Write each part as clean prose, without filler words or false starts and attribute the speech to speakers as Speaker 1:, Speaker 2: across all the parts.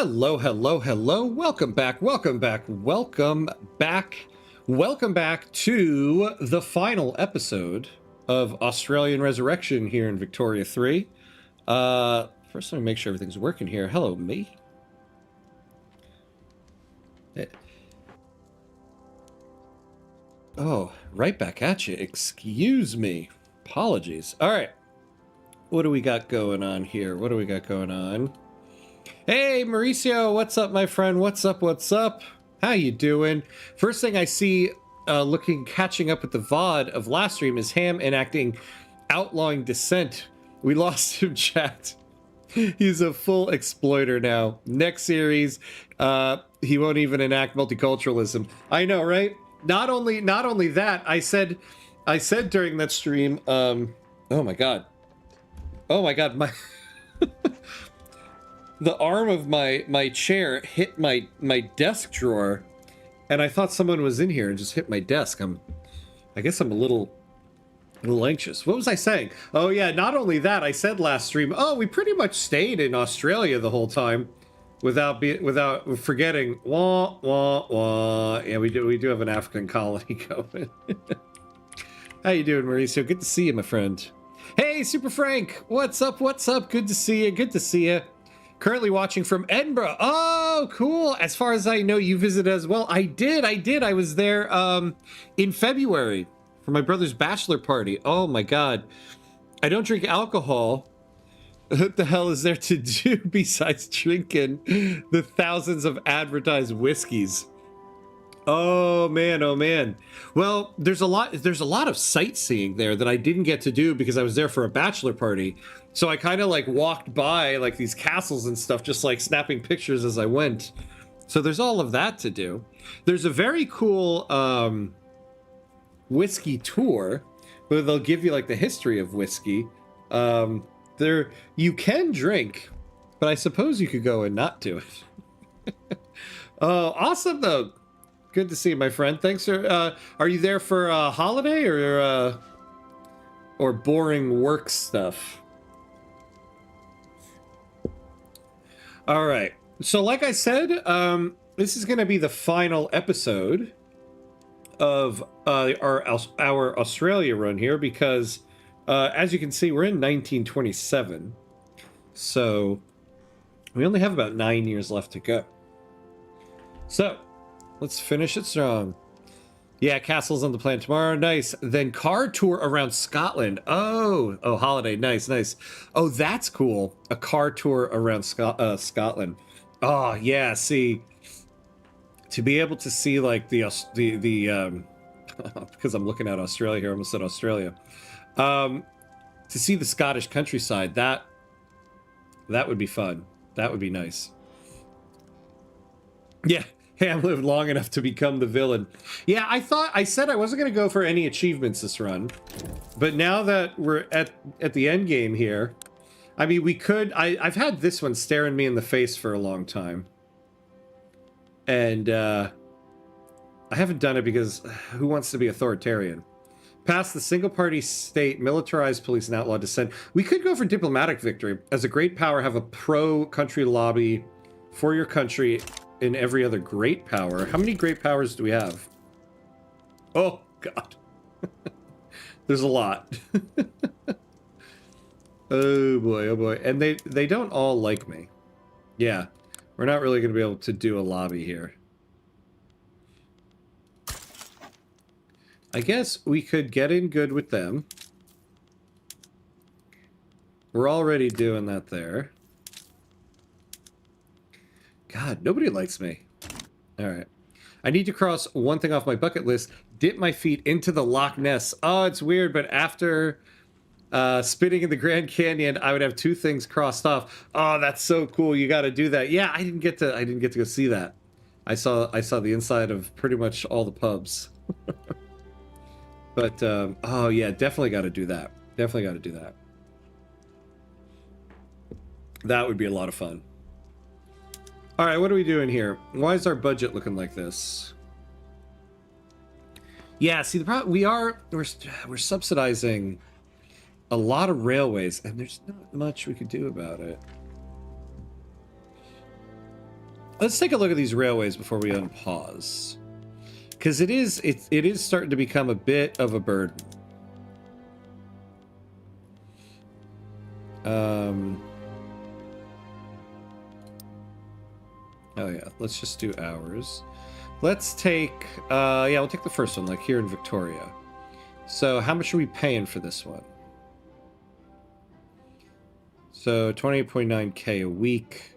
Speaker 1: Hello, hello, hello. Welcome back, welcome back, welcome back. Welcome back to the final episode of Australian Resurrection here in Victoria 3. First, let me make sure everything's working here. Hello, me. Oh, right back at you. Excuse me. Apologies. All right. What do we got going on here? What do we got going on? Hey, Mauricio, what's up, my friend? What's up, what's up? How you doing? First thing I see catching up with the VOD of last stream is Ham enacting Outlawing Dissent. We lost him, chat. He's a full exploiter now. Next series, he won't even enact multiculturalism. I know, right? Not only that, I said during that stream, oh my god, my the arm of my chair hit my desk drawer, and I thought someone was in here and just hit my desk. I guess I'm a little anxious. What was I saying? Oh yeah, not only that, I said last stream, oh, we pretty much stayed in Australia the whole time without forgetting. Wah wah wah. Yeah, we do have an African colony going. How you doing, Mauricio? Good to see you, my friend. Hey, Super Frank. What's up? What's up? Good to see you. Good to see you. Currently watching from Edinburgh. Oh, cool. As far as I know, you visited as well. I did. I was there in February for my brother's bachelor party. Oh my god. I don't drink alcohol. What the hell is there to do besides drinking the thousands of advertised whiskeys? Oh man, oh man. Well, there's a lot of sightseeing there that I didn't get to do because I was there for a bachelor party. So I kind of like walked by like these castles and stuff, just like snapping pictures as I went. So there's all of that to do. There's a very cool whiskey tour where they'll give you like the history of whiskey. There you can drink, but I suppose you could go and not do it. Oh, awesome though. Good to see you, my friend. Thanks for are you there for a holiday or boring work stuff? All right. So like I said, this is going to be the final episode of our Australia run here because as you can see, we're in 1927. So we only have about 9 years left to go. So let's finish it strong. Yeah, castles on the plan tomorrow. Nice. Then car tour around Scotland. Oh, holiday. Nice. Oh, that's cool. A car tour around Scotland. Oh, yeah. See, to be able to see like the because I'm looking at Australia here. I almost said Australia. To see the Scottish countryside, that would be fun. That would be nice. Yeah. Ham lived long enough to become the villain. Yeah, I said I wasn't going to go for any achievements this run. But now that we're at the end game here, I mean, we could... I've had this one staring me in the face for a long time. And I haven't done it because who wants to be authoritarian? Pass the single-party state, militarized police, and outlaw dissent. We could go for diplomatic victory. As a great power, have a pro-country lobby for your country... in every other great power. How many great powers do we have? Oh, God. There's a lot. Oh, boy. And they don't all like me. Yeah. We're not really going to be able to do a lobby here. I guess we could get in good with them. We're already doing that there. God, nobody likes me. All right. I need to cross one thing off my bucket list. Dip my feet into the Loch Ness. Oh, it's weird, but after spitting in the Grand Canyon, I would have two things crossed off. Oh, that's so cool. You got to do that. Yeah, I didn't get to go see that. I saw the inside of pretty much all the pubs. But oh yeah, definitely got to do that. Definitely got to do that. That would be a lot of fun. All right, what are we doing here? Why is our budget looking like this? Yeah, see, the problem we're subsidizing a lot of railways, and there's not much we could do about it. Let's take a look at these railways before we unpause. Because it is starting to become a bit of a burden. Oh yeah, let's just do hours. Let's take, yeah, we'll take the first one, like here in Victoria. So how much are we paying for this one? So 28.9K a week.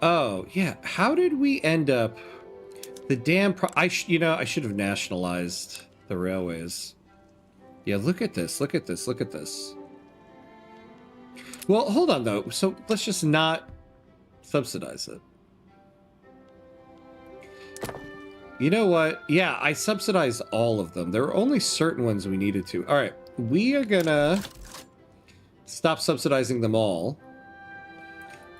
Speaker 1: Oh, yeah. How did we end up... The damn... I should have nationalized the railways. Yeah, look at this. Look at this. Look at this. Well, hold on, though. So let's just not subsidize it. You know what? Yeah, I subsidized all of them. There were only certain ones we needed to. All right. We are gonna stop subsidizing them all.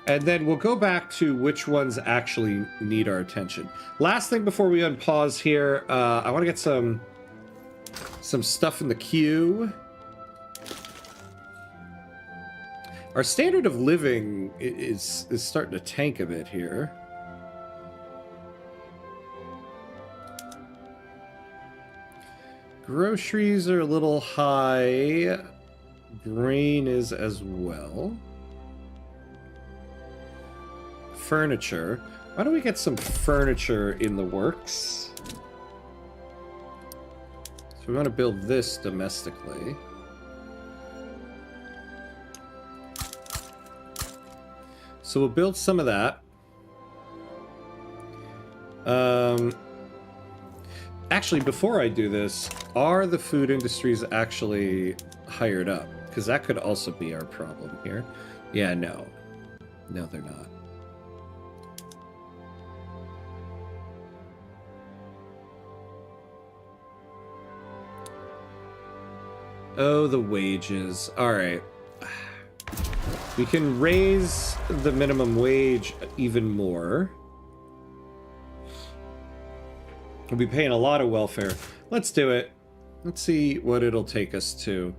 Speaker 1: And then we'll go back to which ones actually need our attention. Last thing before we unpause here, I want to get some stuff in the queue. Our standard of living is starting to tank a bit here. Groceries are a little high. Grain is as well. Furniture. Why don't we get some furniture in the works? So we want to build this domestically. So we'll build some of that. Actually, before I do this, are the food industries actually hired up? Because that could also be our problem here. Yeah, no. No, they're not. Oh, the wages. All right. We can raise the minimum wage even more. We'll be paying a lot of welfare. Let's do it. Let's see what it'll take us to.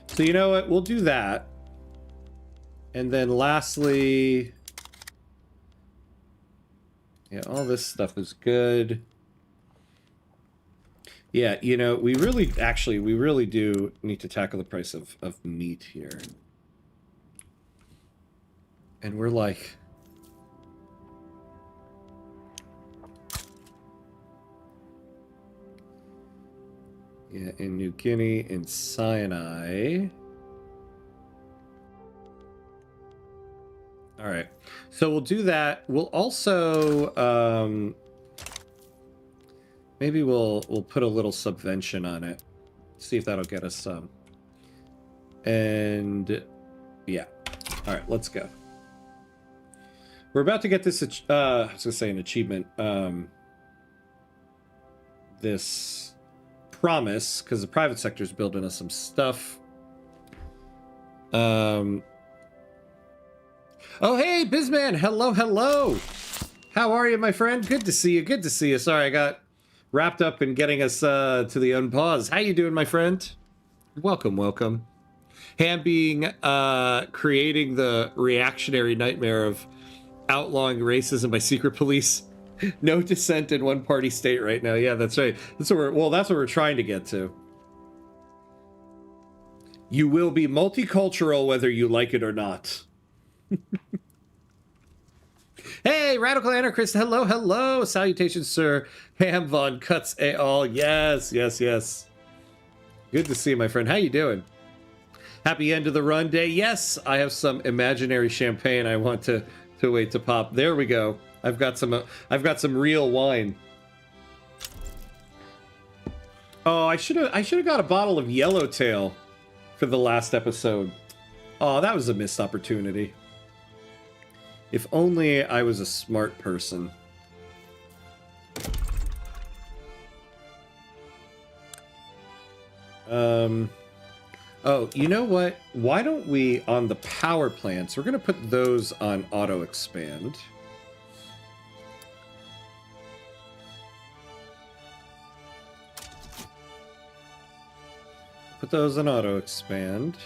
Speaker 1: So you know what? We'll do that. And then lastly... Yeah, all this stuff is good. Yeah, you know, we really do need to tackle the price of meat here. And we're like... Yeah, in New Guinea, in Sinai. All right, so we'll do that. We'll also, maybe we'll put a little subvention on it. See if that'll get us some. And yeah, all right, let's go. We're about to get this. I was gonna say an achievement. This promise, because the private sector is building us some stuff. Oh, hey, Bizman. Hello, hello. How are you, my friend? Good to see you. Good to see you. Sorry, I got wrapped up in getting us to the unpause. How you doing, my friend? Welcome, welcome. Hey, I'm being creating the reactionary nightmare of outlawing racism by secret police. No dissent in one party state right now. Yeah, that's right. That's what we're trying to get to. You will be multicultural whether you like it or not. Hey, Radical Anarchist. Hello, hello. Salutations, sir. Ham Von Cuts et al. Yes, yes, yes. Good to see you, my friend. How you doing? Happy end of the run day. Yes, I have some imaginary champagne I want to wait to pop. There we go. I've got some real wine. Oh, I should have got a bottle of Yellowtail for the last episode. Oh, that was a missed opportunity. If only I was a smart person. Oh, you know what? Why don't we, on the power plants, we're going to put those on auto expand. Put those on auto expand.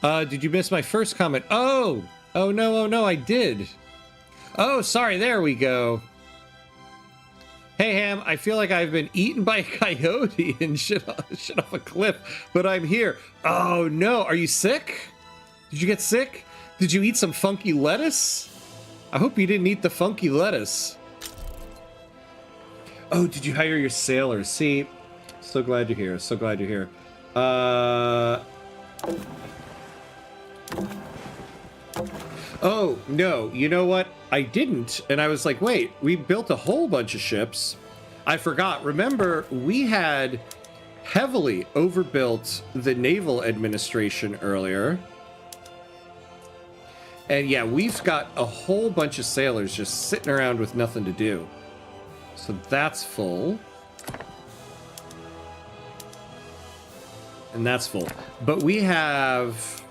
Speaker 1: Did you miss my first comment? Oh no, I did. Oh, sorry, there we go. Hey, Ham, I feel like I've been eaten by a coyote and shit off a cliff, but I'm here. Oh no, are you sick? Did you get sick? Did you eat some funky lettuce? I hope you didn't eat the funky lettuce. Oh, did you hire your sailors? See, so glad you're here. So glad you're here. Oh, no, you know what? I didn't. And I was like, wait, we built a whole bunch of ships. I forgot. Remember, we had heavily overbuilt the naval administration earlier. And yeah, we've got a whole bunch of sailors just sitting around with nothing to do. So that's full. And that's full. But we have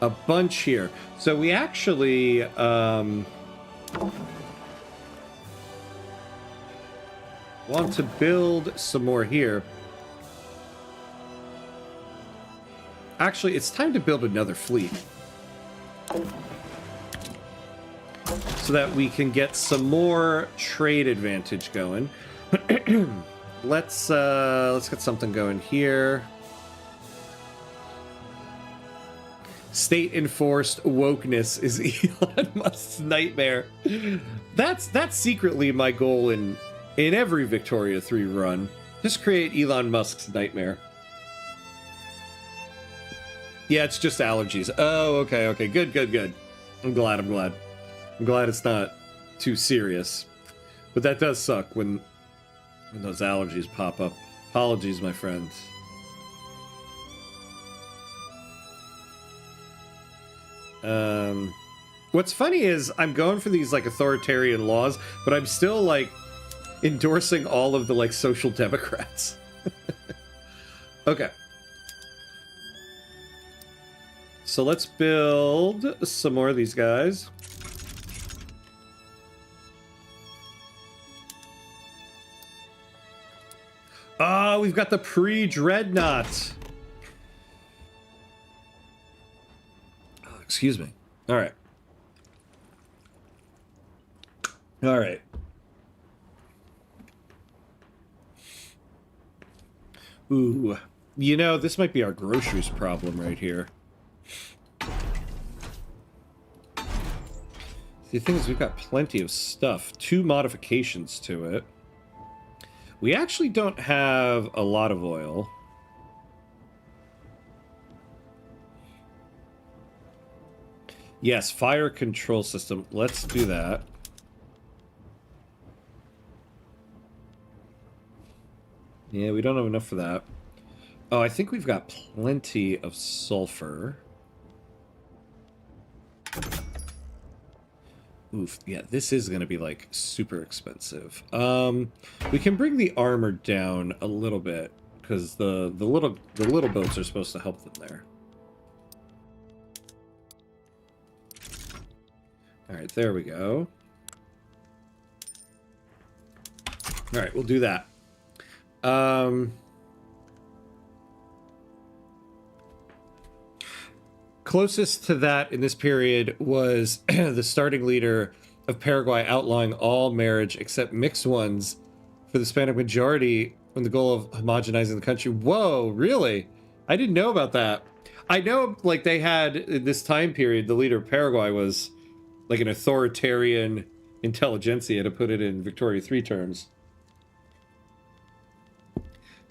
Speaker 1: a bunch here. So we actually want to build some more here. Actually, it's time to build another fleet. So that we can get some more trade advantage going. Let's get something going here. State-enforced wokeness is Elon Musk's nightmare. That's secretly my goal in every Victoria 3 run. Just create Elon Musk's nightmare. Yeah, it's just allergies. Oh, okay. Good. I'm glad it's not too serious. But that does suck when those allergies pop up. Apologies, my friends. What's funny is I'm going for these like authoritarian laws, but I'm still like endorsing all of the like social democrats. Okay. So let's build some more of these guys. Oh, we've got the pre-dreadnought. Oh, excuse me. All right. Ooh. You know, this might be our groceries problem right here. The thing is, we've got plenty of stuff. 2 modifications to it. We actually don't have a lot of oil. Yes, fire control system. Let's do that. Yeah, we don't have enough for that. Oh, I think we've got plenty of sulfur. Oof, yeah, this is going to be, like, super expensive. We can bring the armor down a little bit, because the little boats are supposed to help them there. Alright, there we go. Alright, we'll do that. Closest to that in this period was the starting leader of Paraguay outlawing all marriage except mixed ones for the Hispanic majority with the goal of homogenizing the country. Whoa, really? I didn't know about that. I know, like, they had, in this time period, the leader of Paraguay was, like, an authoritarian intelligentsia, to put it in Victoria 3 terms.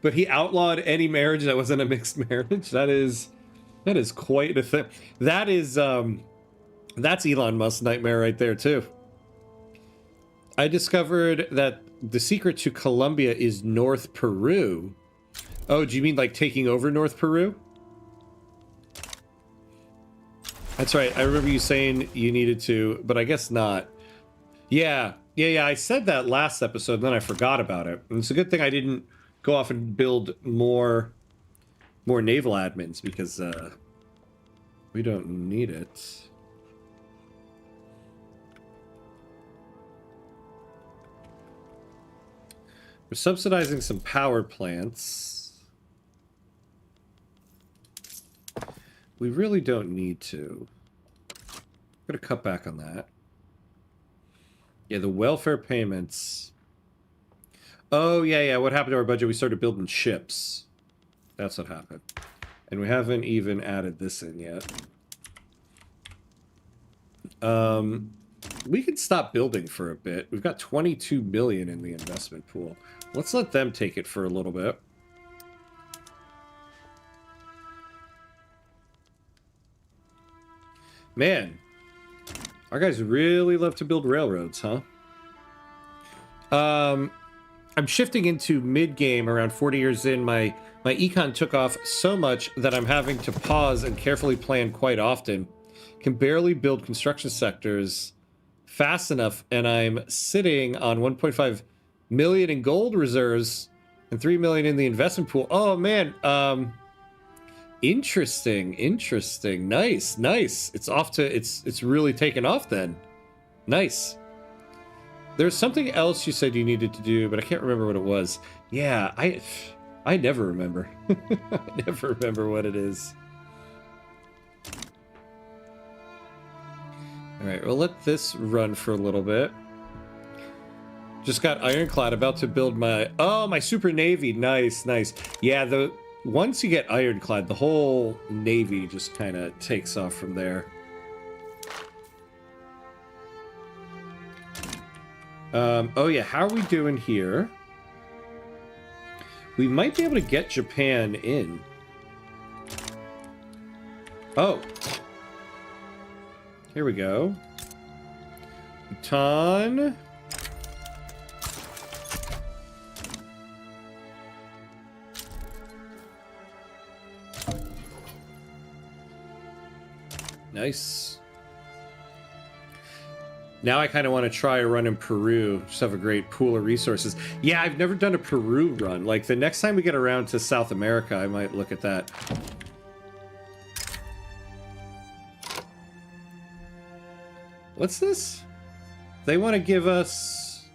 Speaker 1: But he outlawed any marriage that wasn't a mixed marriage. That is quite a thing. That is, that's Elon Musk's nightmare right there, too. I discovered that the secret to Colombia is North Peru. Oh, do you mean like taking over North Peru? That's right. I remember you saying you needed to, but I guess not. Yeah. I said that last episode, and then I forgot about it. And it's a good thing I didn't go off and build more naval admins, because we don't need it. We're subsidizing some power plants. We really don't need to. I'm gonna cut back on that. Yeah, the welfare payments. Oh, yeah. What happened to our budget? We started building ships. That's what happened. And we haven't even added this in yet. We can stop building for a bit. We've got 22 million in the investment pool. Let's let them take it for a little bit. Man, our guys really love to build railroads, huh? I'm shifting into mid-game around 40 years in. My econ took off so much that I'm having to pause and carefully plan quite often. Can barely build construction sectors fast enough, and I'm sitting on 1.5 million in gold reserves and 3 million in the investment pool. Oh man, interesting. Nice. It's off to it's really taken off then. Nice. There's something else you said you needed to do, but I can't remember what it was. Yeah, I never remember. I never remember what it is. Alright, we'll let this run for a little bit. Just got Ironclad, about to build my... Oh, my Super Navy. Nice. Yeah, once you get Ironclad, the whole Navy just kind of takes off from there. Oh yeah, how are we doing here? We might be able to get Japan in. Oh. Here we go. Bhutan. Nice. Now I kind of want to try a run in Peru. Just have a great pool of resources. Yeah, I've never done a Peru run. Like, the next time we get around to South America, I might look at that. What's this? They want to give us...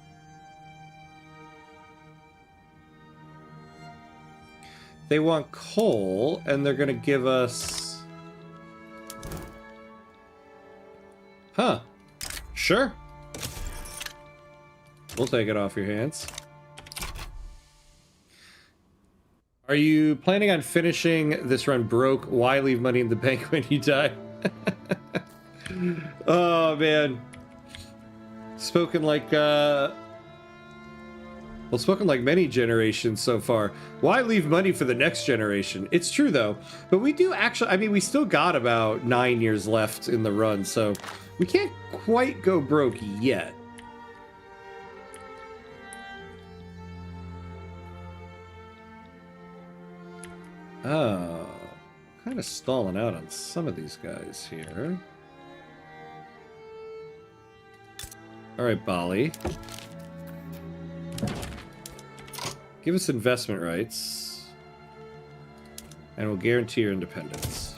Speaker 1: They want coal, and they're going to give us... Huh. Sure. We'll take it off your hands. Are you planning on finishing this run broke? Why leave money in the bank when you die? Oh, man. Spoken like, well, spoken like many generations so far. Why leave money for the next generation? It's true, though. But we do actually... I mean, we still got about 9 years left in the run, so... We can't quite go broke yet. Oh, kind of stalling out on some of these guys here. All right, Bali. Give us investment rights, and we'll guarantee your independence.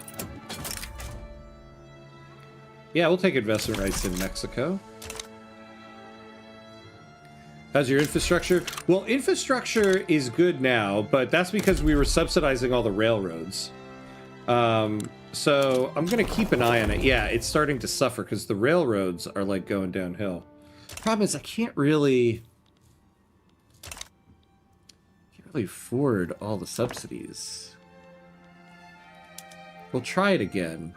Speaker 1: Yeah, we'll take investment rights in Mexico. How's your infrastructure? Well, infrastructure is good now, but that's because we were subsidizing all the railroads. So I'm going to keep an eye on it. Yeah, it's starting to suffer because the railroads are like going downhill. Problem is I can't really afford all the subsidies. We'll try it again.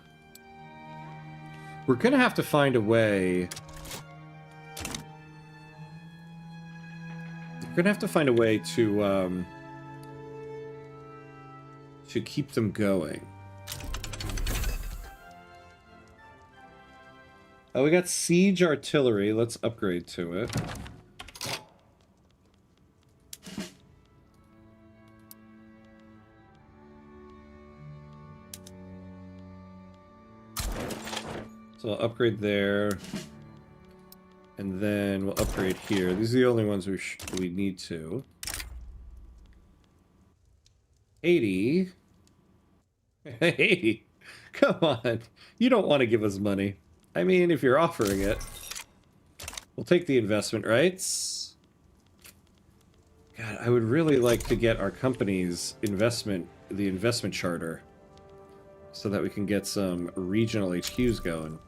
Speaker 1: We're going to have to find a way... We're going to have to find a way to keep them going. Oh, we got siege artillery. Let's upgrade to it. So I'll upgrade there, and then we'll upgrade here. These are the only ones we need to. 80. 80. Come on. You don't want to give us money. I mean, if you're offering it. We'll take the investment rights. God, I would really like to get our company's the investment charter. so that we can get some regional HQs going.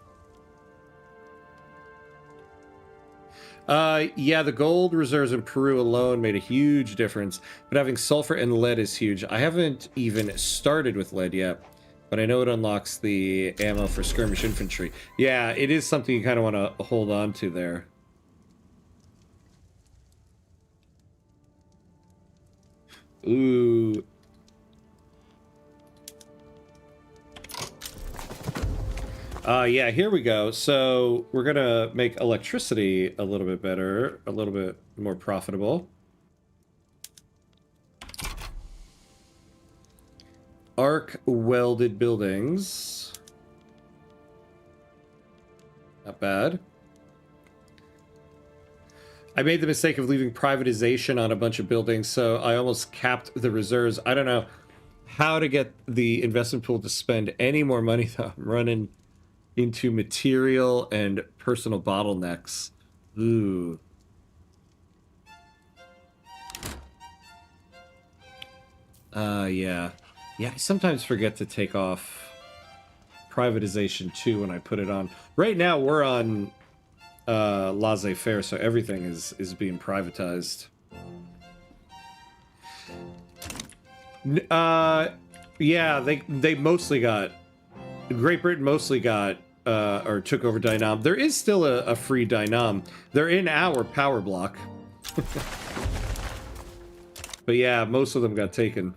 Speaker 1: Yeah, the gold reserves in Peru alone made a huge difference, but having sulfur and lead is huge. I haven't even started with lead yet, but I know it unlocks the ammo for skirmish infantry. Yeah, it is something you kind of want to hold on to there. Ooh. Yeah, here we go. So we're gonna make electricity a little bit better, a little bit more profitable. Arc welded buildings. Not bad. I made the mistake of leaving privatization on a bunch of buildings, so I almost capped the reserves. I don't know how to get the investment pool to spend any more money, though. I'm running into material and personal bottlenecks. Ooh. Yeah. Yeah, I sometimes forget to take off privatization too when I put it on. Right now we're on laissez-faire, so everything is being privatized. Yeah, they mostly got, Great Britain mostly got or took over Dynam. There is still a free Dynam. They're in our power block. But yeah, most of them got taken.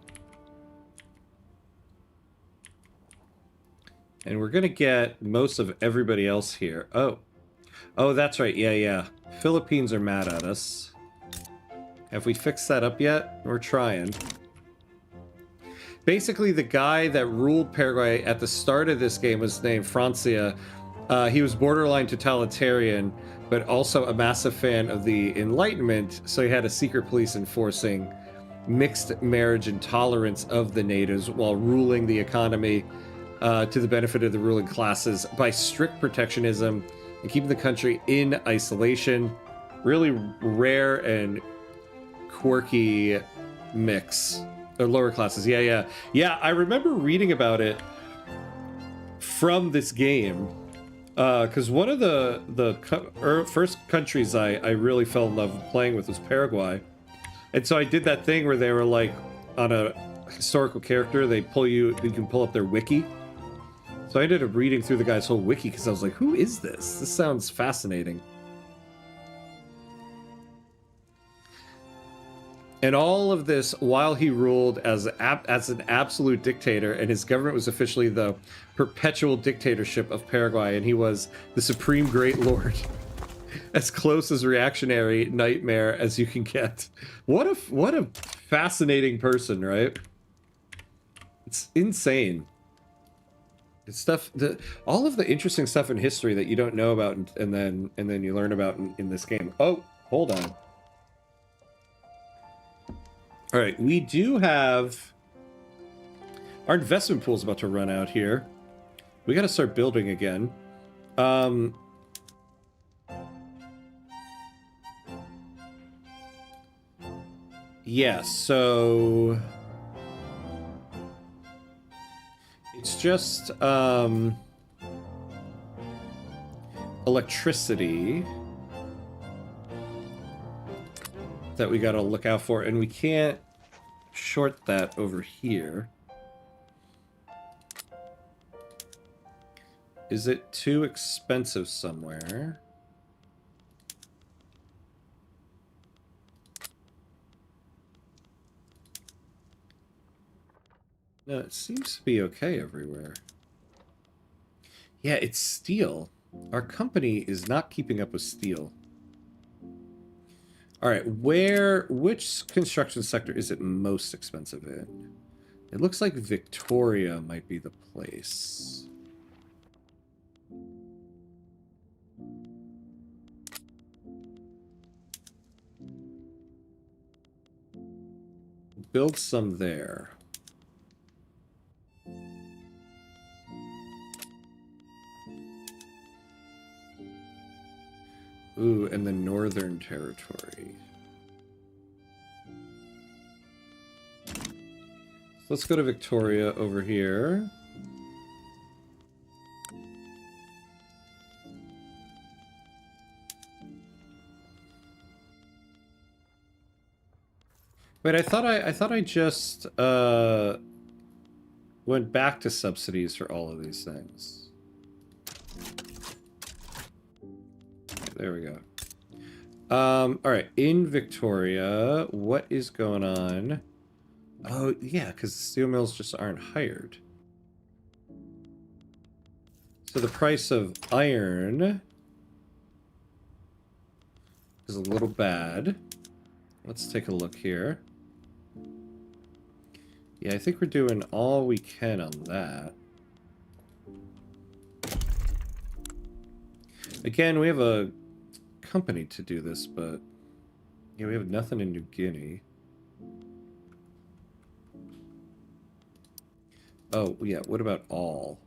Speaker 1: And we're gonna get most of everybody else here. Oh, that's right. Yeah. Philippines are mad at us. Have we fixed that up yet? We're trying. Basically, the guy that ruled Paraguay at the start of this game was named Francia. He was borderline totalitarian, but also a massive fan of the Enlightenment, so he had a secret police enforcing mixed marriage and tolerance of the natives while ruling the economy to the benefit of the ruling classes by strict protectionism and keeping the country in isolation. Really rare and quirky mix. Or lower classes, yeah. I remember reading about it from this game, because one of the first countries I really fell in love with playing with was Paraguay, and so I did that thing where they were like on a historical character, you can pull up their wiki. So I ended up reading through the guy's whole wiki because I was like, who is this? This sounds fascinating. And all of this while he ruled as an absolute dictator, and his government was officially the perpetual dictatorship of Paraguay, and he was the supreme great lord. As close as reactionary nightmare as you can get. What a fascinating person, right? It's insane. It's stuff, all of the interesting stuff in history that you don't know about, and then you learn about in this game. Oh, hold on. All right, we do have... Our investment pool's about to run out here. We gotta start building again. Yeah, so... It's just, electricity that we gotta look out for, and we can't short that over here. Is it too expensive somewhere? No, it seems to be okay everywhere. Yeah, it's steel. Our company is not keeping up with steel. All right, which construction sector is it most expensive in? It looks like Victoria might be the place. Build some there. Ooh, and the Northern Territory. So let's go to Victoria over here. Wait, I thought I just went back to subsidies for all of these things. There we go. All right, in Victoria, what is going on? Oh, yeah, because steel mills just aren't hired. So the price of iron is a little bad. Let's take a look here. Yeah, I think we're doing all we can on that. Again, we have a company to do this, but yeah, we have nothing in New Guinea. Oh, yeah, what about all?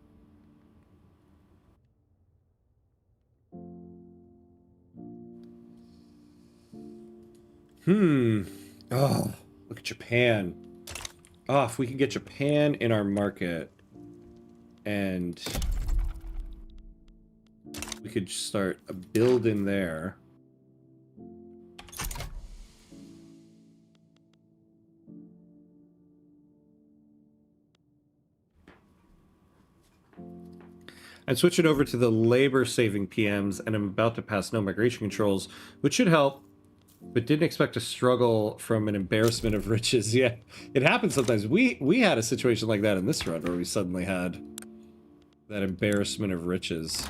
Speaker 1: Oh, look at Japan. Oh, if we can get Japan in our market, and we could start a building there. I'm switching over to the labor-saving PMs, and I'm about to pass no migration controls, which should help, but didn't expect to struggle from an embarrassment of riches. Yeah, it happens sometimes. We had a situation like that in this run, where we suddenly had that embarrassment of riches.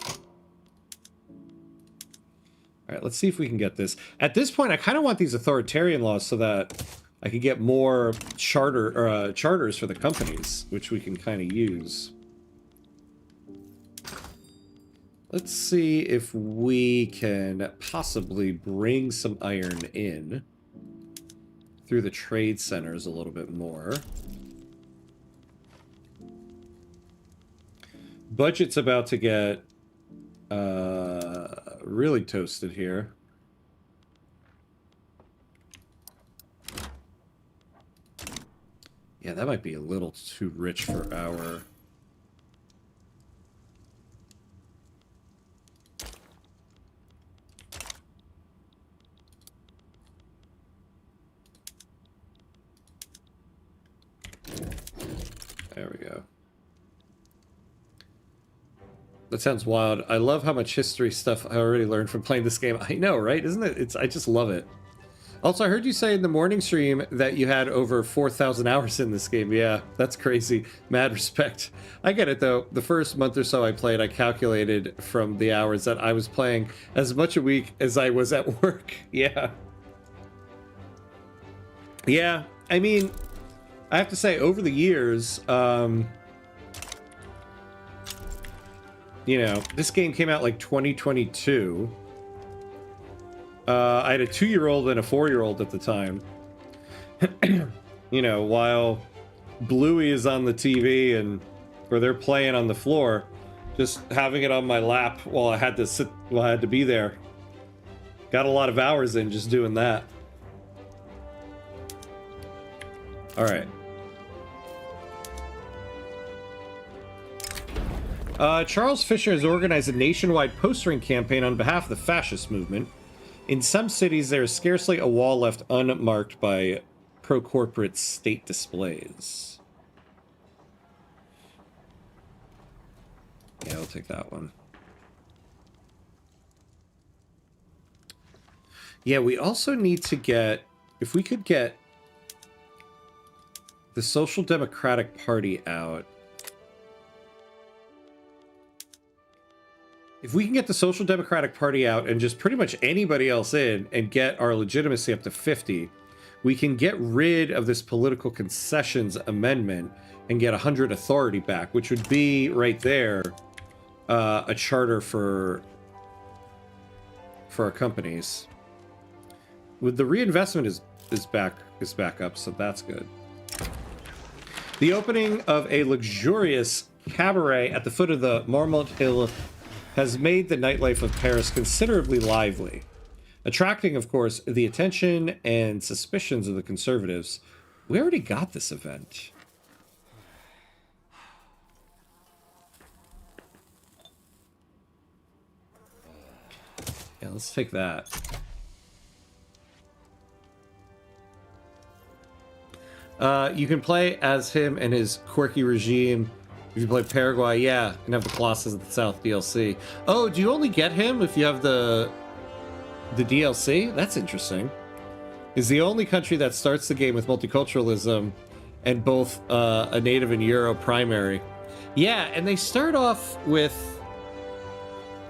Speaker 1: All right, let's see if we can get this. At this point, I kind of want these authoritarian laws so that I could get more charters for the companies, which we can kind of use. Let's see if we can possibly bring some iron in through the trade centers a little bit more. Budget's about to get really toasted here. Yeah, that might be a little too rich for our... There we go. That sounds wild. I love how much history stuff I already learned from playing this game. I know, right? Isn't it? I just love it. Also, I heard you say in the morning stream that you had over 4,000 hours in this game. Yeah, that's crazy. Mad respect. I get it, though. The first month or so I played, I calculated from the hours that I was playing as much a week as I was at work. Yeah. Yeah, I mean, I have to say, over the years, you know, this game came out like 2022. I had a 2-year-old and a 4-year-old at the time. You know, while Bluey is on the TV and or they're playing on the floor, just having it on my lap while I had to be there. Got a lot of hours in just doing that. All right. Charles Fisher has organized a nationwide postering campaign on behalf of the fascist movement. In some cities, there is scarcely a wall left unmarked by pro-corporate state displays. Yeah, I'll take that one. Yeah, we also need to get... If we could get the Social Democratic Party out... If we can get the Social Democratic Party out and just pretty much anybody else in and get our legitimacy up to 50, we can get rid of this political concessions amendment and get 100 authority back, which would be right there a charter for our companies. With the reinvestment is back up, so that's good. The opening of a luxurious cabaret at the foot of the Marmont Hill has made the nightlife of Paris considerably lively, attracting, of course, the attention and suspicions of the conservatives. We already got this event. Yeah, let's take that. You can play as him and his quirky regime. If you play Paraguay, yeah, and have the Colossus of the South DLC. Oh, do you only get him if you have the DLC? That's interesting. Is the only country that starts the game with multiculturalism and both a native and Euro primary. Yeah, and they start off with...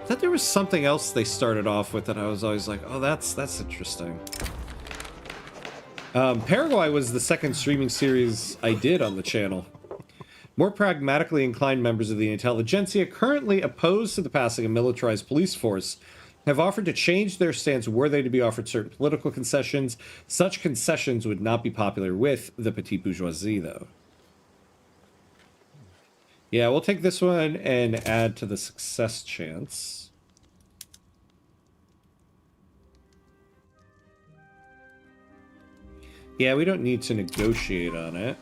Speaker 1: I thought there was something else they started off with that I was always like, oh, that's interesting. Paraguay was the second streaming series I did on the channel. More pragmatically inclined members of the intelligentsia, currently opposed to the passing of militarized police force, have offered to change their stance were they to be offered certain political concessions. Such concessions would not be popular with the petite bourgeoisie, though. Yeah, we'll take this one and add to the success chance. Yeah, we don't need to negotiate on it.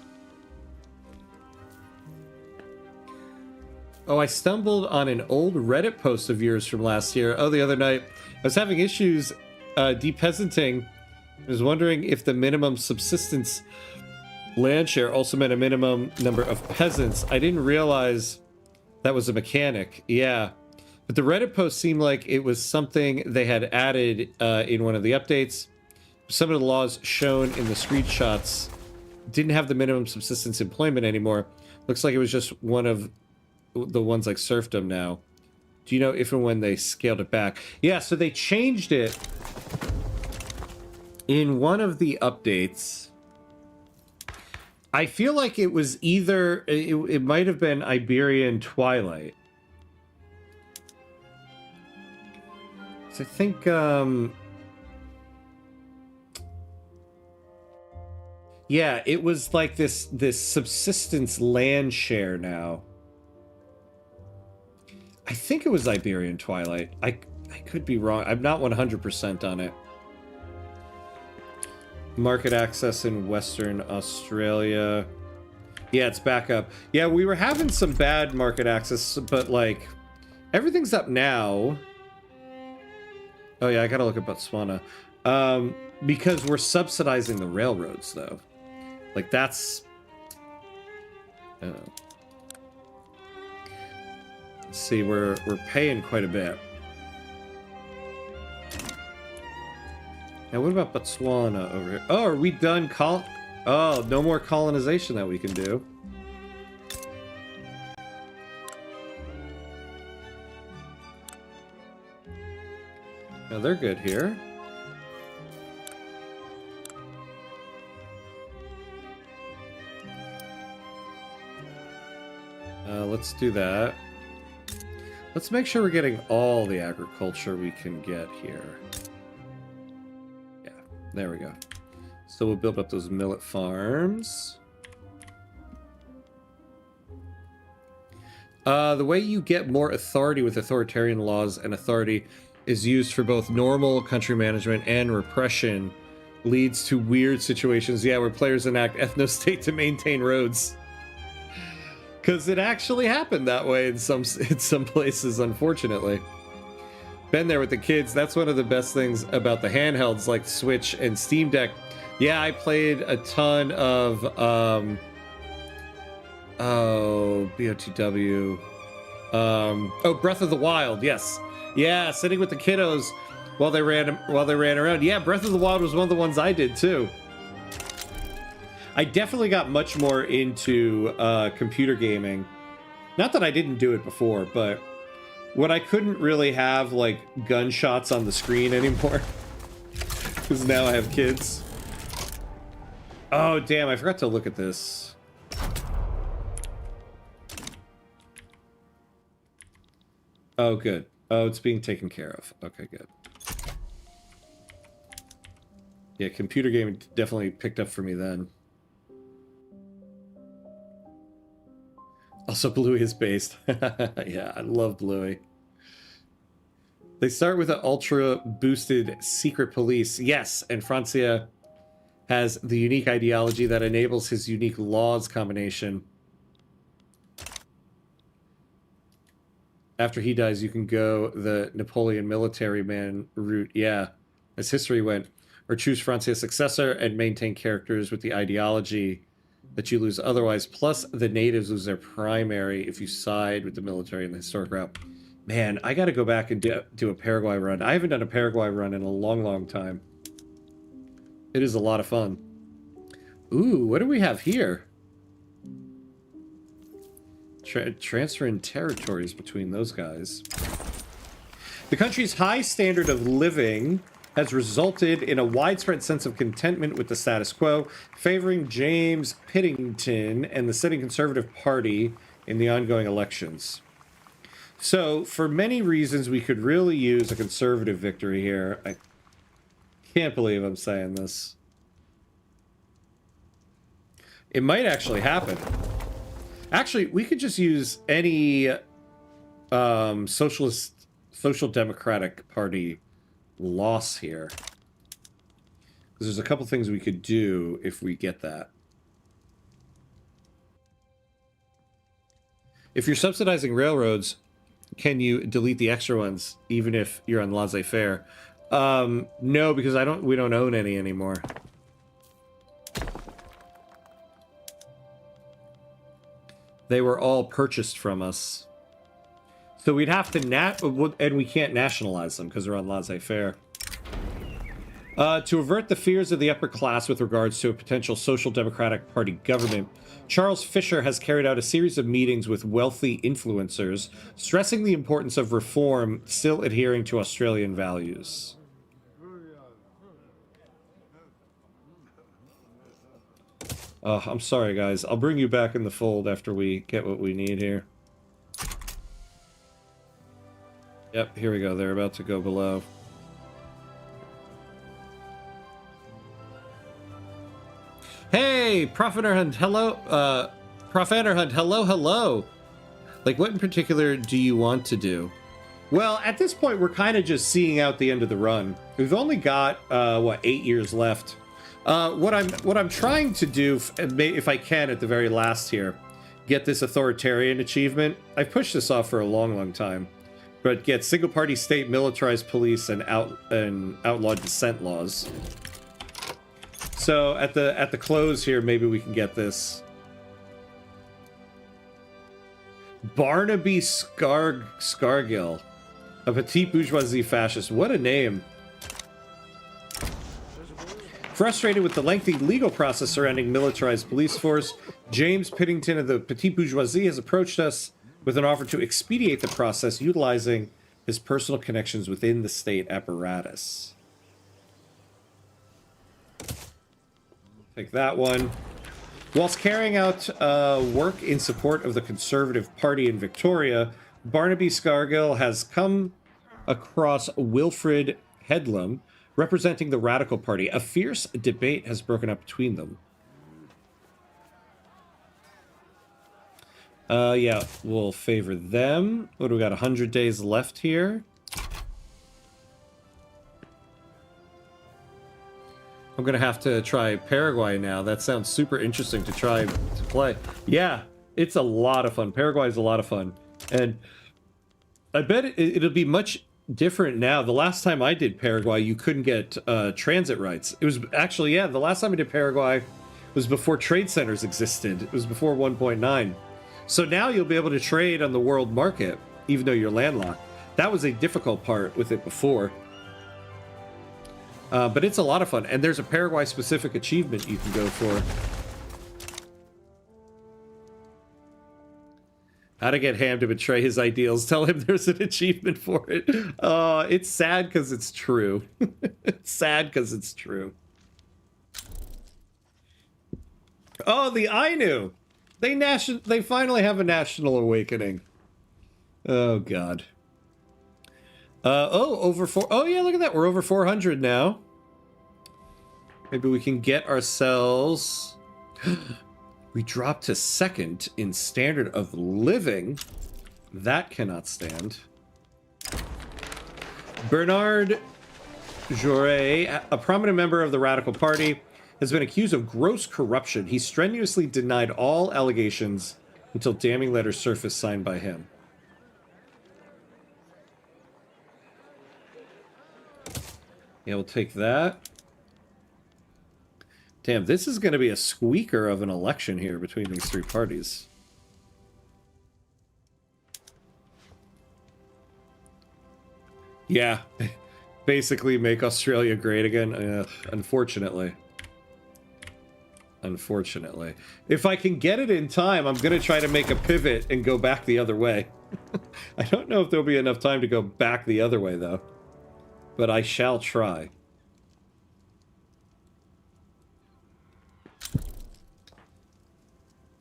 Speaker 1: Oh, I stumbled on an old Reddit post of yours from last year. Oh, the other night. I was having issues de-peasanting. I was wondering if the minimum subsistence land share also meant a minimum number of peasants. I didn't realize that was a mechanic. Yeah. But the Reddit post seemed like it was something they had added in one of the updates. Some of the laws shown in the screenshots didn't have the minimum subsistence employment anymore. Looks like it was just one of the ones like serfdom now. Do you know if and when they scaled it back? Yeah, so they changed it in one of the updates. I feel like it was either... It might have been Iberian Twilight. So I think... yeah, it was like this subsistence land share now. I think it was Iberian Twilight. I could be wrong. I'm not 100% on it. Market access in Western Australia. Yeah, it's back up. Yeah, we were having some bad market access, but like everything's up now. Oh yeah, I gotta look at Botswana. Because we're subsidizing the railroads though. Like that's... let's see, we're paying quite a bit. Now, what about Botswana over here? Oh, are we done oh, no more colonization that we can do. Now, they're good here. Let's do that. Let's make sure we're getting all the agriculture we can get here. Yeah, there we go. So we'll build up those millet farms. The way you get more authority with authoritarian laws and authority is used for both normal country management and repression leads to weird situations. Yeah, where players enact ethno-state to maintain roads. Because it actually happened that way in some places, unfortunately. Been there with the kids. That's one of the best things about the handhelds like Switch and Steam Deck. Yeah, I played a ton of BOTW. Breath of the Wild. Yes. Yeah, sitting with the kiddos while they ran around. Yeah, Breath of the Wild was one of the ones I did too. I definitely got much more into computer gaming. Not that I didn't do it before, but when I couldn't really have like gunshots on the screen anymore, because now I have kids. Oh damn! I forgot to look at this. Oh good. Oh, it's being taken care of. Okay, good. Yeah, computer gaming definitely picked up for me then. Also, Bluey is based. Yeah, I love Bluey. They start with an ultra-boosted secret police. Yes, and Francia has the unique ideology that enables his unique laws combination. After he dies, you can go the Napoleon military man route. Yeah, as history went. Or choose Francia's successor and maintain characters with the ideology that you lose otherwise, plus the natives lose their primary if you side with the military in the historic route. Man, I gotta go back and do a Paraguay run. I haven't done a Paraguay run in a long, long time. It is a lot of fun. Ooh, what do we have here? Transferring territories between those guys. The country's high standard of living has resulted in a widespread sense of contentment with the status quo, favoring James Pittington and the sitting Conservative Party in the ongoing elections. So, for many reasons, we could really use a Conservative victory here. I can't believe I'm saying this. It might actually happen. Actually, we could just use any Social Democratic Party loss here. Because there's a couple things we could do if we get that. If you're subsidizing railroads, can you delete the extra ones, even if you're on laissez-faire? No, because we don't own any anymore. They were all purchased from us. So we'd have to and we can't nationalize them because they're on laissez-faire. To avert the fears of the upper class with regards to a potential Social Democratic Party government, Charles Fisher has carried out a series of meetings with wealthy influencers, stressing the importance of reform, still adhering to Australian values. I'm sorry, guys. I'll bring you back in the fold after we get what we need here. Yep, here we go. They're about to go below. Hey, Prophet Hunt, hello. Prophet Hunt, hello, hello. Like, what in particular do you want to do? Well, at this point, we're kind of just seeing out the end of the run. We've only got, 8 years left. What I'm trying to do, if I can at the very last here, get this authoritarian achievement. I've pushed this off for a long, long time, but get single-party state, militarized police, and outlaw dissent laws. So at the close here, maybe we can get this. Barnaby Scargill, a petite bourgeoisie fascist. What a name. Frustrated with the lengthy legal process surrounding militarized police force, James Pittington of the petite bourgeoisie has approached us with an offer to expedite the process utilizing his personal connections within the state apparatus. Take that one. Whilst carrying out work in support of the Conservative Party in Victoria, Barnaby Scargill has come across Wilfred Headlam, representing the Radical Party. A fierce debate has broken up between them. Yeah, we'll favor them. What do we got? 100 days left here. I'm gonna have to try Paraguay now. That sounds super interesting to try to play. Yeah, it's a lot of fun. Paraguay is a lot of fun. And I bet it'll be much different now. The last time I did Paraguay, you couldn't get transit rights. It was actually, yeah, the last time I did Paraguay was before trade centers existed. It was before 1.9. So now you'll be able to trade on the world market, even though you're landlocked. That was a difficult part with it before. But it's a lot of fun. And there's a Paraguay-specific achievement you can go for. How to get Ham to betray his ideals. Tell him there's an achievement for it. It's sad because it's true. It's sad because it's true. Oh, the Ainu! They finally have a national awakening. Oh, God. Oh yeah, look at that. We're over 400 now. Maybe we can get ourselves... We dropped to second in standard of living. That cannot stand. Bernard Joret, a prominent member of the Radical Party, has been accused of gross corruption. He strenuously denied all allegations until damning letters surfaced signed by him. Yeah, we'll take that. Damn, this is going to be a squeaker of an election here between these three parties. Yeah. Basically make Australia great again. Unfortunately. Unfortunately. If I can get it in time, I'm going to try to make a pivot and go back the other way. I don't know if there'll be enough time to go back the other way, though. But I shall try.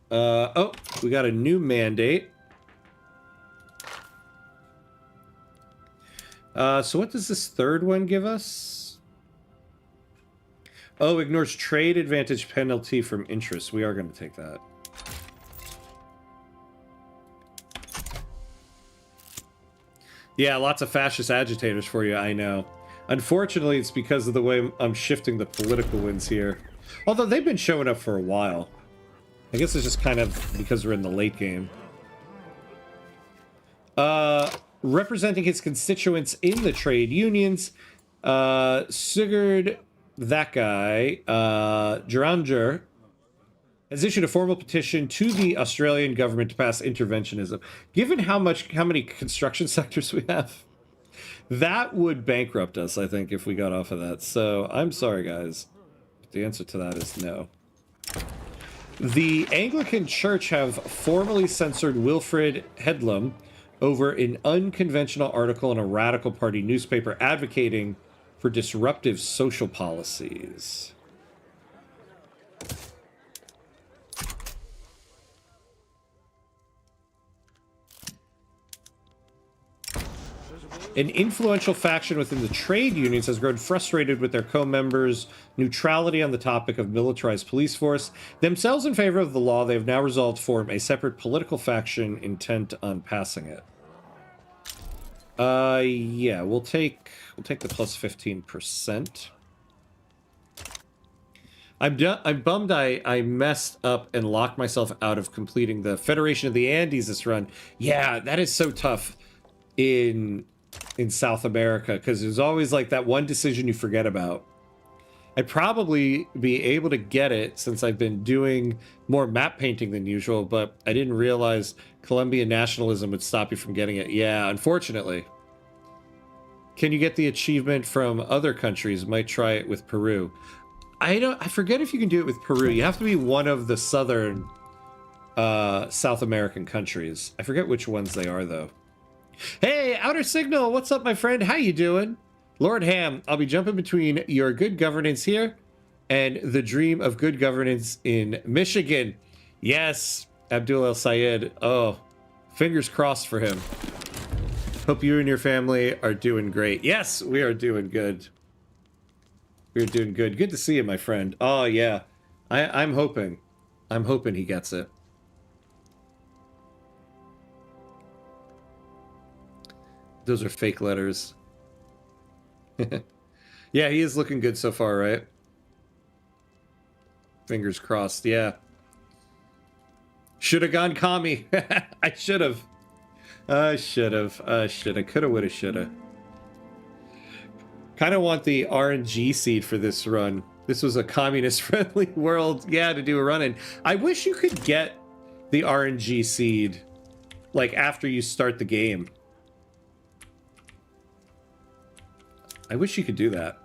Speaker 1: Oh, we got a new mandate. So what does this third one give us? Oh, ignores trade advantage penalty from interest. We are going to take that. Yeah, lots of fascist agitators for you, I know. Unfortunately, it's because of the way I'm shifting the political winds here. Although they've been showing up for a while. I guess it's just kind of because we're in the late game. Representing his constituents in the trade unions, Sigurd, that guy, Jaranger, has issued a formal petition to the Australian government to pass interventionism. Given how many construction sectors we have, that would bankrupt us, I think, if we got off of that. So I'm sorry, guys. But the answer to that is no. The Anglican Church have formally censored Wilfred Headlam over an unconventional article in a Radical Party newspaper advocating for disruptive social policies. An influential faction within the trade unions has grown frustrated with their co-members' neutrality on the topic of militarized police force. Themselves in favor of the law, they have now resolved to form a separate political faction intent on passing it. Yeah, we'll take the plus 15%. I'm bummed I messed up and locked myself out of completing the Federation of the Andes this run. Yeah, that is so tough in South America, because there's always like that one decision you forget about. I'd probably be able to get it since I've been doing more map painting than usual, but I didn't realize Colombian nationalism would stop you from getting it. Yeah, unfortunately. Can you get the achievement from other countries? Might try it with Peru. I forget if you can do it with Peru. You have to be one of the southern South American countries. I forget which ones they are, though. Hey, Outer Signal, what's up, my friend? How you doing? Lord Ham, I'll be jumping between your good governance here and the dream of good governance in Michigan. Yes, Abdul El Sayed. Oh, fingers crossed for him. Hope you and your family are doing great. Yes, we are doing good. We're doing good. Good to see you, my friend. Oh, yeah. I'm hoping. I'm hoping he gets it. Those are fake letters. Yeah, he is looking good so far, right? Fingers crossed, yeah. Should have gone commie. I should have. I should have. Coulda, woulda, shoulda. Kind of want the RNG seed for this run. This was a communist-friendly world, yeah, to do a run in. I wish you could get the RNG seed, like, after you start the game. I wish you could do that.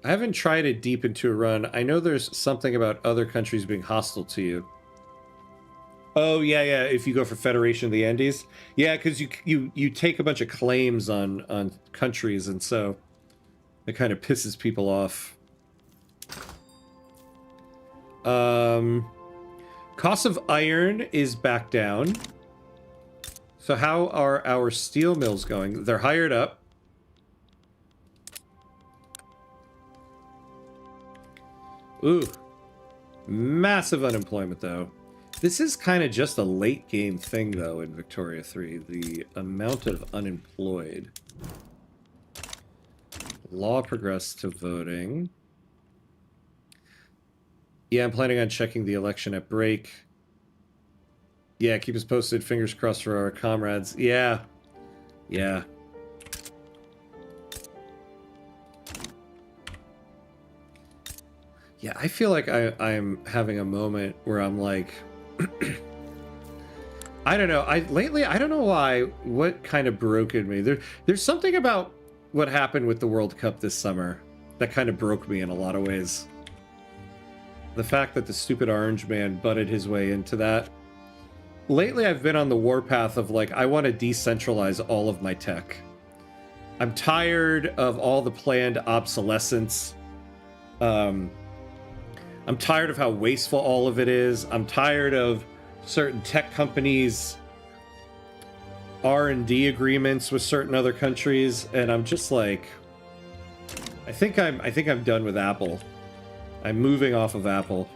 Speaker 1: I haven't tried it deep into a run. I know there's something about other countries being hostile to you. Oh, yeah, yeah, if you go for Federation of the Andes. Yeah, because you take a bunch of claims on countries, and so it kind of pisses people off. Cost of iron is back down. So how are our steel mills going? They're hired up. Ooh. Massive unemployment, though. This is kind of just a late game thing, though, in Victoria 3. The amount of unemployed. Law progressed to voting. Yeah, I'm planning on checking the election at break. Yeah, keep us posted. Fingers crossed for our comrades. Yeah. Yeah. Yeah, I feel like I'm having a moment where I'm like, I don't know. Lately I don't know why. What kind of broke in me? There's something about what happened with the World Cup this summer that kind of broke me in a lot of ways. The fact that the stupid orange man butted his way into that. Lately I've been on the warpath of like, I want to decentralize all of my tech. I'm tired of all the planned obsolescence. I'm tired of how wasteful all of it is. I'm tired of certain tech companies' R&D agreements with certain other countries, and I'm just like, I think I'm done with Apple. I'm moving off of Apple,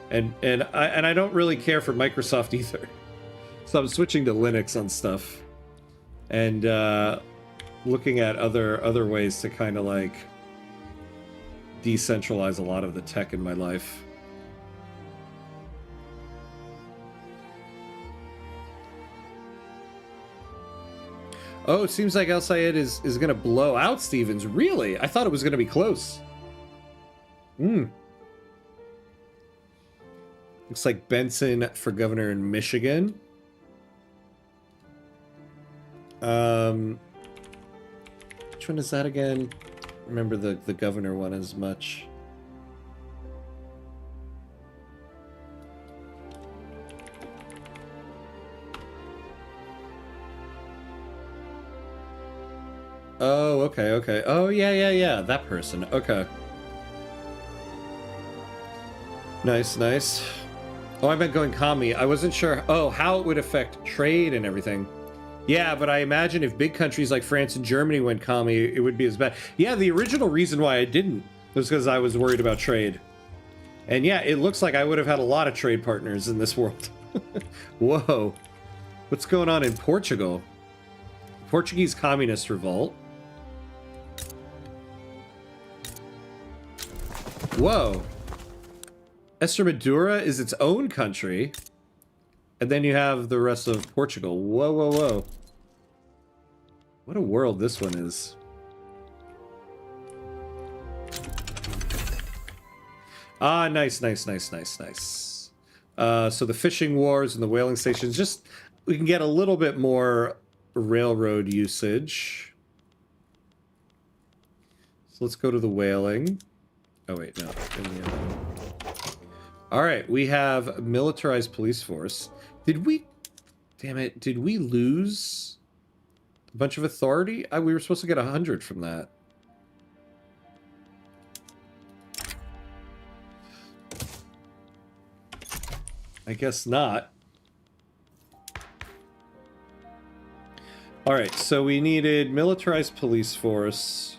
Speaker 1: and I don't really care for Microsoft either. So I'm switching to Linux on stuff, and looking at other ways to kind of like decentralize a lot of the tech in my life. Oh, it seems like El Sayed is going to blow out Stevens. Really? I thought it was going to be close. Looks like Benson for governor in Michigan. Which one is that again? Remember the governor one as much. Oh, okay. Oh, yeah. That person. Okay. Nice. Oh, I meant going commie. I wasn't sure, how it would affect trade and everything. Yeah, but I imagine if big countries like France and Germany went commie, it would be as bad. Yeah, the original reason why I didn't was because I was worried about trade. And yeah, it looks like I would have had a lot of trade partners in this world. Whoa. What's going on in Portugal? Portuguese communist revolt. Whoa. Extremadura is its own country. And then you have the rest of Portugal. Whoa. What a world this one is. Ah, nice. So the fishing wars and the whaling stations, just, we can get a little bit more railroad usage. So let's go to the whaling. Oh, wait, no. All right, we have militarized police force. Did we lose a bunch of authority? We were supposed to get 100 from that. I guess not. All right, so we needed militarized police force.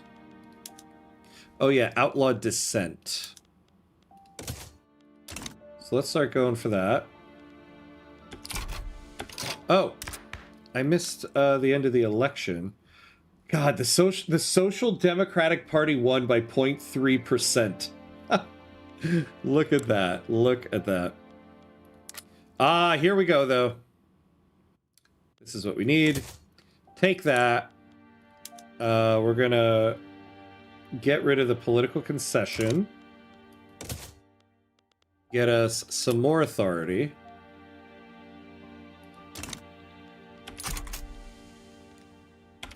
Speaker 1: Oh yeah, outlaw dissent. So let's start going for that. Oh, I missed the end of the election. God, the Social Democratic Party won by 0.3%. Look at that. Ah, here we go, though. This is what we need. Take that. We're gonna get rid of the political concession. Get us some more authority.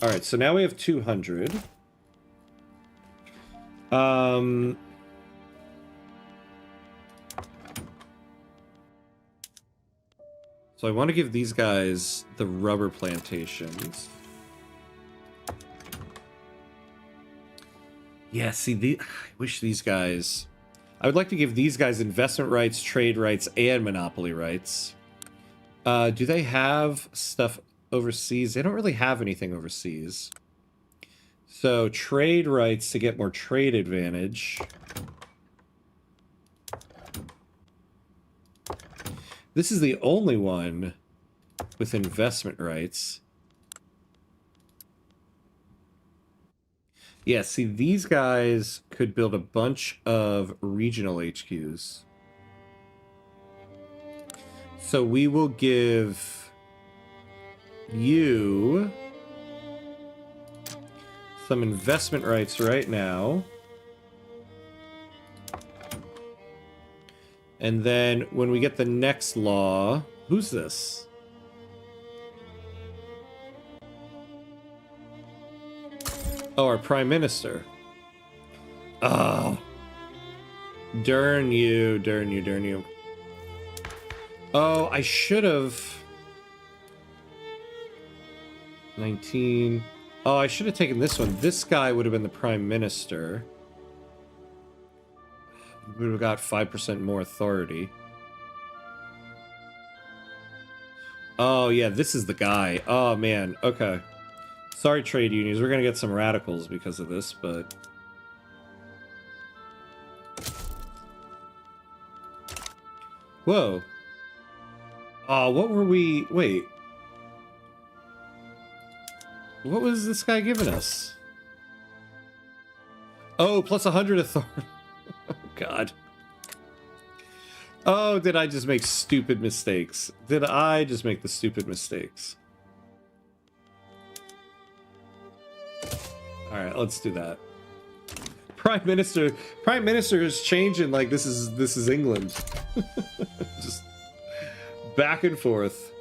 Speaker 1: All right, so now we have 200. So I want to give these guys the rubber plantations. Yeah, see, I wish these guys... I would like to give these guys investment rights, trade rights, and monopoly rights. Do they have stuff overseas? They don't really have anything overseas. So trade rights to get more trade advantage. This is the only one with investment rights. Yeah, see, these guys could build a bunch of regional HQs. So we will give you some investment rights right now. And then when we get the next law, who's this? Oh, our prime minister. Oh. Darn you, darn you, darn you. Oh, I should have... 19. Oh, I should have taken this one. This guy would have been the prime minister. We would have got 5% more authority. Oh, yeah, this is the guy. Oh, man. Okay. Sorry, trade unions. We're going to get some radicals because of this, but... Whoa. Oh, what were we... Wait. What was this guy giving us? Oh, plus 100 authority. Oh, God. Oh, did I just make stupid mistakes? Did I just make the stupid mistakes? Alright, let's do that. Prime Minister is changing like this is England. Just back and forth.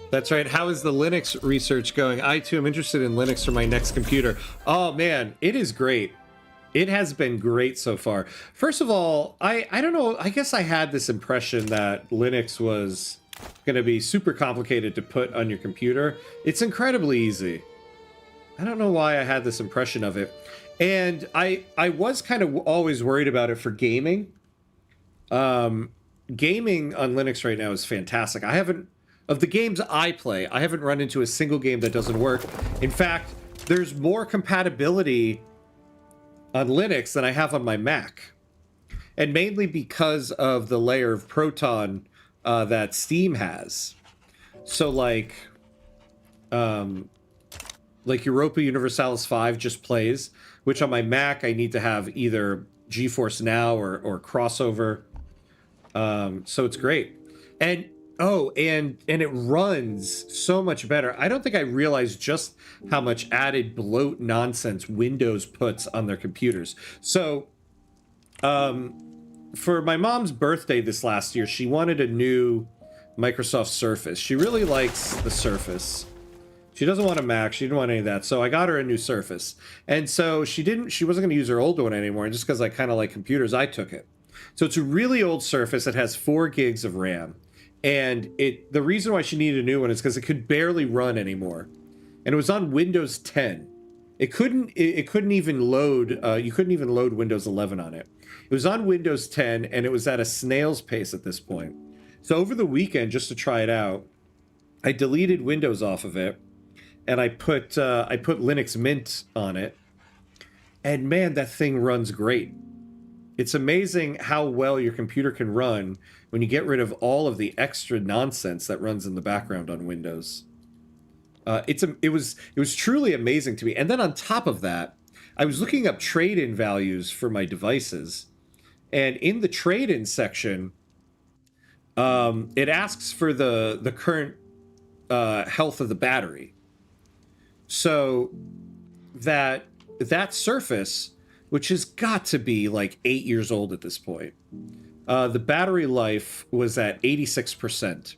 Speaker 1: That's right. How is the Linux research going? I too am interested in Linux for my next computer. Oh man, it is great. It has been great so far. First of all, I don't know, I guess I had this impression that Linux was going to be super complicated to put on your computer. It's incredibly easy. I don't know why I had this impression of it. And I was kind of always worried about it for gaming. Gaming on Linux right now is fantastic. Of the games I play, I haven't run into a single game that doesn't work. In fact, there's more compatibility on Linux than I have on my Mac. And mainly because of the layer of Proton that Steam has. So like Europa Universalis 5 just plays, which on my Mac I need to have either GeForce Now or Crossover. So it's great. And oh, and it runs so much better. I don't think I realized just how much added bloat nonsense Windows puts on their computers. So, for my mom's birthday this last year, she wanted a new Microsoft Surface. She really likes the Surface. She doesn't want a Mac. She didn't want any of that. So I got her a new Surface. And so she wasn't going to use her old one anymore. And just because I kind of like computers, I took it. So it's a really old Surface. It has 4 gigs of RAM. And the reason why she needed a new one is because it could barely run anymore, and it was on Windows 10. It couldn't even load. You couldn't even load Windows 11 on it. It was on Windows 10, and it was at a snail's pace at this point. So over the weekend, just to try it out, I deleted Windows off of it, and I put Linux Mint on it, and man, that thing runs great. It's amazing how well your computer can run when you get rid of all of the extra nonsense that runs in the background on Windows. It was truly amazing to me. And then on top of that, I was looking up trade-in values for my devices, and in the trade-in section, it asks for the current health of the battery. So that Surface, which has got to be like 8 years old at this point. The battery life was at 86%.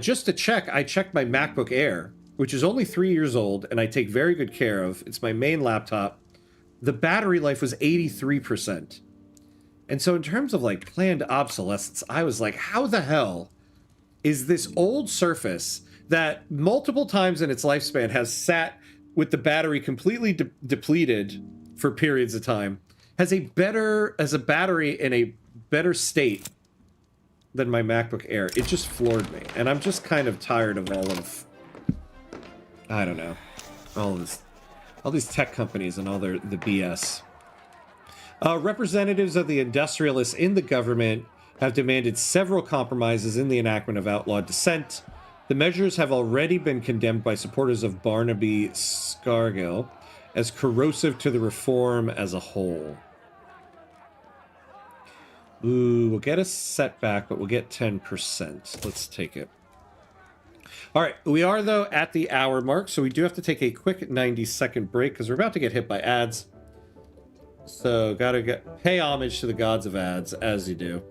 Speaker 1: Just to check, I checked my MacBook Air, which is only 3 years old, and I take very good care of. It's my main laptop. The battery life was 83%. And so in terms of like planned obsolescence, I was like, how the hell is this old Surface that multiple times in its lifespan has sat with the battery completely depleted for periods of time, has a battery in a better state than my MacBook Air? It just floored me, and I'm just kind of tired of I don't know, all these tech companies and all the BS. Representatives of the industrialists in the government have demanded several compromises in the enactment of outlawed dissent. The measures have already been condemned by supporters of Barnaby Scargill as corrosive to the reform as a whole. Ooh, we'll get a setback, but we'll get 10%. Let's take it. All right, we are though at the hour mark, so we do have to take a quick 90-second break because we're about to get hit by ads. So gotta pay homage to the gods of ads, as you do.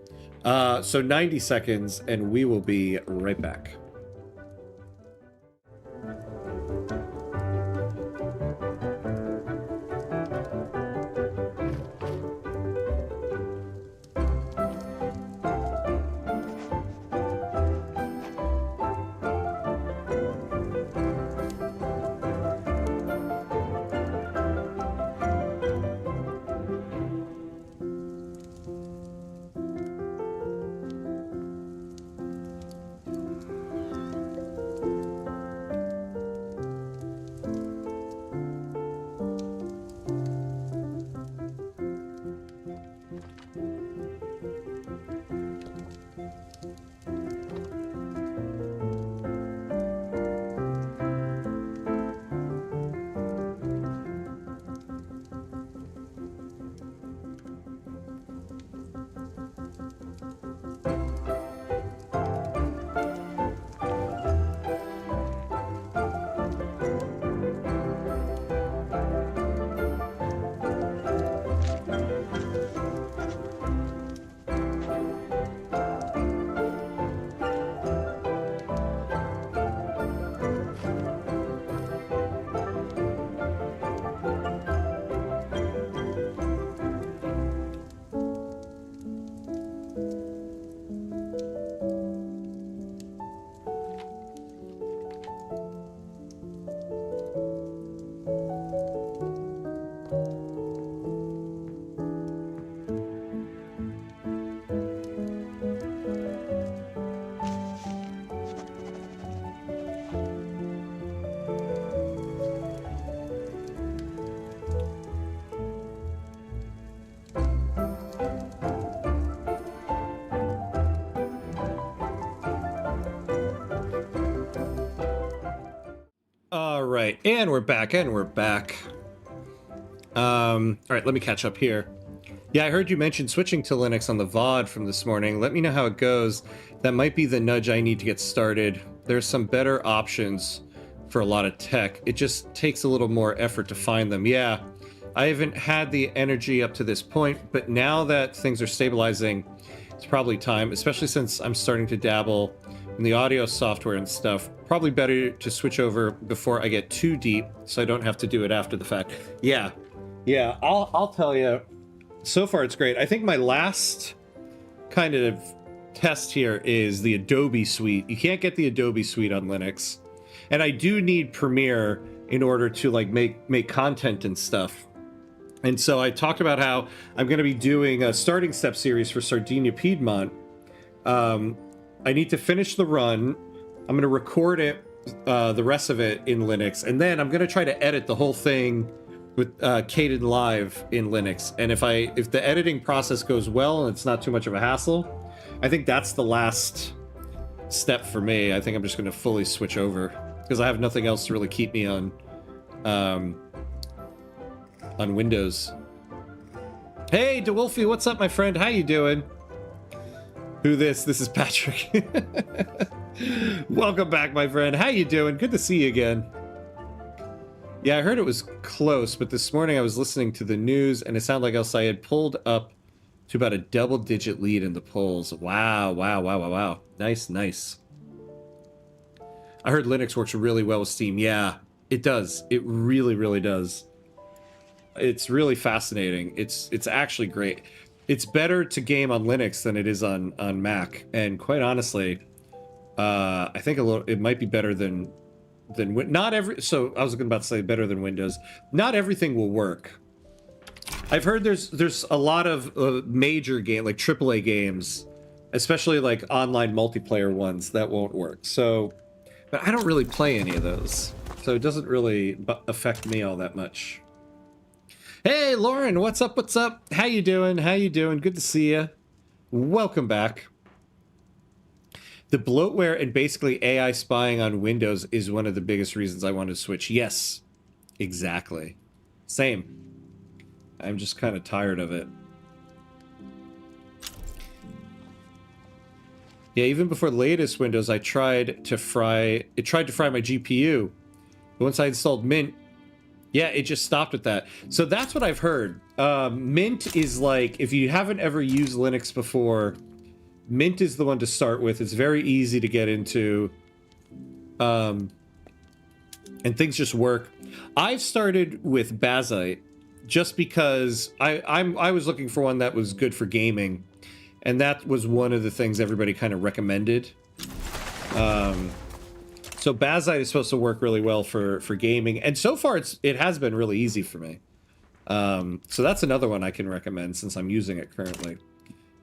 Speaker 1: So 90 seconds, and we will be right back. All right, and we're back, all right, let me catch up here. Yeah, I heard you mention switching to Linux on the VOD from this morning. Let me know how it goes. That might be the nudge I need to get started. There's some better options for a lot of tech. It just takes a little more effort to find them. Yeah, I haven't had the energy up to this point, but now that things are stabilizing, it's probably time, especially since I'm starting to dabble in the audio software and stuff. Probably better to switch over before I get too deep so I don't have to do it after the fact. Yeah, I'll tell you, so far it's great. I think my last kind of test here is the Adobe suite. You can't get the Adobe suite on Linux. And I do need Premiere in order to like make content and stuff. And so I talked about how I'm going to be doing a starting step series for Sardinia Piedmont. I need to finish the run. I'm going to record it, the rest of it in Linux, and then I'm going to try to edit the whole thing with Kdenlive Live in Linux. And if the editing process goes well and it's not too much of a hassle, I think that's the last step for me. I think I'm just going to fully switch over because I have nothing else to really keep me on Windows. Hey, DeWolfie, what's up, my friend? How you doing? Who this? This is Patrick. Welcome back, my friend. How you doing? Good to see you again. Yeah, I heard it was close, but this morning I was listening to the news and it sounded like else I had pulled up to about a double-digit lead in the polls. Wow. Nice. I heard Linux works really well with Steam. Yeah, it does. It really does. It's really fascinating. It's actually great. It's better to game on Linux than it is on Mac, and quite honestly, I think it might be better than not every. So I was about to say better than Windows. Not everything will work. I've heard there's a lot of major game like AAA games, especially like online multiplayer ones that won't work. So, but I don't really play any of those, so it doesn't really affect me all that much. Hey, Lauren, what's up? How you doing? Good to see you. Welcome back. The bloatware and basically AI spying on Windows is one of the biggest reasons I wanted to switch. Yes, exactly. Same. I'm just kind of tired of it. Yeah, even before the latest Windows, it tried to fry my GPU. But once I installed Mint, yeah, it just stopped at that. So that's what I've heard. Mint is like, if you haven't ever used Linux before, Mint is the one to start with. It's very easy to get into. And things just work. I've started with Bazite just because I was looking for one that was good for gaming. And that was one of the things everybody kind of recommended. So Bazite is supposed to work really well for gaming, and so far it has been really easy for me. So that's another one I can recommend since I'm using it currently.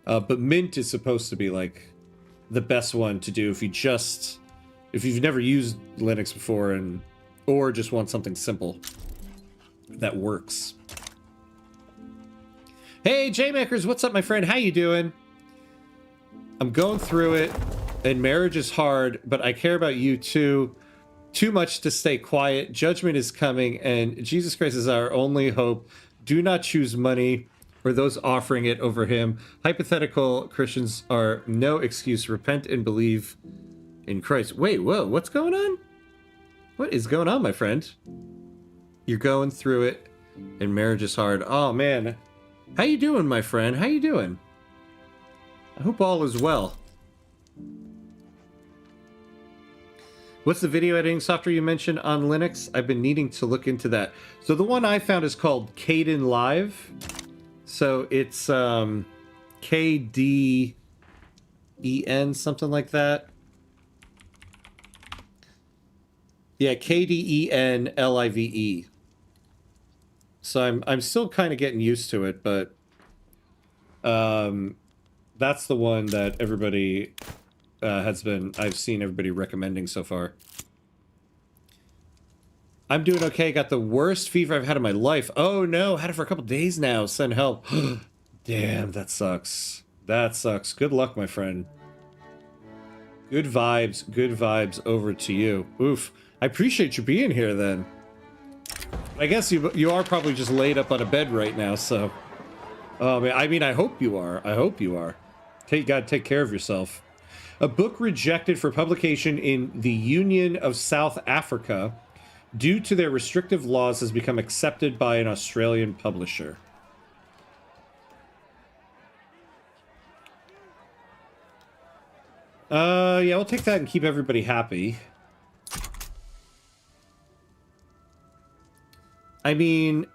Speaker 1: But Mint is supposed to be like the best one to do if you've never used Linux before or just want something simple that works. Hey J-Makers, what's up my friend? How you doing? I'm going through it, and marriage is hard, but I care about you too. Too much to stay quiet. Judgment is coming, and Jesus Christ is our only hope. Do not choose money or those offering it over him. Hypothetical Christians are no excuse. Repent and believe in Christ. Wait, whoa, what's going on? What is going on, my friend? You're going through it, and marriage is hard. Oh, man. How you doing, my friend? How you doing? I hope all is well. What's the video editing software you mentioned on Linux? I've been needing to look into that. So the one I found is called Kden Live. So it's KDEN, something like that. Yeah, KDENLIVE. So I'm still kind of getting used to it, but that's the one that everybody I've seen everybody recommending so far. I'm doing okay. Got the worst fever I've had in my life. Oh no, had it for a couple days now. Send help. Damn, that sucks. That sucks. Good luck, my friend. Good vibes over to you. Oof. I appreciate you being here then. I guess you are probably just laid up on a bed right now, so. I mean, I hope you are. I hope you are. Gotta take care of yourself. A book rejected for publication in the Union of South Africa due to their restrictive laws has become accepted by an Australian publisher. Yeah, we'll take that and keep everybody happy. I mean,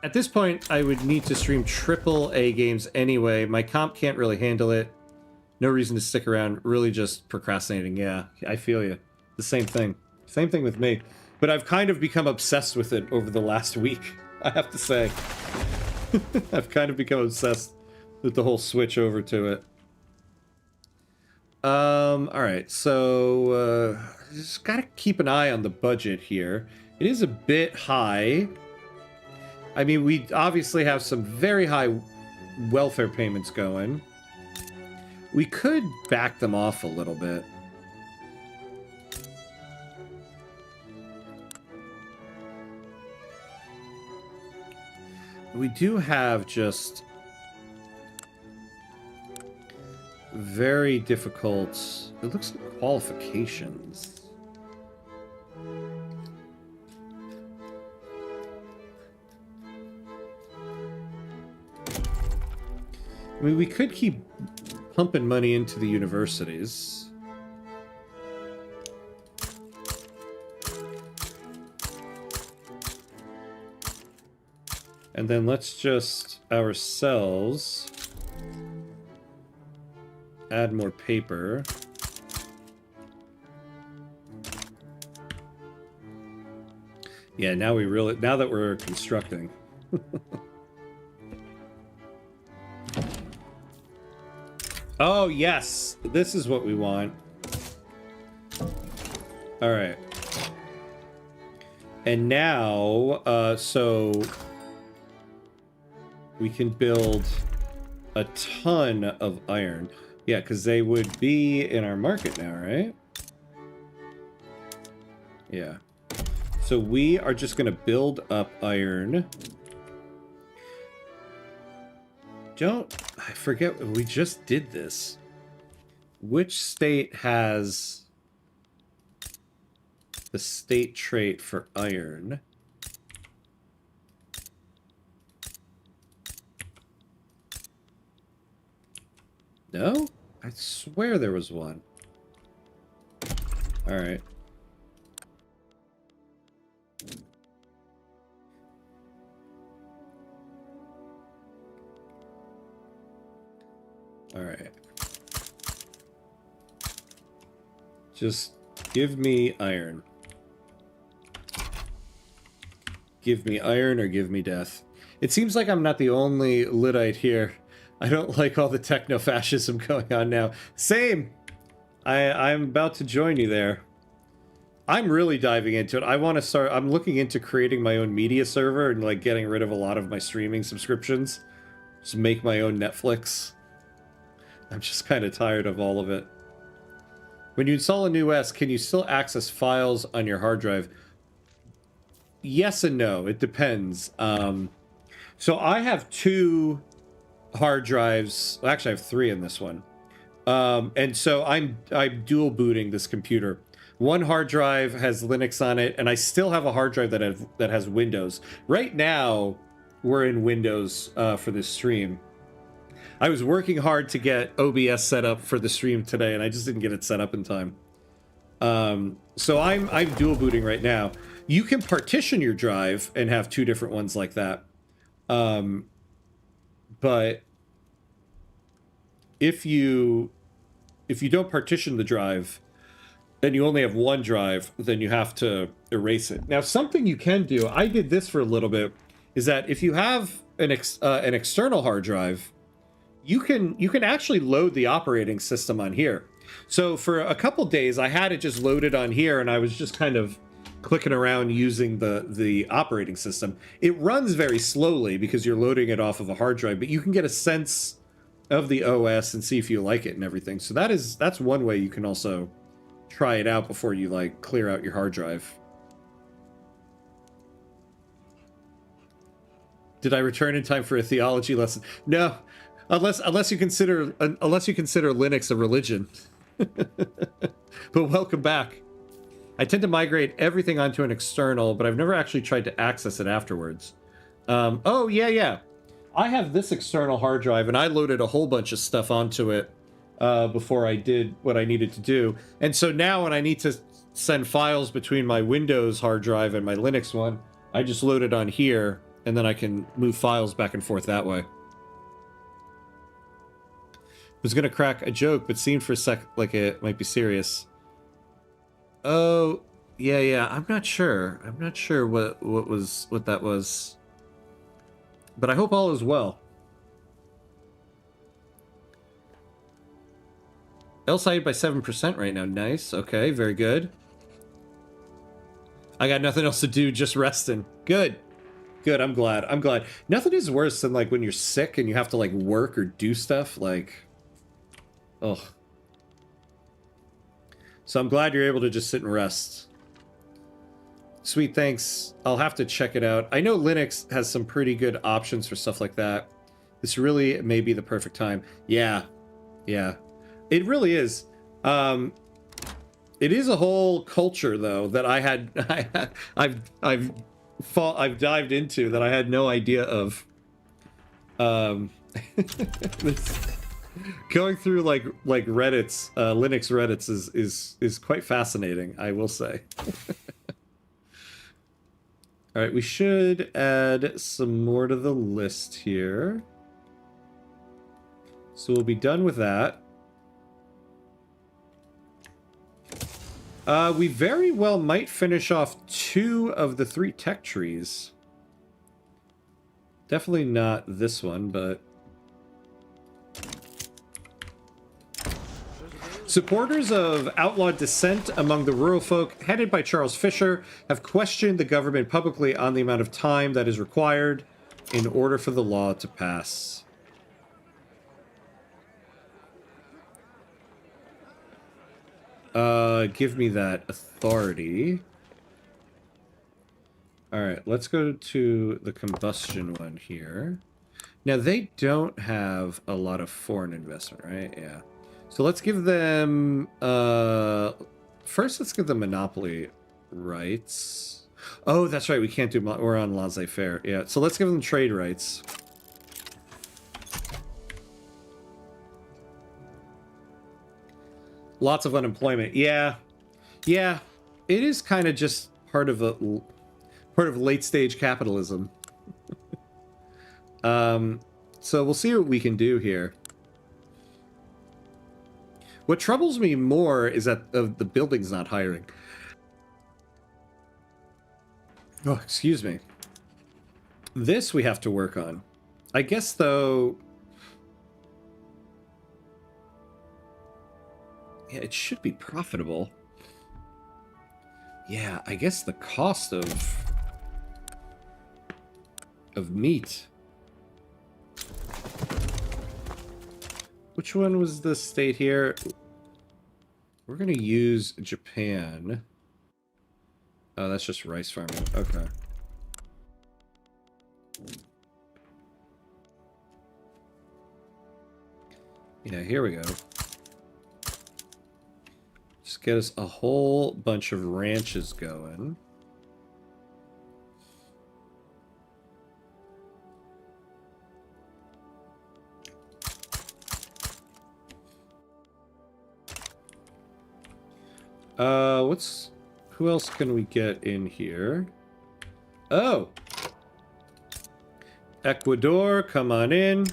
Speaker 1: at this point, I would need to stream AAA games anyway. My comp can't really handle it. No reason to stick around. Really just procrastinating. Yeah, I feel you. The same thing. Same thing with me. But I've kind of become obsessed with it over the last week, I have to say. I've kind of become obsessed with the whole switch over to it. Alright, so, just gotta keep an eye on the budget here. It is a bit high. I mean, we obviously have some very high welfare payments going. We could back them off a little bit. We do have just very difficult, it looks like qualifications. I mean, we could keep pumping money into the universities. And then let's just ourselves add more paper. Yeah, now that we're constructing. Oh, yes. This is what we want. All right. And now, so we can build a ton of iron. Yeah, because they would be in our market now, right? Yeah. So we are just going to build up iron. I forget, we just did this. Which state has the state trait for iron? No? I swear there was one. All right. All right. Just give me iron. Give me iron or give me death. It seems like I'm not the only Luddite here. I don't like all the techno-fascism going on now. Same! I'm about to join you there. I'm really diving into it. I want to start... I'm looking into creating my own media server and, like, getting rid of a lot of my streaming subscriptions. Just make my own Netflix. I'm just kind of tired of all of it. When you install a new OS, can you still access files on your hard drive? Yes and no. It depends. So I have 2 hard drives. Well, actually, I have 3 in this one. And so I'm dual booting this computer. One hard drive has Linux on it, and I still have a hard drive that has Windows. Right now, we're in Windows for this stream. I was working hard to get OBS set up for the stream today, and I just didn't get it set up in time. So I'm dual booting right now. You can partition your drive and have 2 different ones like that. But if you don't partition the drive and you only have one drive, then you have to erase it. Now, something you can do, I did this for a little bit, is that if you have an external hard drive, you can actually load the operating system on here. So for a couple days, I had it just loaded on here, and I was just kind of clicking around using the operating system. It runs very slowly because you're loading it off of a hard drive, but you can get a sense of the OS and see if you like it and everything. So that's one way you can also try it out before you, like, clear out your hard drive. Did I return in time for a theology lesson? No, unless you consider Linux a religion. But welcome back. I tend to migrate everything onto an external, but I've never actually tried to access it afterwards. Oh, yeah. I have this external hard drive, and I loaded a whole bunch of stuff onto it before I did what I needed to do. And so now when I need to send files between my Windows hard drive and my Linux one, I just load it on here, and then I can move files back and forth that way. Was gonna crack a joke, but seemed for a sec like it might be serious. Oh, yeah. I'm not sure. I'm not sure what that was. But I hope all is well. L-side by 7% right now. Nice. Okay, very good. I got nothing else to do, just resting. Good. Good, I'm glad. I'm glad. Nothing is worse than, like, when you're sick and you have to, like, work or do stuff, like... Ugh. So I'm glad you're able to just sit and rest. Sweet, thanks. I'll have to check it out. I know Linux has some pretty good options for stuff like that. This really may be the perfect time. Yeah. It really is. It is a whole culture, though, that I've dived into that I had no idea of. Going through like Reddit's Linux Reddit's is quite fascinating, I will say. All right, we should add some more to the list here. So we'll be done with that. We very well might finish off 2 of the 3 tech trees. Definitely not this one, but... Supporters of outlawed dissent among the rural folk, headed by Charles Fisher, have questioned the government publicly on the amount of time that is required in order for the law to pass. Give me that authority. Alright, let's go to the combustion one here. Now, they don't have a lot of foreign investment, right? Yeah. So let's give them, first let's give them monopoly rights. Oh, that's right, we can't do, we're on laissez-faire. Yeah, so let's give them trade rights. Lots of unemployment. Yeah. Yeah. It is kind of just part of late stage capitalism. So we'll see what we can do here. What troubles me more is that the building's not hiring. Oh, excuse me. This we have to work on. I guess, though... Yeah, it should be profitable. Yeah, I guess the cost of meat. Which one was the state here? We're gonna use Japan. Oh, that's just rice farming. Okay. Yeah, here we go. Just get us a whole bunch of ranches going. Who else can we get in here? Oh! Ecuador, come on in.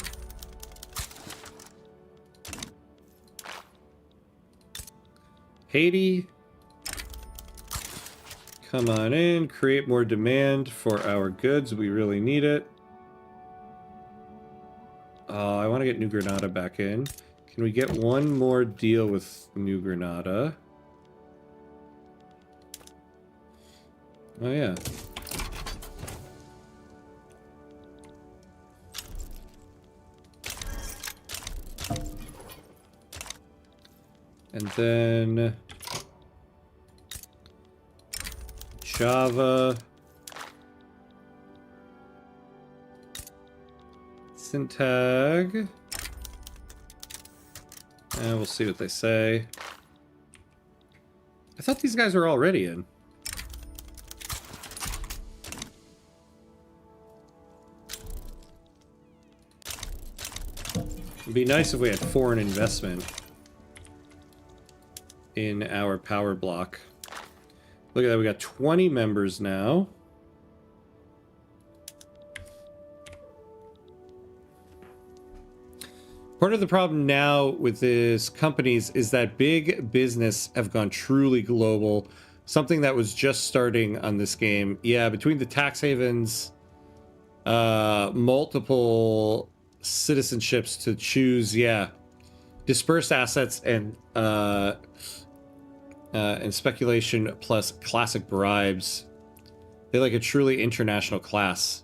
Speaker 1: Haiti. Come on in, create more demand for our goods. We really need it. I want to get New Granada back in. Can we get one more deal with New Granada? Oh, yeah. And then... Java. Syntag. And we'll see what they say. I thought these guys were already in. It'd be nice if we had foreign investment in our power block. Look at that, we got 20 members now. Part of the problem now with these companies is that big business have gone truly global. Something that was just starting on this game. Yeah, between the tax havens, multiple citizenships to choose, yeah. Dispersed assets and speculation plus classic bribes. They're like a truly international class.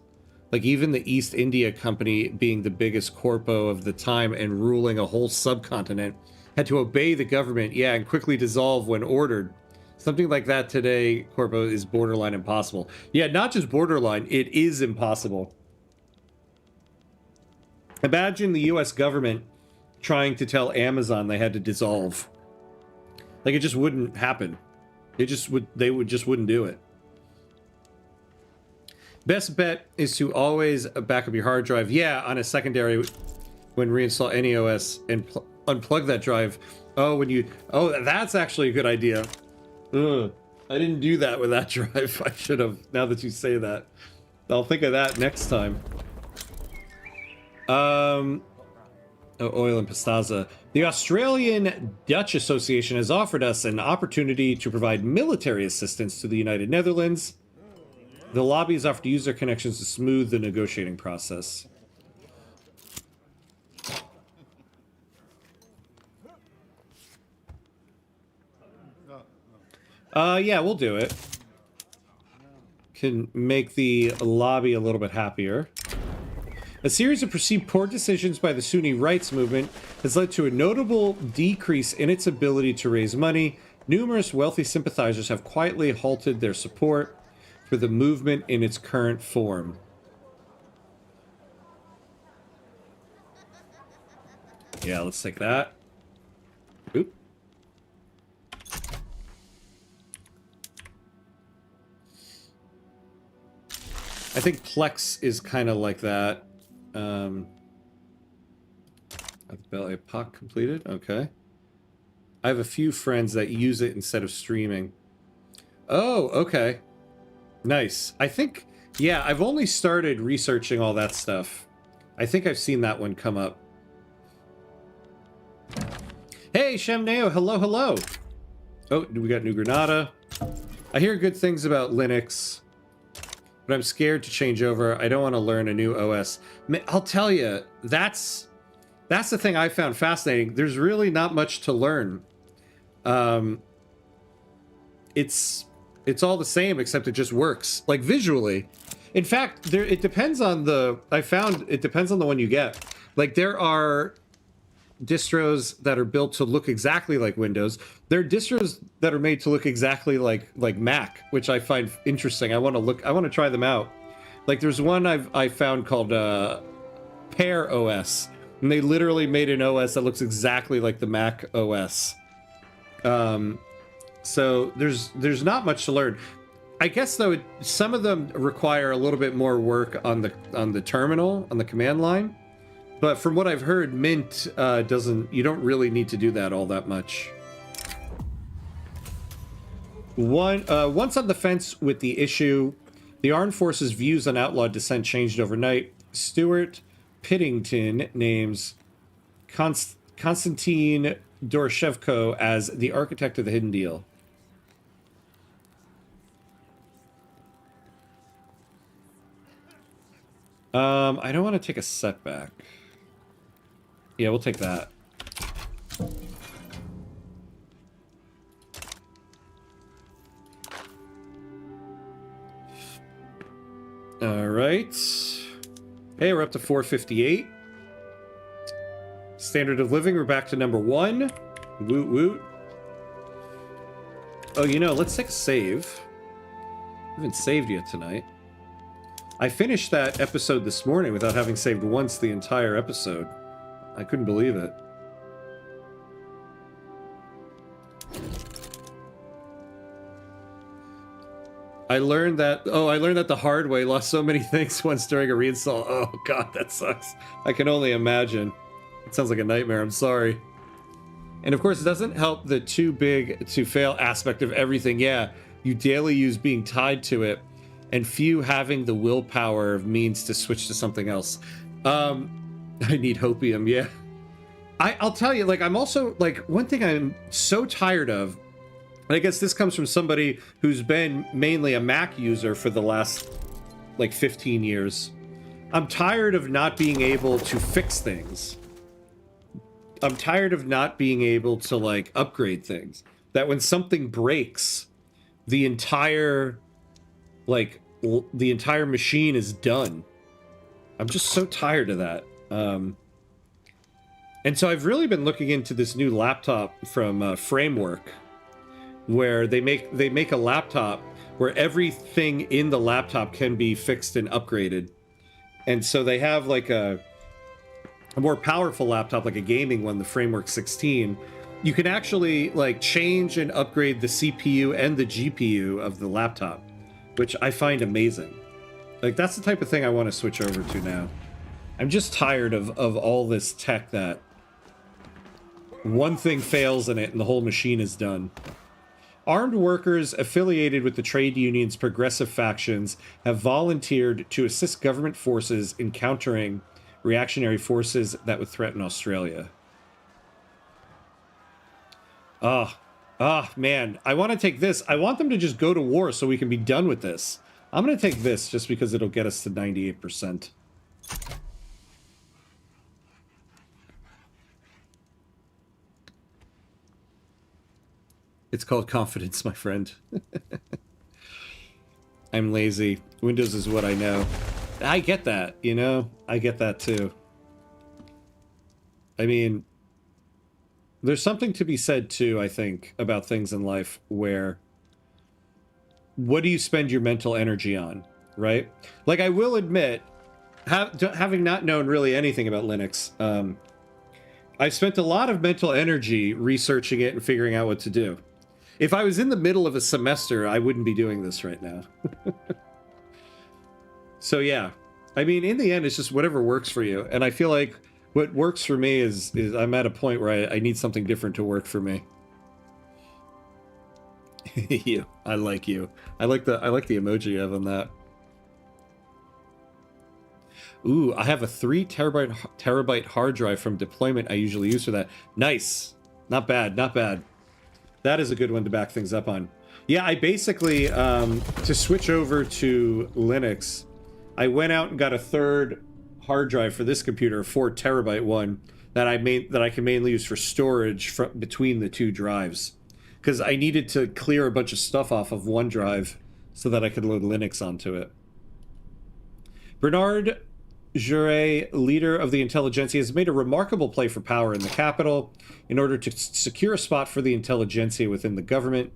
Speaker 1: Like even the East India Company being the biggest corpo of the time and ruling a whole subcontinent had to obey the government, yeah, and quickly dissolve when ordered. Something like that today, corpo, is borderline impossible. Yeah, not just borderline, it is impossible. Imagine the US government trying to tell Amazon they had to dissolve. Like, it just wouldn't happen. They just wouldn't do it. Best bet is to always back up your hard drive. Yeah, on a secondary when reinstall any OS and unplug that drive. Oh, that's actually a good idea. Ugh, I didn't do that with that drive. I should have, now that you say that. I'll think of that next time. Oh, oil and pastazza. The Australian Dutch Association has offered us an opportunity to provide military assistance to the United Netherlands. The lobby has offered to use their connections to smooth the negotiating process. Yeah, we'll do it. Can make the lobby a little bit happier. A series of perceived poor decisions by the Sunni rights movement has led to a notable decrease in its ability to raise money. Numerous wealthy sympathizers have quietly halted their support for the movement in its current form. Yeah, let's take that. I think Plex is kind of like that. Epoch completed. Okay. I have a few friends that use it instead of streaming. Oh, okay. Nice. I think, yeah, I've only started researching all that stuff. I think I've seen that one come up. Hey, Shamneo, hello, hello. Oh, we got New Granada. I hear good things about Linux, but I'm scared to change over. I don't want to learn a new OS. I'll tell you, that's the thing I found fascinating. There's really not much to learn. It's all the same, except it just works, like visually. In fact, it depends on the. I found it depends on the one you get. Like there are distros that are built to look exactly like Windows. There are distros that are made to look exactly like Mac, which I find interesting. I want to try them out. Like there's one I found called Pear OS, and they literally made an OS that looks exactly like the Mac OS. So there's not much to learn. I guess though some of them require a little bit more work on the terminal, on the command line. But from what I've heard, Mint you don't really need to do that all that much. Once on the fence with the issue, the armed forces' views on outlawed dissent changed overnight. Stuart Piddington names Konstantin Doroshevko as the architect of the hidden deal. I don't want to take a setback. Yeah, we'll take that. All right. Hey, we're up to 458. Standard of living, we're back to number 1. Woot woot. Oh, let's take a save. I haven't saved yet tonight. I finished that episode this morning without having saved once the entire episode. I couldn't believe it. I learned that the hard way. Lost so many things once during a reinstall. Oh god, that sucks. I can only imagine. It sounds like a nightmare, I'm sorry. And of course, it doesn't help the too big to fail aspect of everything. Yeah, you daily use being tied to it, and few having the willpower of means to switch to something else. I need hopium, yeah. I'll tell you, like, I'm also, like, one thing I'm so tired of, and I guess this comes from somebody who's been mainly a Mac user for the last, like, 15 years. I'm tired of not being able to fix things. I'm tired of not being able to, like, upgrade things. That when something breaks, the entire machine is done. I'm just so tired of that. And so I've really been looking into this new laptop from Framework, where they make a laptop where everything in the laptop can be fixed and upgraded. And so they have like a more powerful laptop, like a gaming one, the Framework 16. You can actually like change and upgrade the CPU and the GPU of the laptop, which I find amazing. Like that's the type of thing I want to switch over to now. I'm just tired of all this tech that one thing fails in it and the whole machine is done. Armed workers affiliated with the trade union's progressive factions have volunteered to assist government forces in countering reactionary forces that would threaten Australia. Man, I want to take this. I want them to just go to war so we can be done with this. I'm going to take this just because it'll get us to 98%. It's called confidence, my friend. I'm lazy. Windows is what I know. I get that, you know? I get that too. I mean, there's something to be said too, I think, about things in life where what do you spend your mental energy on, right? Like, I will admit, having not known really anything about Linux, I've spent a lot of mental energy researching it and figuring out what to do. If I was in the middle of a semester, I wouldn't be doing this right now. So yeah, I mean, in the end, it's just whatever works for you. And I feel like what works for me is I'm at a point where I need something different to work for me. You, I like you. I like the emoji you have on that. Ooh, I have a 3 terabyte hard drive from deployment I usually use for that. Nice. Not bad, not bad. That is a good one to back things up on. Yeah, I basically, to switch over to Linux, I went out and got a 3rd hard drive for this computer, a 4 terabyte one, that I can mainly use for storage between the 2 drives. Because I needed to clear a bunch of stuff off of one drive so that I could load Linux onto it. Bernard Jure, leader of the intelligentsia, has made a remarkable play for power in the capital in order to secure a spot for the intelligentsia within the government.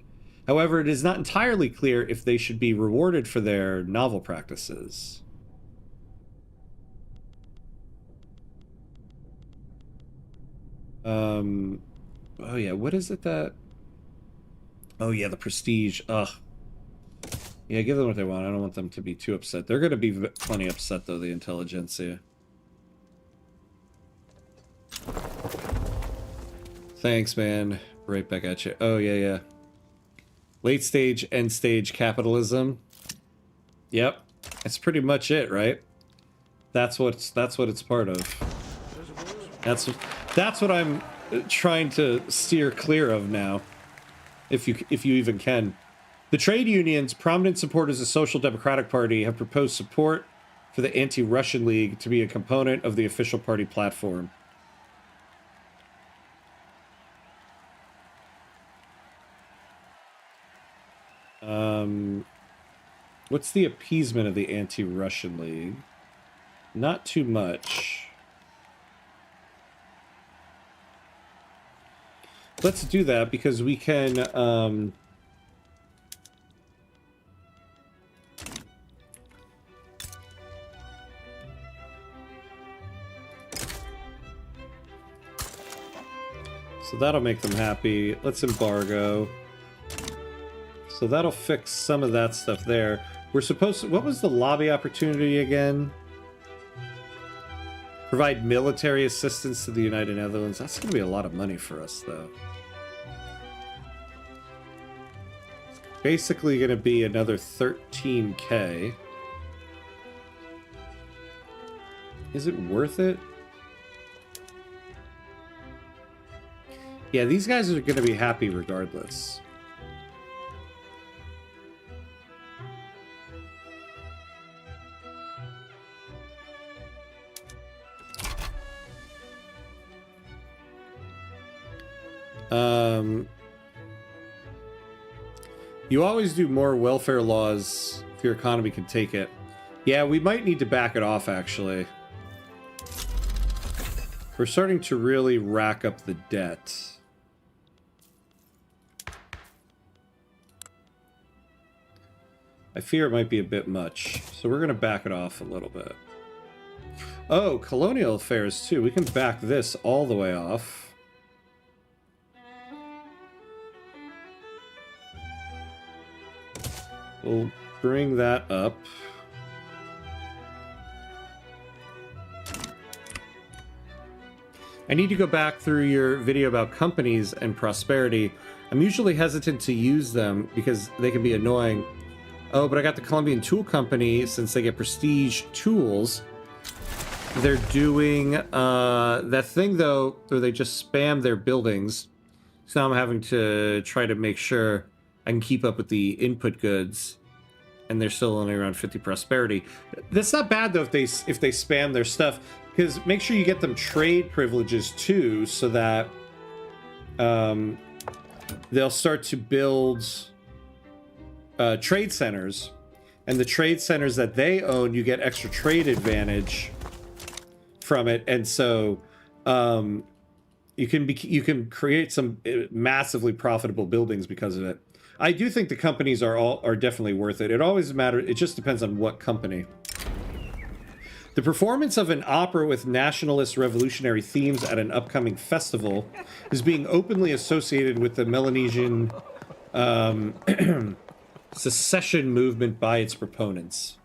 Speaker 1: However, it is not entirely clear if they should be rewarded for their novel practices. Oh yeah, what is it that... Oh yeah, the prestige. Ugh. Yeah, give them what they want. I don't want them to be too upset. They're going to be plenty upset, though, the intelligentsia. Thanks, man. Right back at you. Oh, yeah, yeah. Late stage, end stage capitalism. Yep. That's pretty much it, right? That's what it's part of. That's what I'm trying to steer clear of now. If you even can. The trade unions, prominent supporters of the Social Democratic Party, have proposed support for the Anti-Russian League to be a component of the official party platform. What's the appeasement of the Anti-Russian League? Not too much. Let's do that because we can, so that'll make them happy. Let's embargo. So that'll fix some of that stuff there. We're supposed to... What was the lobby opportunity again? Provide military assistance to the United Netherlands. That's going to be a lot of money for us, though. Basically going to be another 13K. Is it worth it? Yeah, these guys are going to be happy regardless. You always do more welfare laws if your economy can take it. Yeah, we might need to back it off, actually. We're starting to really rack up the debt. I fear it might be a bit much, so we're going to back it off a little bit. Oh, colonial affairs, too. We can back this all the way off. We'll bring that up. I need to go back through your video about companies and prosperity. I'm usually hesitant to use them because they can be annoying. Oh, but I got the Colombian Tool Company, since they get prestige tools. They're doing that thing, though, where they just spam their buildings. So now I'm having to try to make sure I can keep up with the input goods, and they're still only around 50 prosperity. That's not bad though if they spam their stuff, because make sure you get them trade privileges too, so that they'll start to build trade centers, and the trade centers that they own, you get extra trade advantage from it, and so you can create some massively profitable buildings because of it. I do think the companies are definitely worth it. It always matters. It just depends on what company. The performance of an opera with nationalist revolutionary themes at an upcoming festival is being openly associated with the Melanesian secession movement by its proponents.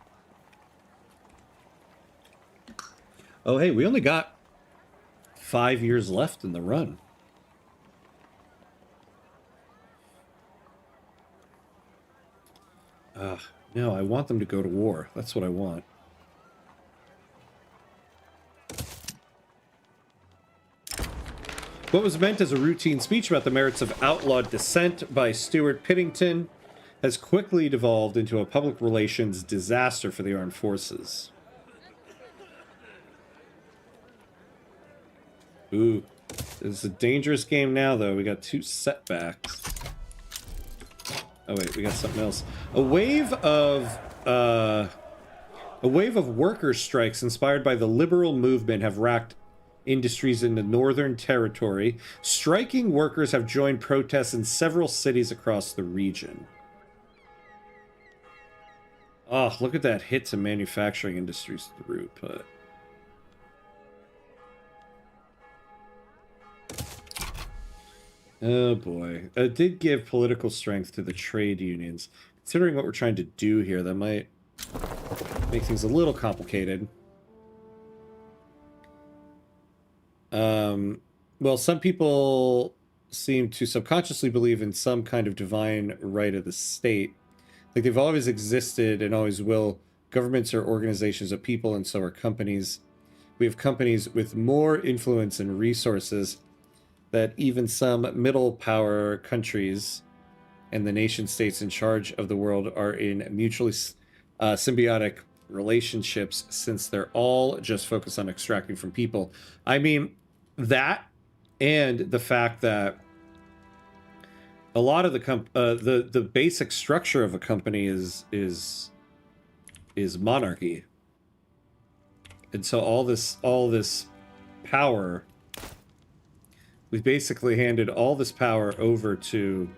Speaker 1: Oh, hey, we only got 5 years left in the run. No, I want them to go to war. That's what I want. What was meant as a routine speech about the merits of outlawed dissent by Stuart Piddington has quickly devolved into a public relations disaster for the armed forces. Ooh, this is a dangerous game now, though. We got 2 setbacks. Oh wait, we got something else. A wave of worker strikes inspired by the liberal movement have racked industries in the Northern Territory. Striking workers have joined protests in several cities across the region. Oh, look at that hit to manufacturing industries throughput. Oh boy. It did give political strength to the trade unions. Considering what we're trying to do here, that might make things a little complicated. Well, some people seem to subconsciously believe in some kind of divine right of the state. Like they've always existed and always will. Governments are organizations of people, and so are companies. We have companies with more influence and resources that even some middle power countries and the nation states in charge of the world are in mutually symbiotic relationships, since they're all just focused on extracting from people. I mean, that and the fact that a lot of the basic structure of a company is monarchy, and so all this power, we've basically handed all this power over to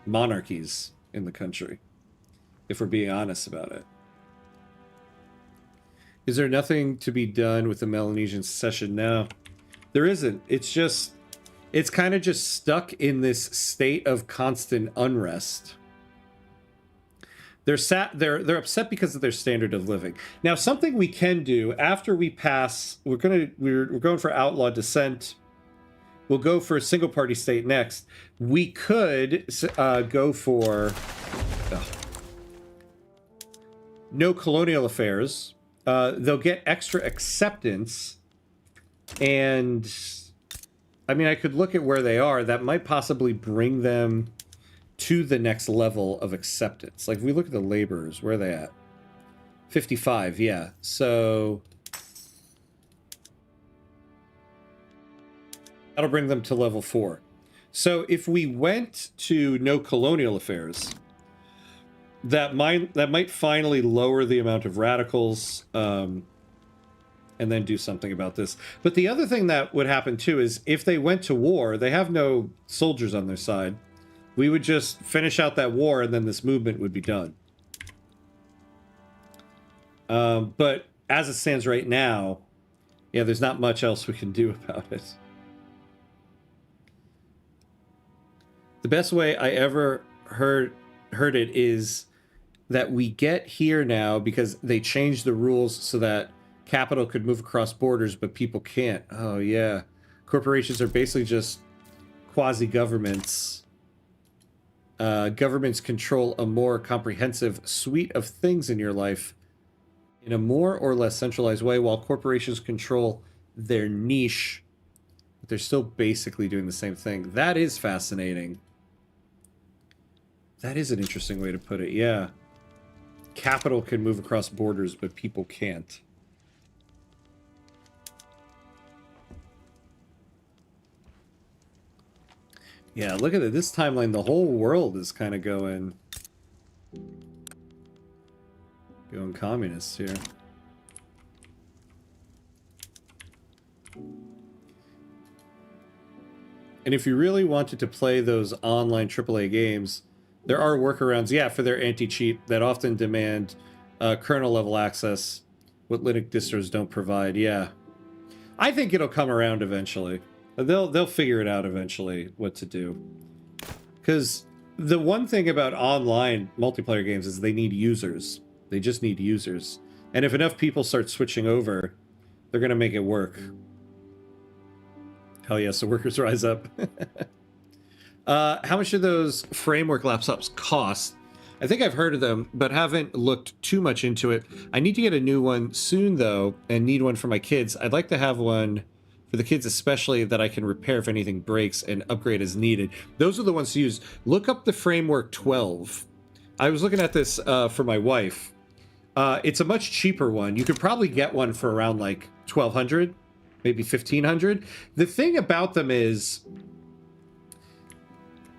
Speaker 1: monarchies in the country, if we're being honest about it. Is there nothing to be done with the Melanesian secession? No, there isn't. It's kind of just stuck in this state of constant unrest. They're upset because of their standard of living. Now, something we can do after we pass, we're going for outlaw dissent. We'll go for a single party state next. We could go for no colonial affairs. They'll get extra acceptance, and I mean, I could look at where they are. That might possibly bring them to the next level of acceptance. Like if we look at the laborers, where are they at? 55, yeah. So that'll bring them to level 4. So if we went to no colonial affairs, that might finally lower the amount of radicals, and then do something about this. But the other thing that would happen too is if they went to war, they have no soldiers on their side. We would just finish out that war, and then this movement would be done. But as it stands right now, yeah, there's not much else we can do about it. The best way I ever heard it is that we get here now because they changed the rules so that capital could move across borders, but people can't. Oh, yeah. Corporations are basically just quasi-governments. Governments control a more comprehensive suite of things in your life in a more or less centralized way, while corporations control their niche. But they're still basically doing the same thing. That is fascinating. That is an interesting way to put it, yeah. Capital can move across borders, but people can't. Yeah, look at it. This timeline, the whole world is kind of going communist here. And if you really wanted to play those online AAA games, there are workarounds, yeah, for their anti-cheat that often demand kernel-level access, what Linux distros don't provide, yeah. I think it'll come around eventually. They'll figure it out eventually what to do. Because the one thing about online multiplayer games is they need users. They just need users. And if enough people start switching over, They're gonna make it work. Hell yes, the workers rise up. How much do those framework laptops cost? I think I've heard of them, but haven't looked too much into it. I need to get a new one soon, though, and need one for my kids. I'd like to have one for the kids, especially that I can repair if anything breaks and upgrade as needed. Those are the ones to use. Look up the Framework 12. I was looking at this for my wife. It's a much cheaper one. You could probably get one for around like 1,200, maybe 1,500. The thing about them is,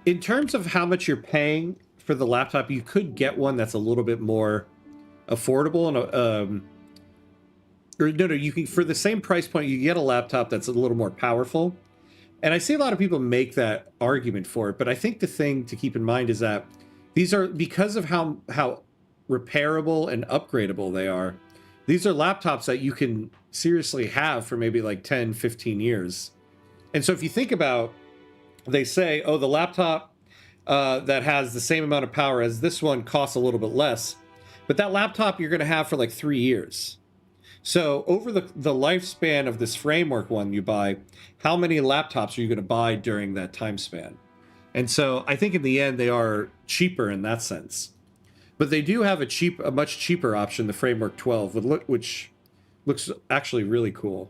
Speaker 1: in terms of how much you're paying for the laptop, you could get one that's a little bit more affordable, and or no, you can, for the same price point, you get a laptop that's a little more powerful. And I see a lot of people make that argument for it, but I think the thing to keep in mind is that these are, because of how repairable and upgradable they are, these are laptops that you can seriously have for maybe like 10, 15 years. And so if you think about, they say, oh, the laptop that has the same amount of power as this one costs a little bit less, but that laptop you're going to have for like 3 years. So over the lifespan of this framework one you buy, how many laptops are you going to buy during that time span? And so I think in the end they are cheaper in that sense. But they do have a much cheaper option, the Framework 12, which looks actually really cool.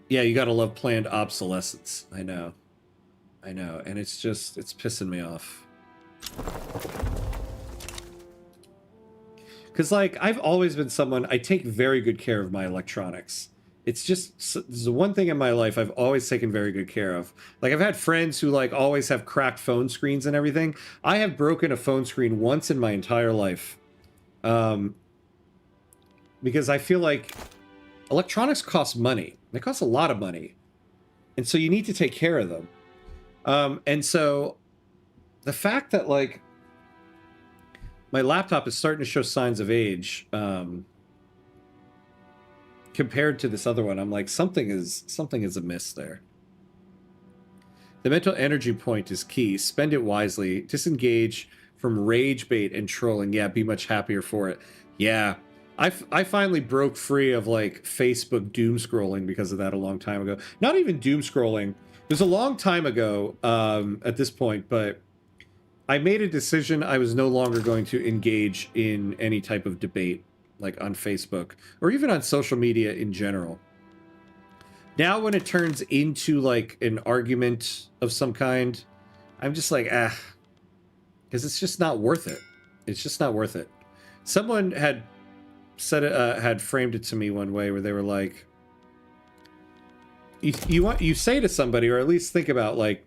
Speaker 1: Yeah, you gotta love planned obsolescence. I know. And it's pissing me off. Because, like, I've always been someone, I take very good care of my electronics. It's just, this is the one thing in my life I've always taken very good care of. Like, I've had friends who, like, always have cracked phone screens and everything. I have broken a phone screen once in my entire life. Because I feel like electronics cost money. They cost a lot of money. And so you need to take care of them. And so the fact that, like, my laptop is starting to show signs of age, compared to this other one, I'm like, something is amiss there. The mental energy point is key. Spend it wisely. Disengage from rage bait and trolling. Yeah, be much happier for it. Yeah. I finally broke free of, like, Facebook doom scrolling because of that a long time ago. Not even doom scrolling. It was a long time ago at this point, but I made a decision I was no longer going to engage in any type of debate, like on Facebook, or even on social media in general. Now when it turns into, like, an argument of some kind, I'm just like, because it's just not worth it. It's just not worth it. Someone had said it, had framed it to me one way where they were like, you say to somebody, or at least think about, like,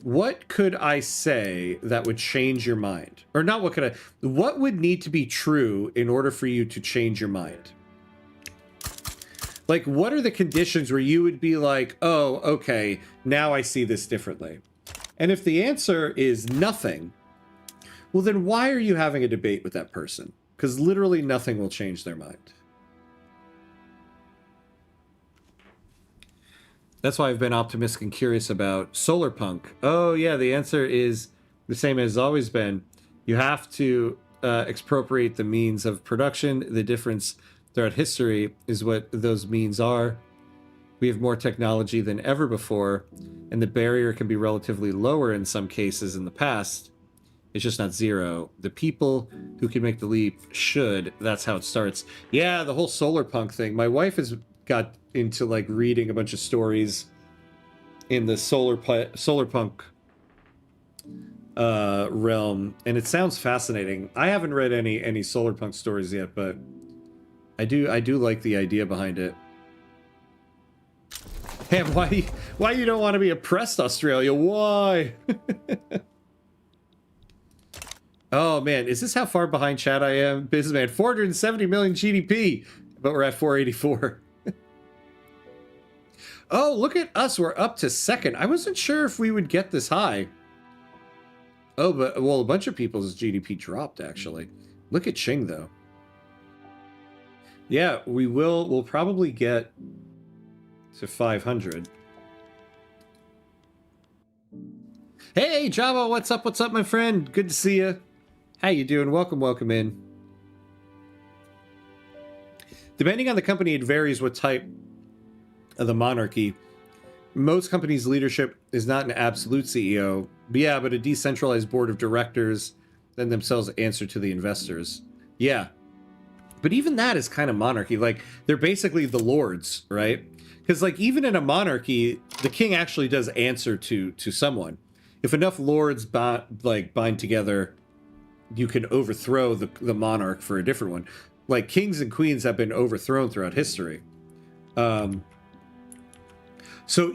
Speaker 1: what could I say that would change your mind? Or not what would need to be true in order for you to change your mind? Like, what are the conditions where you would be like, oh, okay, now I see this differently? And if the answer is nothing, well, then why are you having a debate with that person? Because literally nothing will change their mind. That's why I've been optimistic and curious about solar punk. Oh, yeah, the answer is the same as always been. You have to expropriate the means of production. The difference throughout history is what those means are. We have more technology than ever before, and the barrier can be relatively lower in some cases in the past. It's just not zero. The people who can make the leap should. That's how it starts. Yeah, the whole solar punk thing. My wife has got into, like, reading a bunch of stories in the solar punk realm, and it sounds fascinating. I haven't read any solar punk stories yet, but I do like the idea behind it. Hey, why you don't want to be oppressed, Australia? Why? Oh man, is this how far behind chat I am? Businessman, 470 million GDP, but we're at 484. Oh, look at us, we're up to second. I wasn't sure if we would get this high. Oh, but, well, a bunch of people's GDP dropped, actually. Look at Ching, though. Yeah, we'll probably get to 500. Hey, Java, what's up, my friend? Good to see you. How you doing? Welcome, welcome in. Depending on the company, it varies what type of the monarchy. Most companies' leadership is not an absolute CEO, but a decentralized board of directors that themselves answer to the investors. Yeah. But even that is kind of monarchy. Like, they're basically the lords, right? Because, like, even in a monarchy, the king actually does answer to someone. If enough lords bind together, you can overthrow the monarch for a different one. Like, kings and queens have been overthrown throughout history. So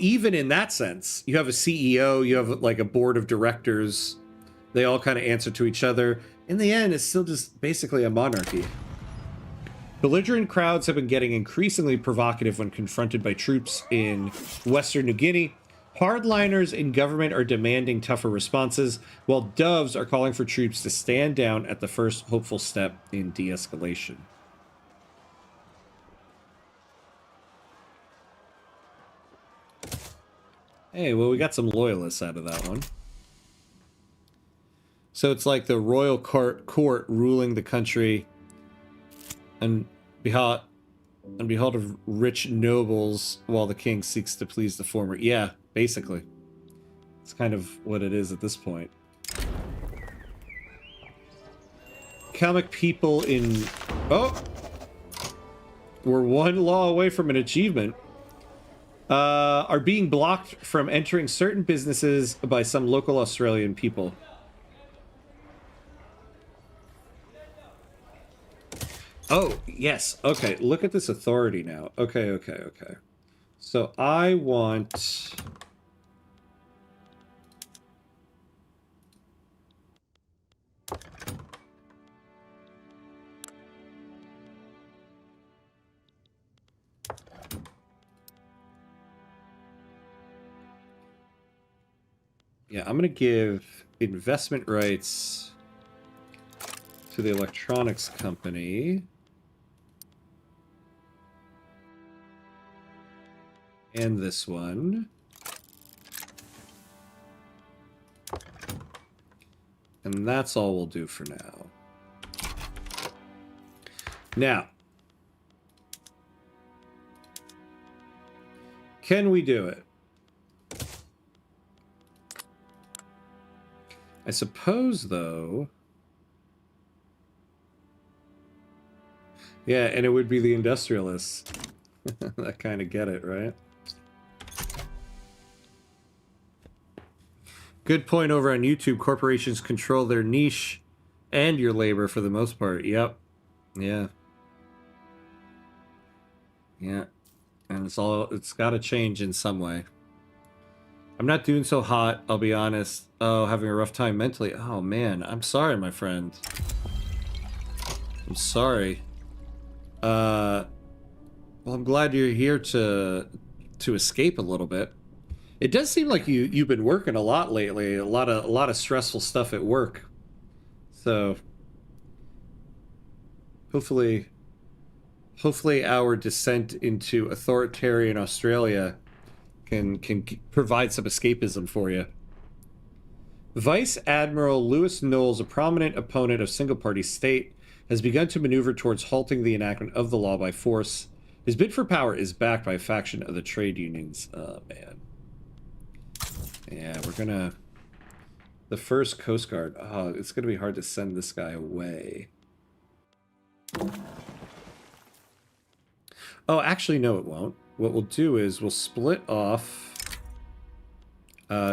Speaker 1: even in that sense, you have a CEO, you have like a board of directors. They all kind of answer to each other. In the end, it's still just basically a monarchy. Belligerent crowds have been getting increasingly provocative when confronted by troops in Western New Guinea. Hardliners in government are demanding tougher responses, while doves are calling for troops to stand down at the first hopeful step in de-escalation. Hey, well, we got some loyalists out of that one. So it's like the royal court ruling the country and behold of rich nobles while the king seeks to please the former. Yeah, basically. It's kind of what it is at this point. Kalmyk people in... Oh! We're one law away from an achievement. Are being blocked from entering certain businesses by some local Australian people. Oh, yes. Okay, look at this authority now. Okay. So I want... Yeah, I'm going to give investment rights to the electronics company. And this one. And that's all we'll do for now. Now. Can we do it? I suppose, though... Yeah, and it would be the industrialists. I kind of get it, right? Good point over on YouTube. Corporations control their niche and your labor for the most part. Yep. Yeah. Yeah. And it's got to change in some way. I'm not doing so hot, I'll be honest. Oh, having a rough time mentally. Oh, man. I'm sorry, my friend. I'm sorry. Well, I'm glad you're here to escape a little bit. It does seem like you've been working a lot lately. A lot of stressful stuff at work. So hopefully our descent into authoritarian Australia can provide some escapism for you. Vice Admiral Lewis Knowles, a prominent opponent of single-party state, has begun to maneuver towards halting the enactment of the law by force. His bid for power is backed by a faction of the trade unions. Oh, man. Yeah, we're gonna... The first Coast Guard. Oh, it's gonna be hard to send this guy away. Oh, actually, no, it won't. What we'll do is we'll split off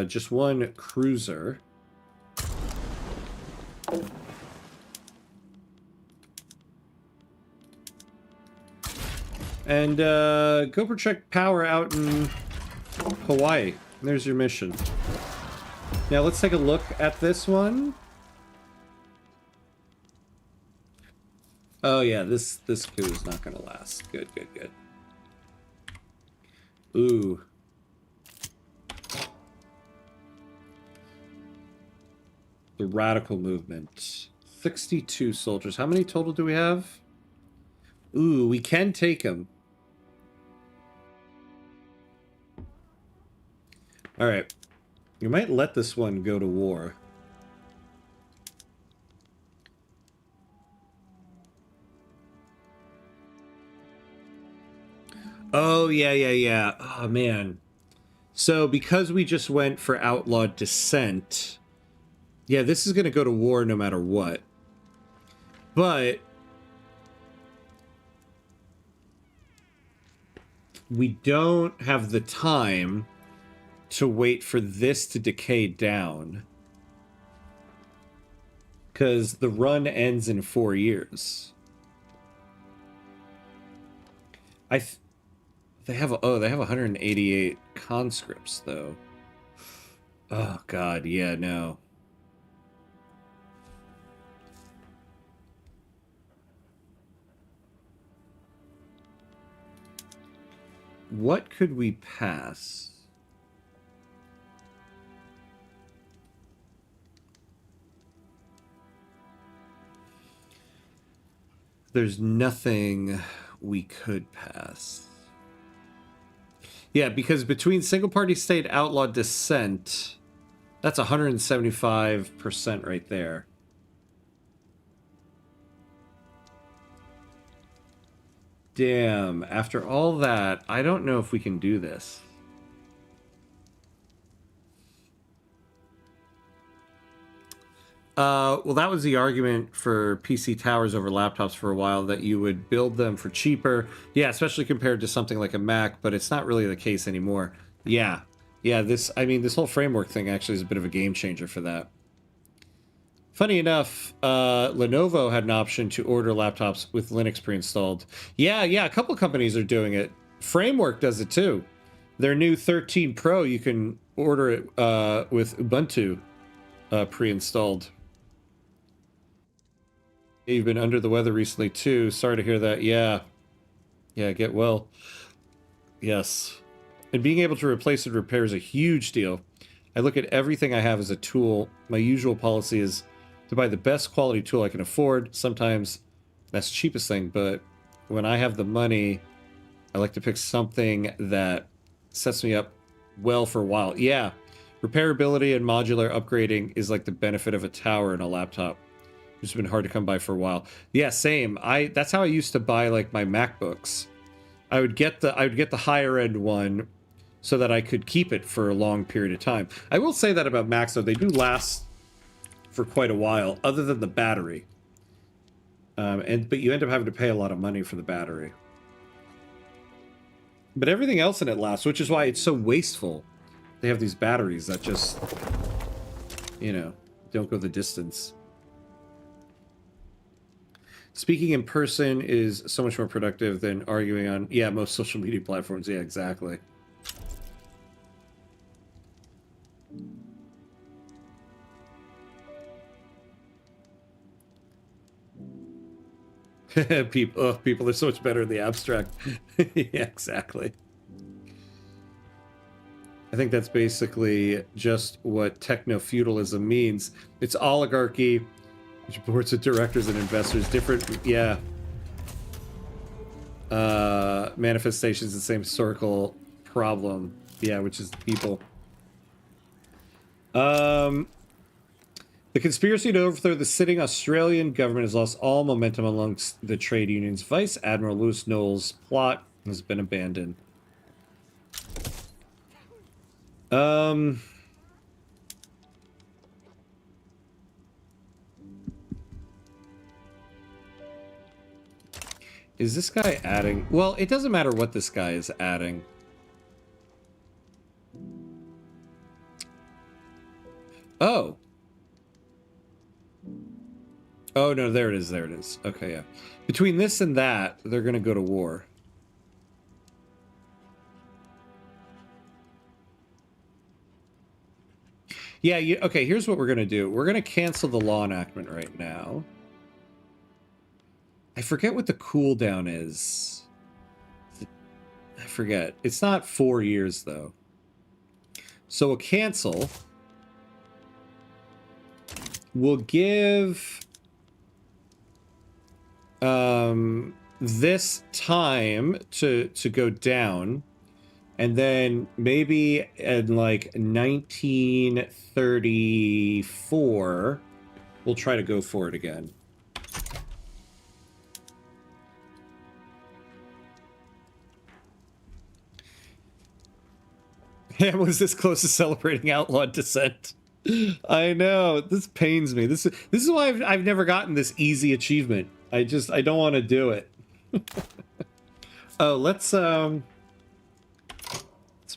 Speaker 1: just one cruiser. And go protect power out in Hawaii. There's your mission. Now let's take a look at this one. Oh yeah, this coup is not gonna last. Good. Ooh. The radical movement. 62 soldiers. How many total do we have? Ooh, we can take them. Alright. You might let this one go to war. Oh, yeah, yeah, yeah. Oh, man. So, because we just went for outlawed descent, yeah, this is going to go to war no matter what. But we don't have the time to wait for this to decay down. Because the run ends in 4 years. They have 188 conscripts though. Oh god, yeah, no. What could we pass? There's nothing we could pass. Yeah, because between single party state outlaw dissent, that's 175% right there. Damn, after all that, I don't know if we can do this. Well, that was the argument for PC towers over laptops for a while, that you would build them for cheaper. Yeah, especially compared to something like a Mac, but it's not really the case anymore. Yeah. Yeah, this whole framework thing actually is a bit of a game changer for that. Funny enough, Lenovo had an option to order laptops with Linux pre-installed. Yeah, a couple companies are doing it. Framework does it too. Their new 13 Pro, you can order it with Ubuntu pre-installed. You've been under the weather recently too. Sorry to hear that. Yeah, get well. Yes. And being able to replace and repair is a huge deal. I look at everything I have as a tool. My usual policy is to buy the best quality tool I can afford. Sometimes that's the cheapest thing, but when I have the money, I like to pick something that sets me up well for a while. Yeah, repairability and modular upgrading is like the benefit of a tower and a laptop. It's been hard to come by for a while. Yeah, same. That's how I used to buy like my MacBooks. I would get the higher end one so that I could keep it for a long period of time. I will say that about Macs though, they do last for quite a while, other than the battery. But you end up having to pay a lot of money for the battery. But everything else in it lasts, which is why it's so wasteful. They have these batteries that just, you know, don't go the distance. Speaking in person is so much more productive than arguing on, yeah, most social media platforms. Yeah, exactly. People are so much better in the abstract. Yeah, exactly. I think that's basically just what techno-feudalism means. It's oligarchy, which boards of directors and investors, different, yeah. Manifestations of the same historical problem. Yeah, which is people. The conspiracy to overthrow the sitting Australian government has lost all momentum amongst the trade unions. Vice Admiral Lewis Knowles' plot has been abandoned. Is this guy adding? Well, it doesn't matter what this guy is adding. Oh. Oh, no, there it is, there it is. Okay, yeah. Between this and that, they're gonna go to war. Yeah, okay, here's what we're gonna do. We're gonna cancel the law enactment right now. I forget what the cooldown is. I forget. It's not 4 years, though. So we'll cancel. We'll give this time to go down, and then maybe in like 1934 we'll try to go for it again. Ham was this close to celebrating outlawed dissent. I know. This pains me. This is why I've never gotten this easy achievement. I don't want to do it. Oh, let's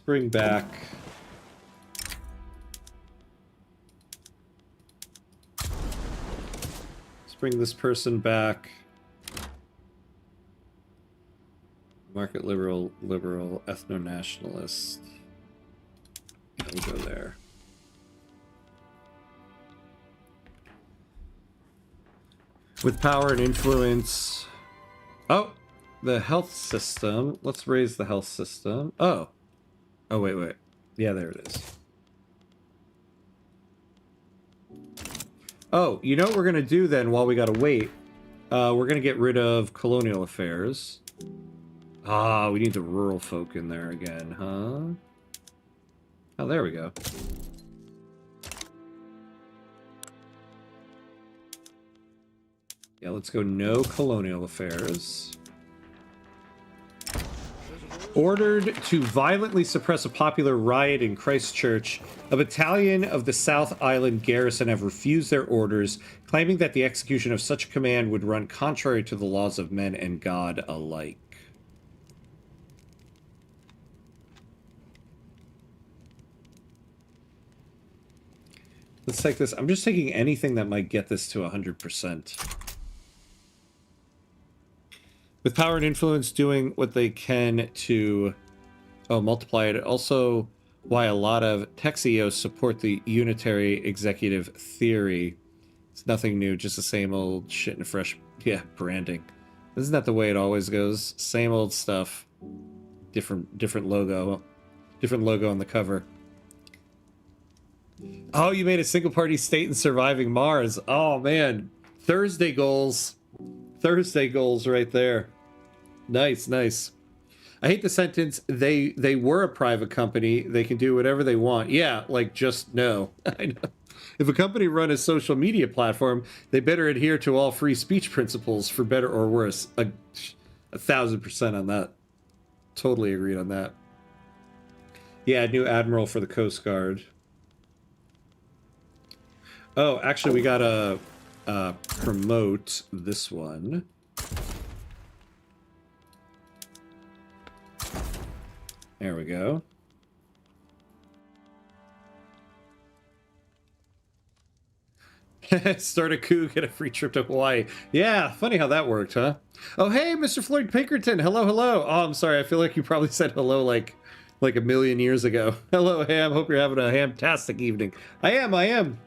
Speaker 1: bring back. Let's bring this person back. Market liberal, ethno-nationalist. Yeah, we'll go there. With power and influence. Oh, the health system. Let's raise the health system. Oh. Oh, wait. Yeah, there it is. Oh, you know what we're going to do then while we got to wait? We're going to get rid of colonial affairs. Ah, we need the rural folk in there again, huh? Oh, there we go. Yeah, let's go no colonial affairs. Ordered to violently suppress a popular riot in Christchurch, a battalion of the South Island garrison have refused their orders, claiming that the execution of such a command would run contrary to the laws of men and God alike. Let's take this. I'm just taking anything that might get this to 100%. With power and influence doing what they can to multiply it. Also, why a lot of tech CEOs support the unitary executive theory. It's nothing new, just the same old shit and fresh, branding. Isn't that the way it always goes? Same old stuff. Different logo. Different logo on the cover. Oh, you made a single-party state in surviving Mars. Oh, man. Thursday goals. Thursday goals right there. Nice, nice. I hate the sentence, they were a private company. They can do whatever they want. Yeah, like, just no. I know. If a company run a social media platform, they better adhere to all free speech principles, for better or worse. 1,000% on that. Totally agreed on that. Yeah, new admiral for the Coast Guard. Oh, actually, we gotta promote this one. There we go. Start a coup, get a free trip to Hawaii. Yeah, funny how that worked, huh? Oh, hey, Mr. Floyd Pinkerton. Hello, hello. Oh, I'm sorry. I feel like you probably said hello like a million years ago. Hello, Ham. Hope you're having a hamtastic evening. I am.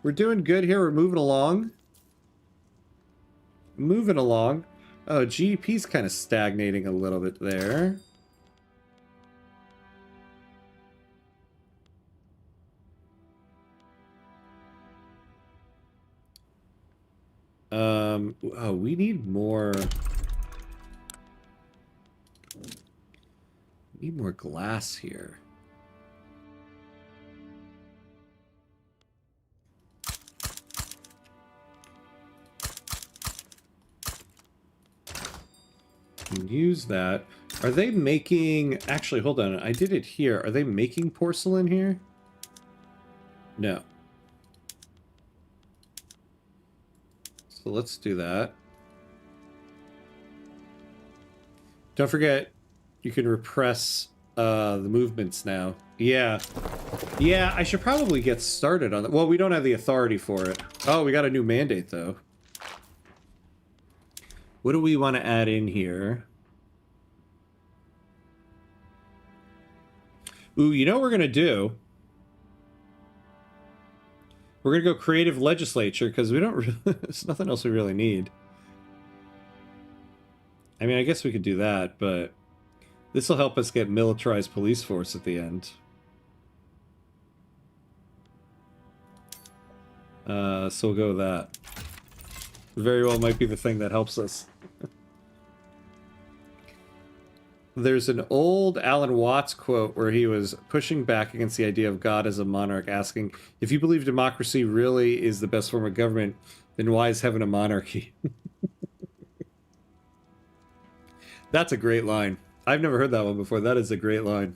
Speaker 1: We're doing good here. We're moving along. Oh, GDP's kind of stagnating a little bit there. Oh, we need more. We need more glass here. Use that. Are they making... Actually, hold on. I did it here. Are they making porcelain here? No. So let's do that. Don't forget, you can repress the movements now. Yeah. Yeah, I should probably get started on that. Well, we don't have the authority for it. Oh, we got a new mandate, though. What do we want to add in here? Ooh, you know what we're going to do? We're going to go creative legislature, because we don't really... There's nothing else we really need. I mean, I guess we could do that, but... This will help us get militarized police force at the end. So we'll go with that. Very well might be the thing that helps us. There's an old Alan Watts quote where he was pushing back against the idea of God as a monarch, asking, if you believe democracy really is the best form of government, then why is heaven a monarchy? That's a great line. I've never heard that one before. That is a great line.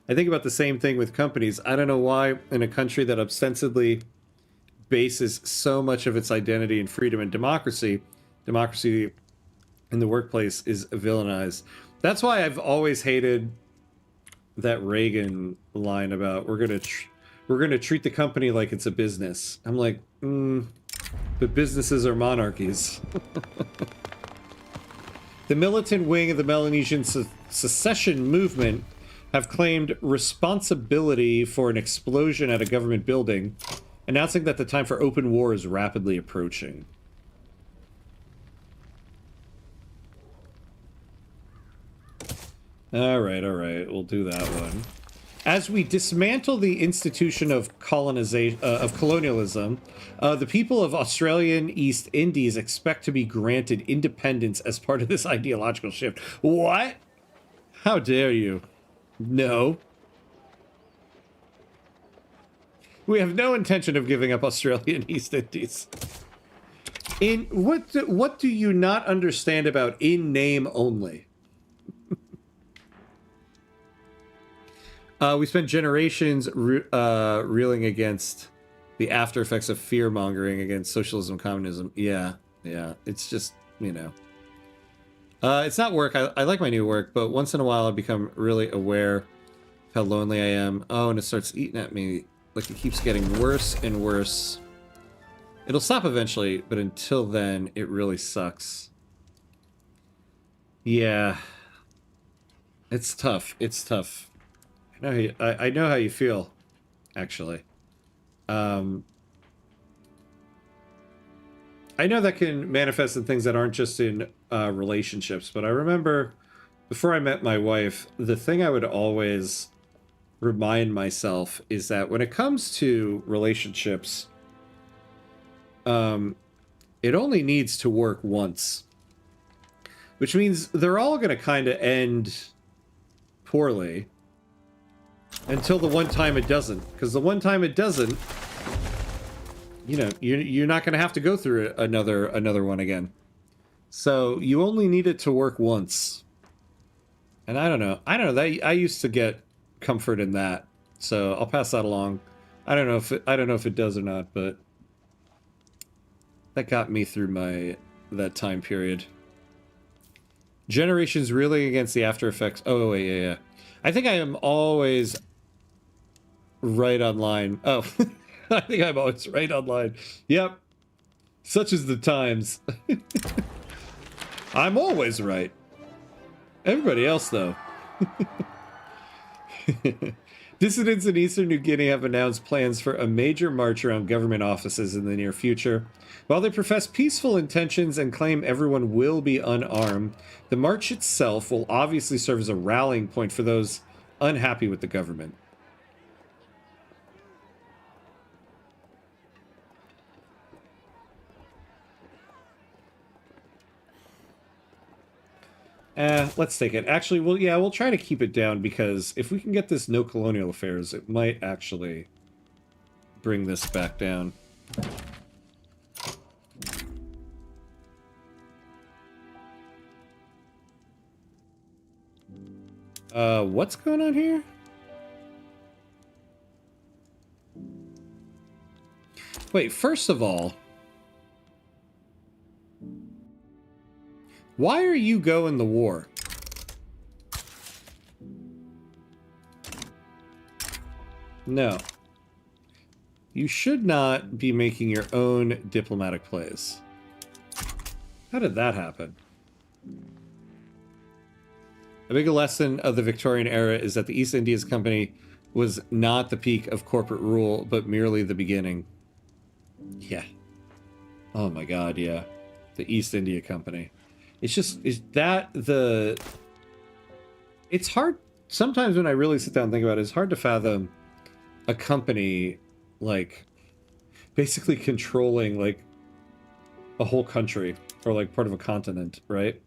Speaker 1: I think about the same thing with companies. I don't know why in a country that ostensibly bases so much of its identity in freedom and democracy in the workplace is villainized. That's why I've always hated that Reagan line about we're gonna treat the company like it's a business. I'm like, but businesses are monarchies. The militant wing of the Melanesian secession movement have claimed responsibility for an explosion at a government building, announcing that the time for open war is rapidly approaching. All right, we'll do that one. As we dismantle the institution of colonialism, the people of Australian East Indies expect to be granted independence as part of this ideological shift. What? How dare you? No. We have no intention of giving up Australian East Indies. In what do you not understand about in name only? We spent generations reeling against the after effects of fear-mongering against socialism, communism. Yeah. It's just, you know. It's not work. I like my new work, but once in a while I become really aware of how lonely I am. Oh, and it starts eating at me. Like, it keeps getting worse and worse. It'll stop eventually, but until then, it really sucks. Yeah. It's tough. It's tough. I know how you feel, actually. I know that can manifest in things that aren't just in relationships, but I remember before I met my wife, the thing I would always remind myself is that when it comes to relationships, it only needs to work once. Which means they're all going to kind of end poorly. Until the one time it doesn't. Because the one time it doesn't, you know, you're not going to have to go through another one again. So you only need it to work once. And I don't know. That I used to get comfort in that. So I'll pass that along. I don't know if it does or not, but that got me through that time period. Generations reeling against the after effects. Oh wait, yeah. I think I am always right on line. Oh, I think I'm always right on line. Yep. Such is the times. I'm always right. Everybody else, though. Dissidents in Eastern New Guinea have announced plans for a major march around government offices in the near future. While they profess peaceful intentions and claim everyone will be unarmed, the march itself will obviously serve as a rallying point for those unhappy with the government. Let's take it. Actually, we'll try to keep it down, because if we can get this no colonial affairs, it might actually bring this back down. What's going on here? Wait, first of all, why are you going the war? No. You should not be making your own diplomatic plays. How did that happen? A big lesson of the Victorian era is that the East Indies Company was not the peak of corporate rule, but merely the beginning. Yeah. Oh my god, yeah. The East India Company. It's just, it's hard, sometimes when I really sit down and think about it, it's hard to fathom a company, like, basically controlling, like, a whole country, or, like, part of a continent, right?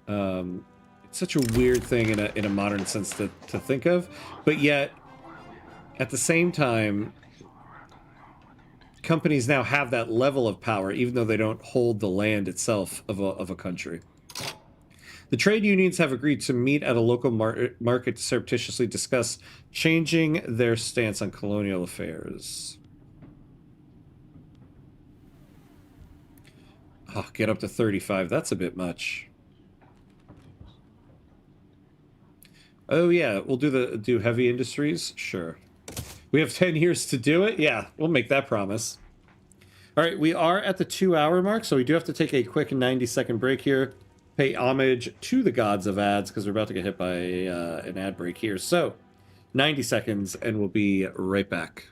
Speaker 1: It's such a weird thing in a modern sense to think of, but yet, at the same time, companies now have that level of power, even though they don't hold the land itself of a country. The trade unions have agreed to meet at a local market to surreptitiously discuss changing their stance on colonial affairs. Oh, get up to 35. That's a bit much. Oh yeah, we'll do heavy industries. Sure. We have 10 years to do it. Yeah, we'll make that promise. All right, we are at the 2-hour mark, so we do have to take a quick 90-second break here. Pay homage to the gods of ads because we're about to get hit by an ad break here. So, 90 seconds, and we'll be right back.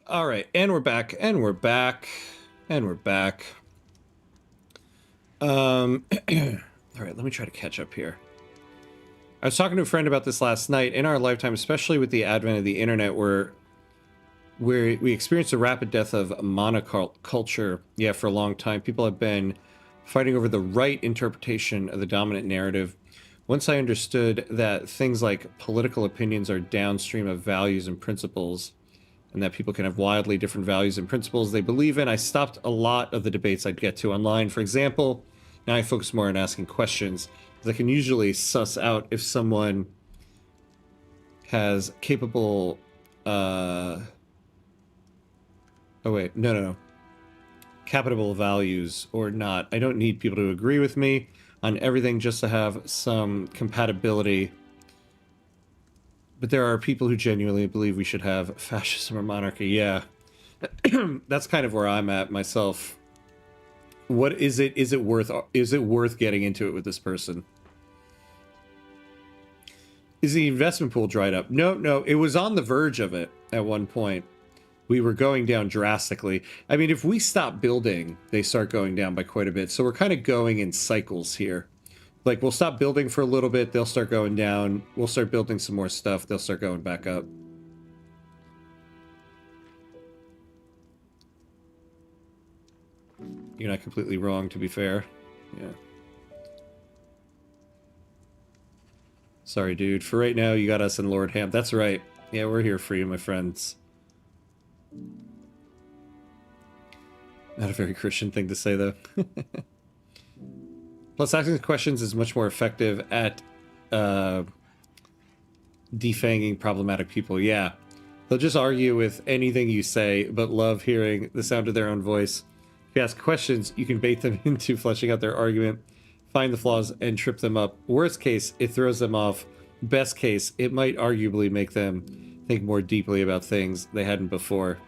Speaker 1: All right, and we're back, and we're back, and we're back. All right, let me try to catch up here. I was talking to a friend about this last night. In our lifetime, especially with the advent of the internet, where we experienced a rapid death of monoculture. Yeah, for a long time, people have been fighting over the right interpretation of the dominant narrative. Once I understood that things like political opinions are downstream of values and principles, and that people can have wildly different values and principles they believe in, I stopped a lot of the debates I'd get to online. For example, now I focus more on asking questions, because I can usually suss out if someone has capable... Oh wait, no. Capitable values or not. I don't need people to agree with me on everything just to have some compatibility. But there are people who genuinely believe we should have fascism or monarchy. Yeah. That's kind of where I'm at myself. What is it? Is it worth getting into it with this person? Is the investment pool dried up? No. It was on the verge of it at one point. We were going down drastically. I mean, if we stop building, they start going down by quite a bit. So we're kind of going in cycles here. Like, we'll stop building for a little bit, they'll start going down. We'll start building some more stuff, they'll start going back up. You're not completely wrong, to be fair. Yeah. Sorry, dude. For right now, you got us in Lord Ham. That's right. Yeah, we're here for you, my friends. Not a very Christian thing to say, though. Plus, asking questions is much more effective at defanging problematic people. Yeah. They'll just argue with anything you say, but love hearing the sound of their own voice. If you ask questions, you can bait them into fleshing out their argument, find the flaws, and trip them up. Worst case, it throws them off. Best case, it might arguably make them think more deeply about things they hadn't before.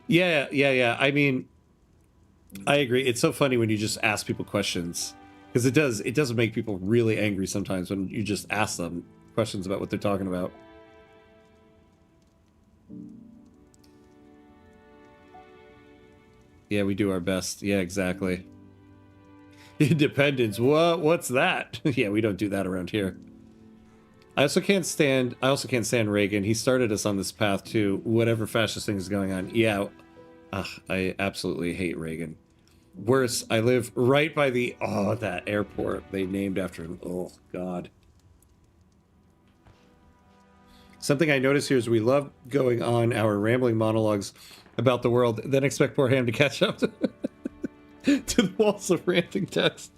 Speaker 1: Yeah. I mean, I agree. It's so funny when you just ask people questions, because it does make people really angry sometimes when you just ask them questions about what they're talking about. Yeah, we do our best. Yeah, exactly. Independence. What's that? Yeah, we don't do that around here. I also can't stand Reagan. He started us on this path to whatever fascist thing is going on. Yeah. I absolutely hate Reagan. Worse, I live right by that airport they named after him. Oh God. Something I notice here is we love going on our rambling monologues about the world, then expect poor Ham to catch up to, to the walls of ranting text.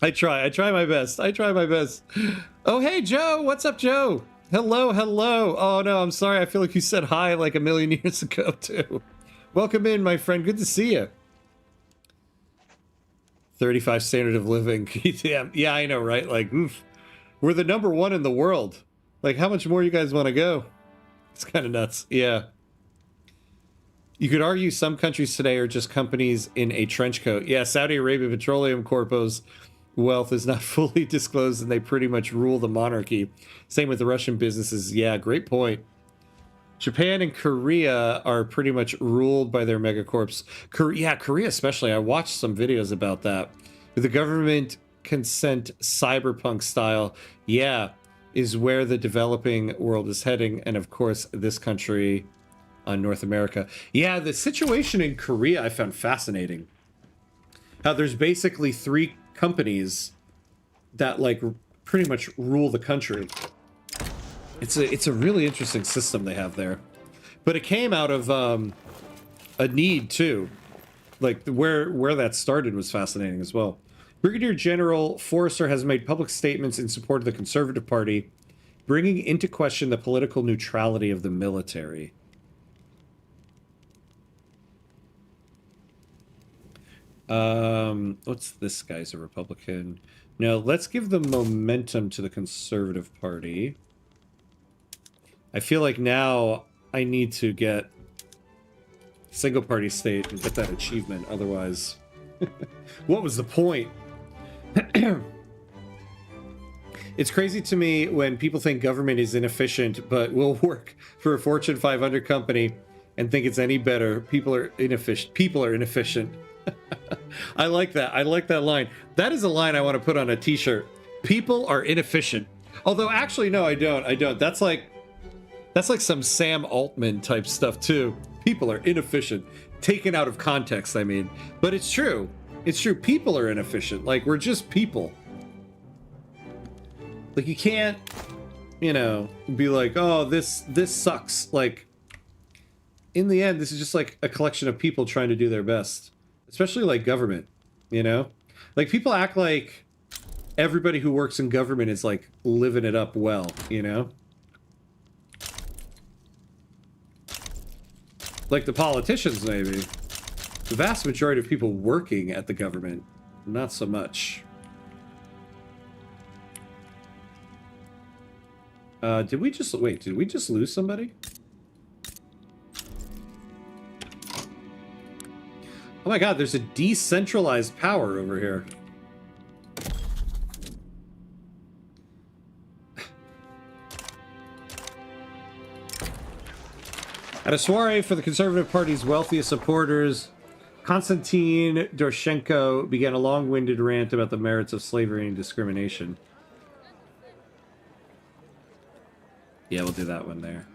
Speaker 1: I try my best. I try my best. Oh, hey, Joe. What's up, Joe? Hello. Oh, no, I'm sorry. I feel like you said hi like a million years ago, too. Welcome in, my friend. Good to see you. 35 standard of living. Yeah, I know, right? Like, oof. We're the #1 in the world. Like, how much more you guys want to go? It's kind of nuts. Yeah. You could argue some countries today are just companies in a trench coat. Yeah, Saudi Arabia Petroleum Corpo's wealth is not fully disclosed and they pretty much rule the monarchy. Same with the Russian businesses. Yeah, great point. Japan and Korea are pretty much ruled by their megacorps. Korea especially. I watched some videos about that. The government consent cyberpunk style, is where the developing world is heading. And of course, this country on North America. Yeah, the situation in Korea I found fascinating. How there's basically 3 companies that like pretty much rule the country. It's a really interesting system they have there. But it came out of a need too. Like where that started was fascinating as well. Brigadier General Forrester has made public statements in support of the Conservative Party, bringing into question the political neutrality of the military. What's this guy's a Republican? No, let's give the momentum to the Conservative Party. I feel like now I need to get single party state and get that achievement. Otherwise, what was the point? It's crazy to me when people think government is inefficient, but will work for a Fortune 500 company and think it's any better. People are inefficient. I like that. I like that line. That is a line I want to put on a t-shirt. People are inefficient. Although actually, no, I don't. That's like some Sam Altman type stuff too. People are inefficient. Taken out of context, I mean. But it's true. It's true. People are inefficient. Like, we're just people. Like, you can't, be like, oh, this sucks. Like, in the end, this is just like a collection of people trying to do their best. Especially like government, Like, people act like everybody who works in government is like living it up well, Like the politicians, maybe. The vast majority of people working at the government, not so much. Did we just lose somebody? Oh my god, there's a decentralized power over here. At a soiree for the Conservative Party's wealthiest supporters, Konstantin Doroshenko began a long-winded rant about the merits of slavery and discrimination. Yeah, we'll do that one there.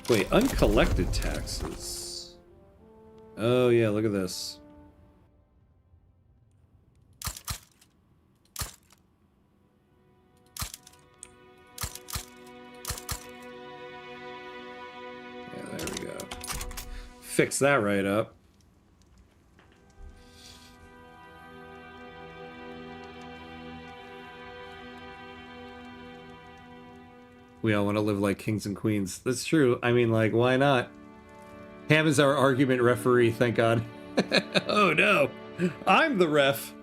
Speaker 1: Wait, uncollected taxes. Oh yeah, look at this. Yeah, there we go. Fix that right up. We all want to live like kings and queens. That's true. I mean, like, why not? Ham is our argument referee, thank God. Oh no, I'm the ref.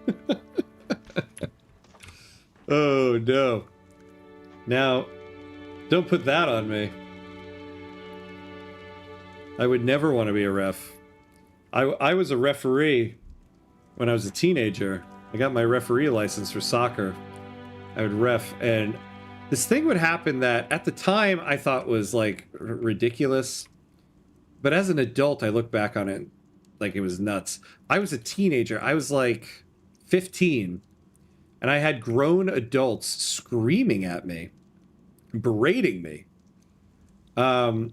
Speaker 1: Oh no. Now, don't put that on me. I would never want to be a ref. I was a referee when I was a teenager. I got my referee license for soccer. I would ref, and this thing would happen that at the time I thought was like ridiculous. But as an adult, I look back on it like it was nuts. I was a teenager. I was like 15, and I had grown adults screaming at me, berating me. And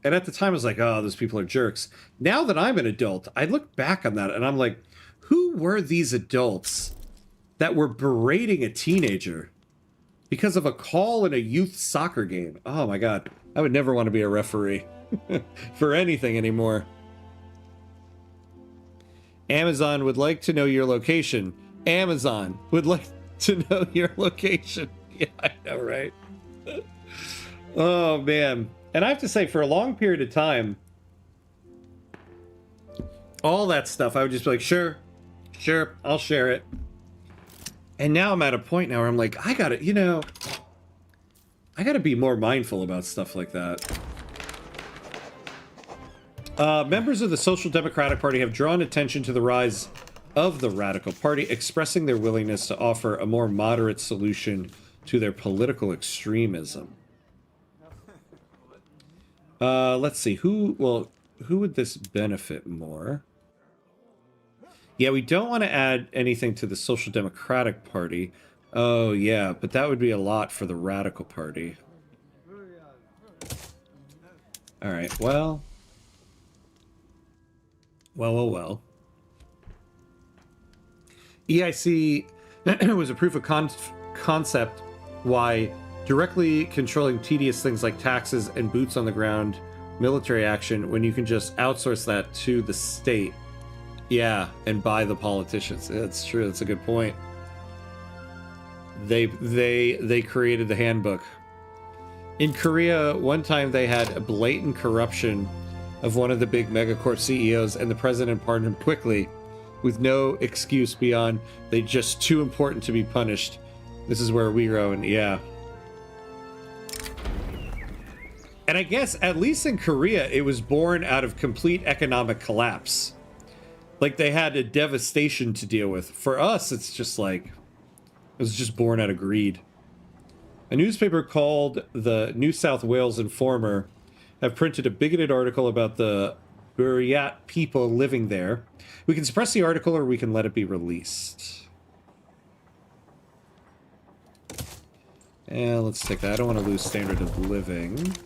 Speaker 1: at the time, I was like, oh, those people are jerks. Now that I'm an adult, I look back on that, and I'm like, who were these adults that were berating a teenager because of a call in a youth soccer game? Oh, my God. I would never want to be a referee for anything anymore. Amazon would like to know your location. Amazon would like to know your location. Yeah, I know, right? Oh, man. And I have to say, for a long period of time, all that stuff, I would just be like, sure, I'll share it. And now I'm at a point now where I'm like, I gotta be more mindful about stuff like that. Members of the Social Democratic Party have drawn attention to the rise of the Radical Party, expressing their willingness to offer a more moderate solution to their political extremism. Let's see, who would this benefit more? Yeah, we don't want to add anything to the Social Democratic Party. Oh, yeah, but that would be a lot for the Radical Party. Alright, well. EIC was a proof of concept why directly controlling tedious things like taxes and boots on the ground military action when you can just outsource that to the state. Yeah, and by the politicians. That's true. That's a good point. They created the handbook. In Korea, one time they had a blatant corruption of one of the big megacorp CEOs, and the president pardoned him quickly with no excuse beyond they just too important to be punished. This is where we grow, and yeah. And I guess, at least in Korea, it was born out of complete economic collapse. Like, they had a devastation to deal with. For us, it's just like, it was just born out of greed. A newspaper called the New South Wales Informer have printed a bigoted article about the Buryat people living there. We can suppress the article or we can let it be released. And let's take that. I don't want to lose standard of living.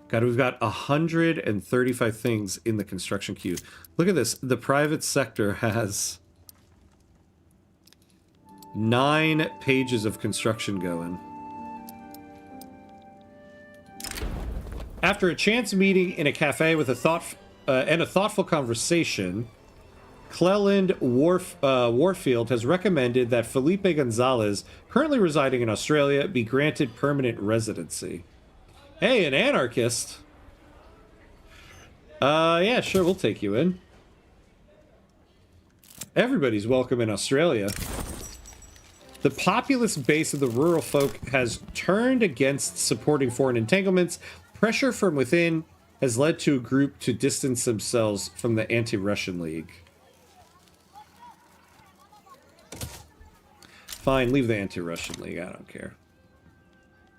Speaker 1: God, we've got 135 things in the construction queue. Look at this. The private sector has 9 pages of construction going. After a chance meeting in a cafe with a thoughtful conversation, Cleland Warfield has recommended that Felipe Gonzalez, currently residing in Australia, be granted permanent residency. Hey, an anarchist. Yeah, sure, we'll take you in. Everybody's welcome in Australia. The populous base of the rural folk has turned against supporting foreign entanglements. Pressure from within has led to a group to distance themselves from the anti-Russian League. Fine, leave the anti-Russian League, I don't care.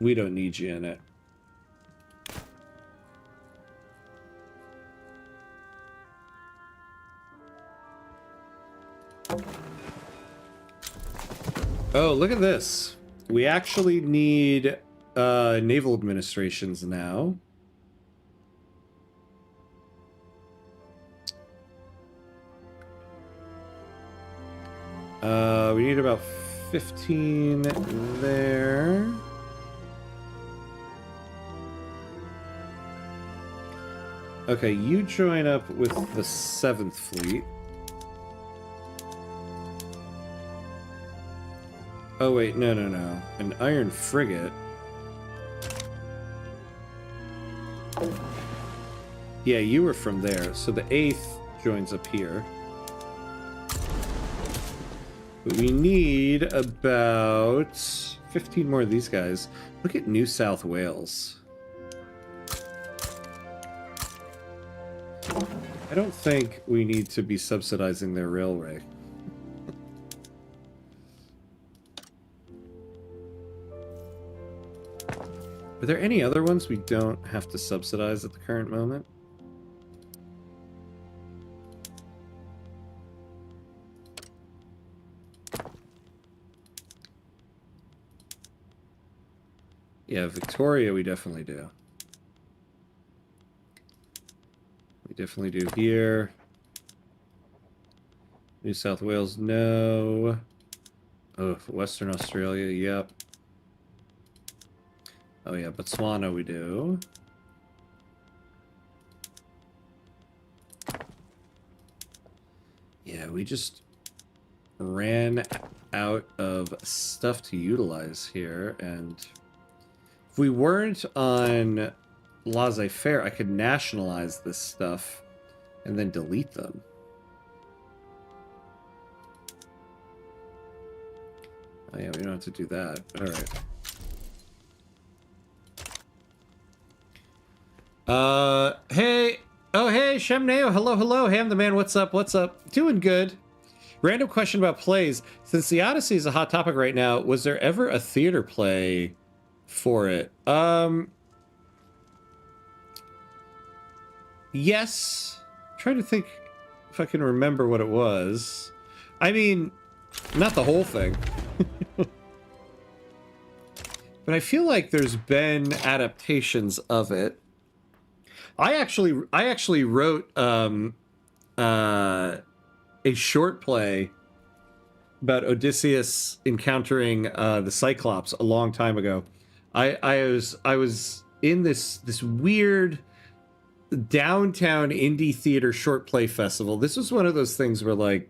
Speaker 1: We don't need you in it. Oh, look at this. We actually need naval administrations now. We need about 15 there. Okay, you join up with the 7th Fleet. Oh wait, no. An iron frigate. Yeah, you were from there. So the 8th joins up here. But we need about 15 more of these guys. Look at New South Wales. I don't think we need to be subsidizing their railway. Are there any other ones we don't have to subsidize at the current moment? Yeah, Victoria we definitely do. We definitely do here. New South Wales, no. Oh, Western Australia, yep. Oh yeah, Botswana we do. Yeah, we just ran out of stuff to utilize here, and if we weren't on laissez-faire, I could nationalize this stuff and then delete them. Oh yeah, we don't have to do that. All right. Hey. Oh, hey, Shemneo. Hello, hello. Ham the man. What's up? What's up? Doing good. Random question about plays. Since the Odyssey is a hot topic right now, was there ever a theater play for it? Yes. I'm trying to think if I can remember what it was. I mean, not the whole thing. But I feel like there's been adaptations of it. I actually wrote a short play about Odysseus encountering the Cyclops a long time ago. I was in this weird downtown indie theater short play festival. This was one of those things where like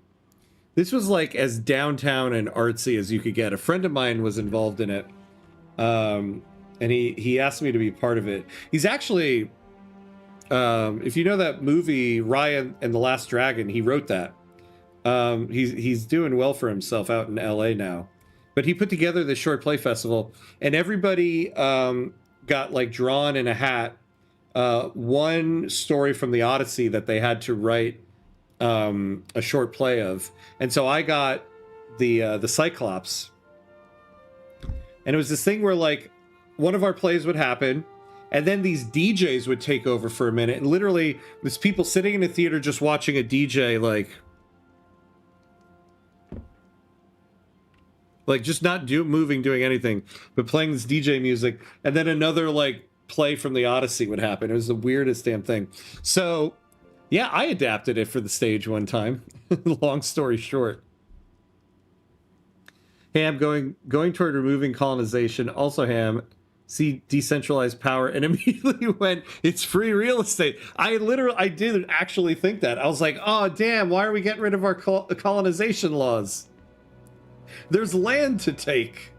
Speaker 1: this was like as downtown and artsy as you could get. A friend of mine was involved in it. And he asked me to be part of it. He's actually if you know that movie Raya and the Last Dragon, he wrote that. He's doing well for himself out in LA now. But he put together this short play festival, and everybody got like drawn in a hat one story from the Odyssey that they had to write a short play of. And so I got the Cyclops. And it was this thing where like one of our plays would happen, and then these DJs would take over for a minute, and literally there's people sitting in a theater just watching a DJ like just not moving, doing anything, but playing this DJ music, and then another like play from the Odyssey would happen. It was the weirdest damn thing. So yeah, I adapted it for the stage one time. Long story short. Ham going toward removing colonization. Also, Ham, see decentralized power, and immediately went, it's free real estate. I did actually think that. I was like, oh damn, why are we getting rid of our colonization laws? There's land to take.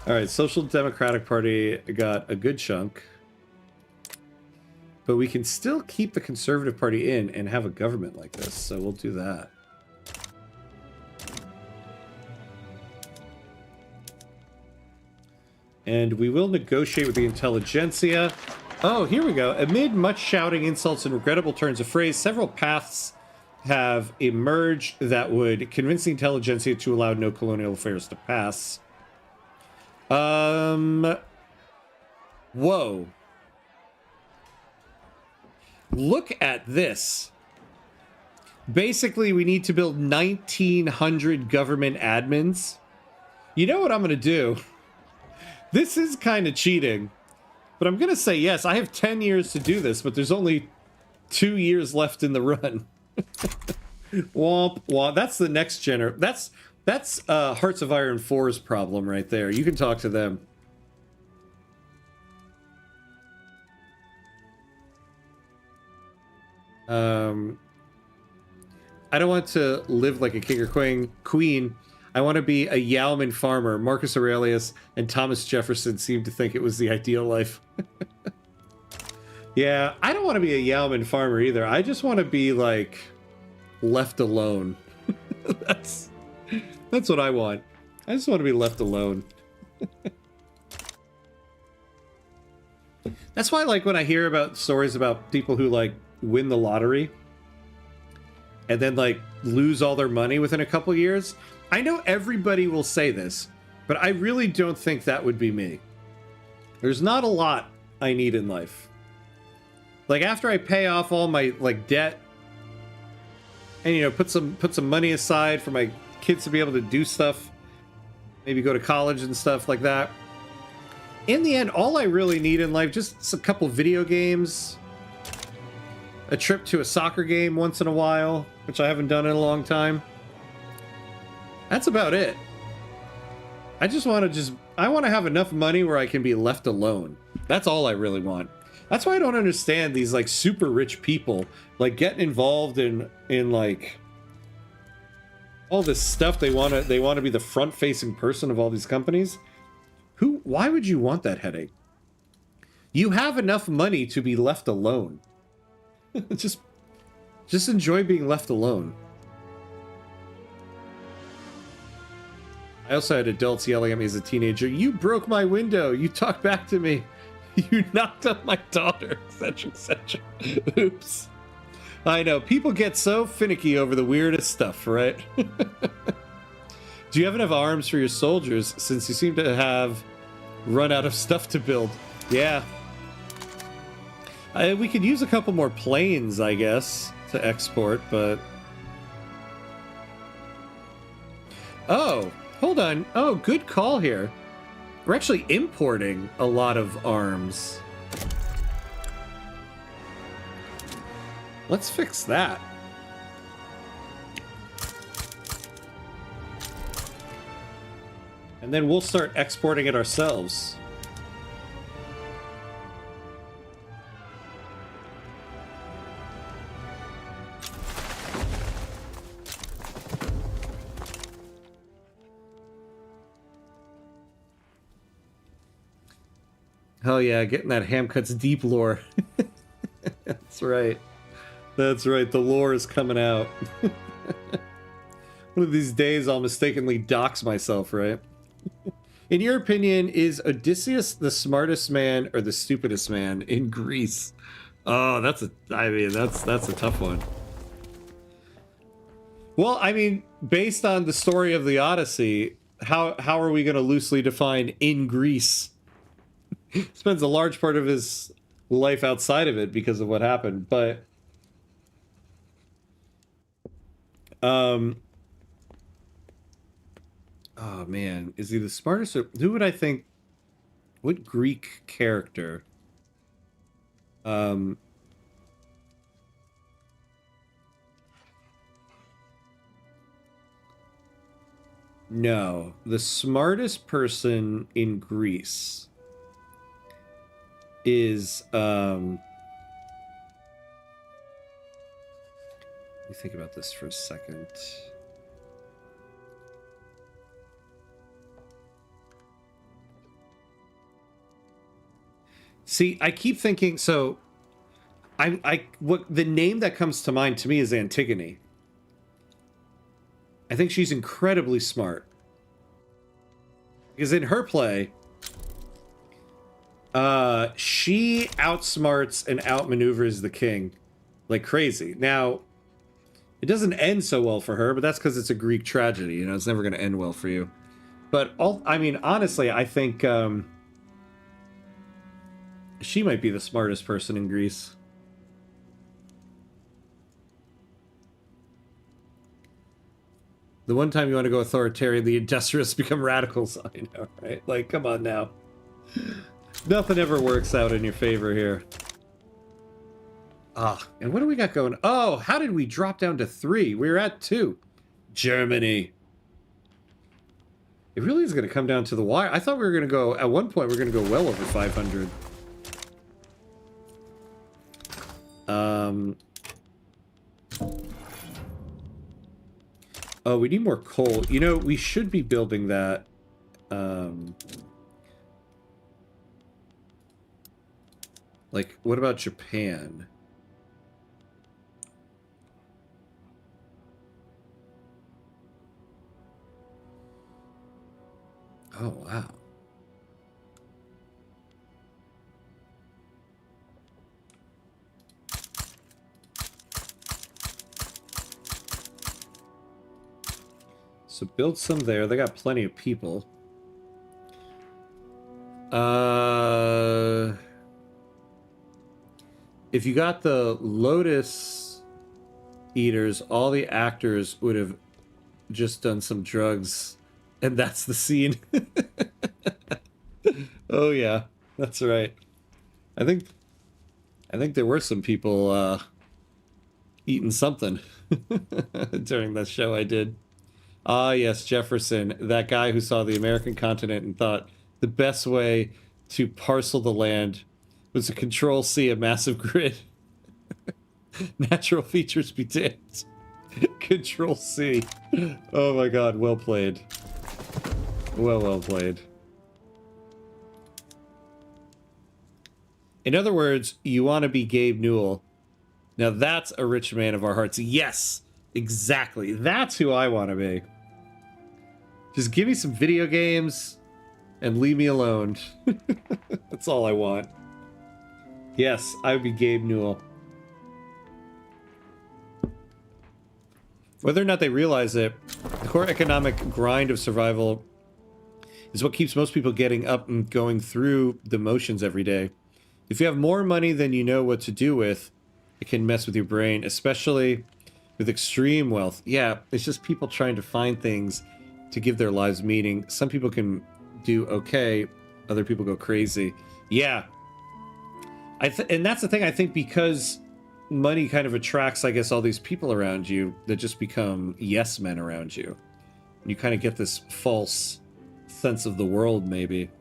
Speaker 1: All right, Social Democratic Party got a good chunk, but we can still keep the Conservative Party in and have a government like this, so we'll do that. And we will negotiate with the intelligentsia. Oh, here we go. Amid much shouting, insults, and regrettable turns of phrase, several paths have emerged that would convince the intelligentsia to allow no colonial affairs to pass. Whoa. Look at this. Basically, we need to build 1,900 government admins. You know what I'm going to do? This is kind of cheating, but I'm going to say yes. I have 10 years to do this, but there's only 2 years left in the run. Womp womp. That's the next That's Hearts of Iron 4's problem right there. You can talk to them. I don't want to live like a king or queen. I want to be a yeoman farmer. Marcus Aurelius and Thomas Jefferson seemed to think it was the ideal life. Yeah, I don't want to be a Yauman farmer either. I just want to be, like, left alone. That's what I want. I just want to be left alone. That's why, like, when I hear about stories about people who, like, win the lottery and then, like, lose all their money within a couple years, I know everybody will say this, but I really don't think that would be me. There's not a lot I need in life. Like, after I pay off all my, like, debt and, you know, put some money aside for my kids to be able to do stuff, maybe go to college and stuff like that. In the end, all I really need in life, just a couple video games, a trip to a soccer game once in a while, which I haven't done in a long time. That's about it. I want to have enough money where I can be left alone. That's all I really want. That's why I don't understand these, like, super rich people, like, getting involved in like all this stuff. They want to be the front-facing person of all these companies. Why would you want that headache? You have enough money to be left alone. just enjoy being left alone. I also had adults yelling at me as a teenager, "You broke my window, you talked back to me, you knocked up my daughter," etc, etc. Oops. I know, people get so finicky over the weirdest stuff, right? Do you have enough arms for your soldiers, since you seem to have run out of stuff to build? Yeah. We could use a couple more planes, I guess, to export, but... Oh, hold on. Oh, good call here. We're actually importing a lot of arms. Let's fix that. And then we'll start exporting it ourselves. Hell yeah, getting that ham cuts deep lore. That's right. That's right, the lore is coming out. One of these days I'll mistakenly dox myself, right? In your opinion, is Odysseus the smartest man or the stupidest man in Greece? Oh, that's a tough one. Well, I mean, based on the story of the Odyssey, how are we going to loosely define in Greece? Spends a large part of his life outside of it because of what happened, but oh man, is he the smartest? Or who would I think? What Greek character? No, the smartest person in Greece is let me think about this for a second. See, I keep thinking, so what the name that comes to mind to me is Antigone. I think she's incredibly smart. Because in her play, she outsmarts and outmaneuvers the king like crazy. Now, it doesn't end so well for her, but that's because it's a Greek tragedy. You know, it's never going to end well for you. But, I mean, honestly, I think she might be the smartest person in Greece. The one time you want to go authoritarian, the industrialists become radicals. I know, right? Like, come on now. Nothing ever works out in your favor here. Ah, and what do we got going? Oh, how did we drop down to 3? We were at 2. Germany. It really is going to come down to the wire. I thought we were going to go, at one point, we were going to go well over 500. Oh, we need more coal. You know, we should be building that. Like, what about Japan? Oh, wow. So build some there. They got plenty of people. If you got the Lotus Eaters, all the actors would have just done some drugs, and that's the scene. Oh yeah, that's right. I think there were some people eating something during that show I did. Ah, yes, Jefferson, that guy who saw the American continent and thought the best way to parcel the land was to control C a massive grid. Natural features be damned. Control C. Oh my god, well played. Well played. In other words, you want to be Gabe Newell. Now that's a rich man of our hearts. Yes, exactly. That's who I want to be. Just give me some video games and leave me alone. That's all I want. Yes, I would be Gabe Newell. Whether or not they realize it, the core economic grind of survival is what keeps most people getting up and going through the motions every day. If you have more money than you know what to do with, it can mess with your brain, especially with extreme wealth. Yeah, it's just people trying to find things to give their lives meaning. Some people can do okay, other people go crazy. Yeah. And that's the thing, I think, because money kind of attracts, I guess, all these people around you that just become yes men around you. You kind of get this false sense of the world, maybe.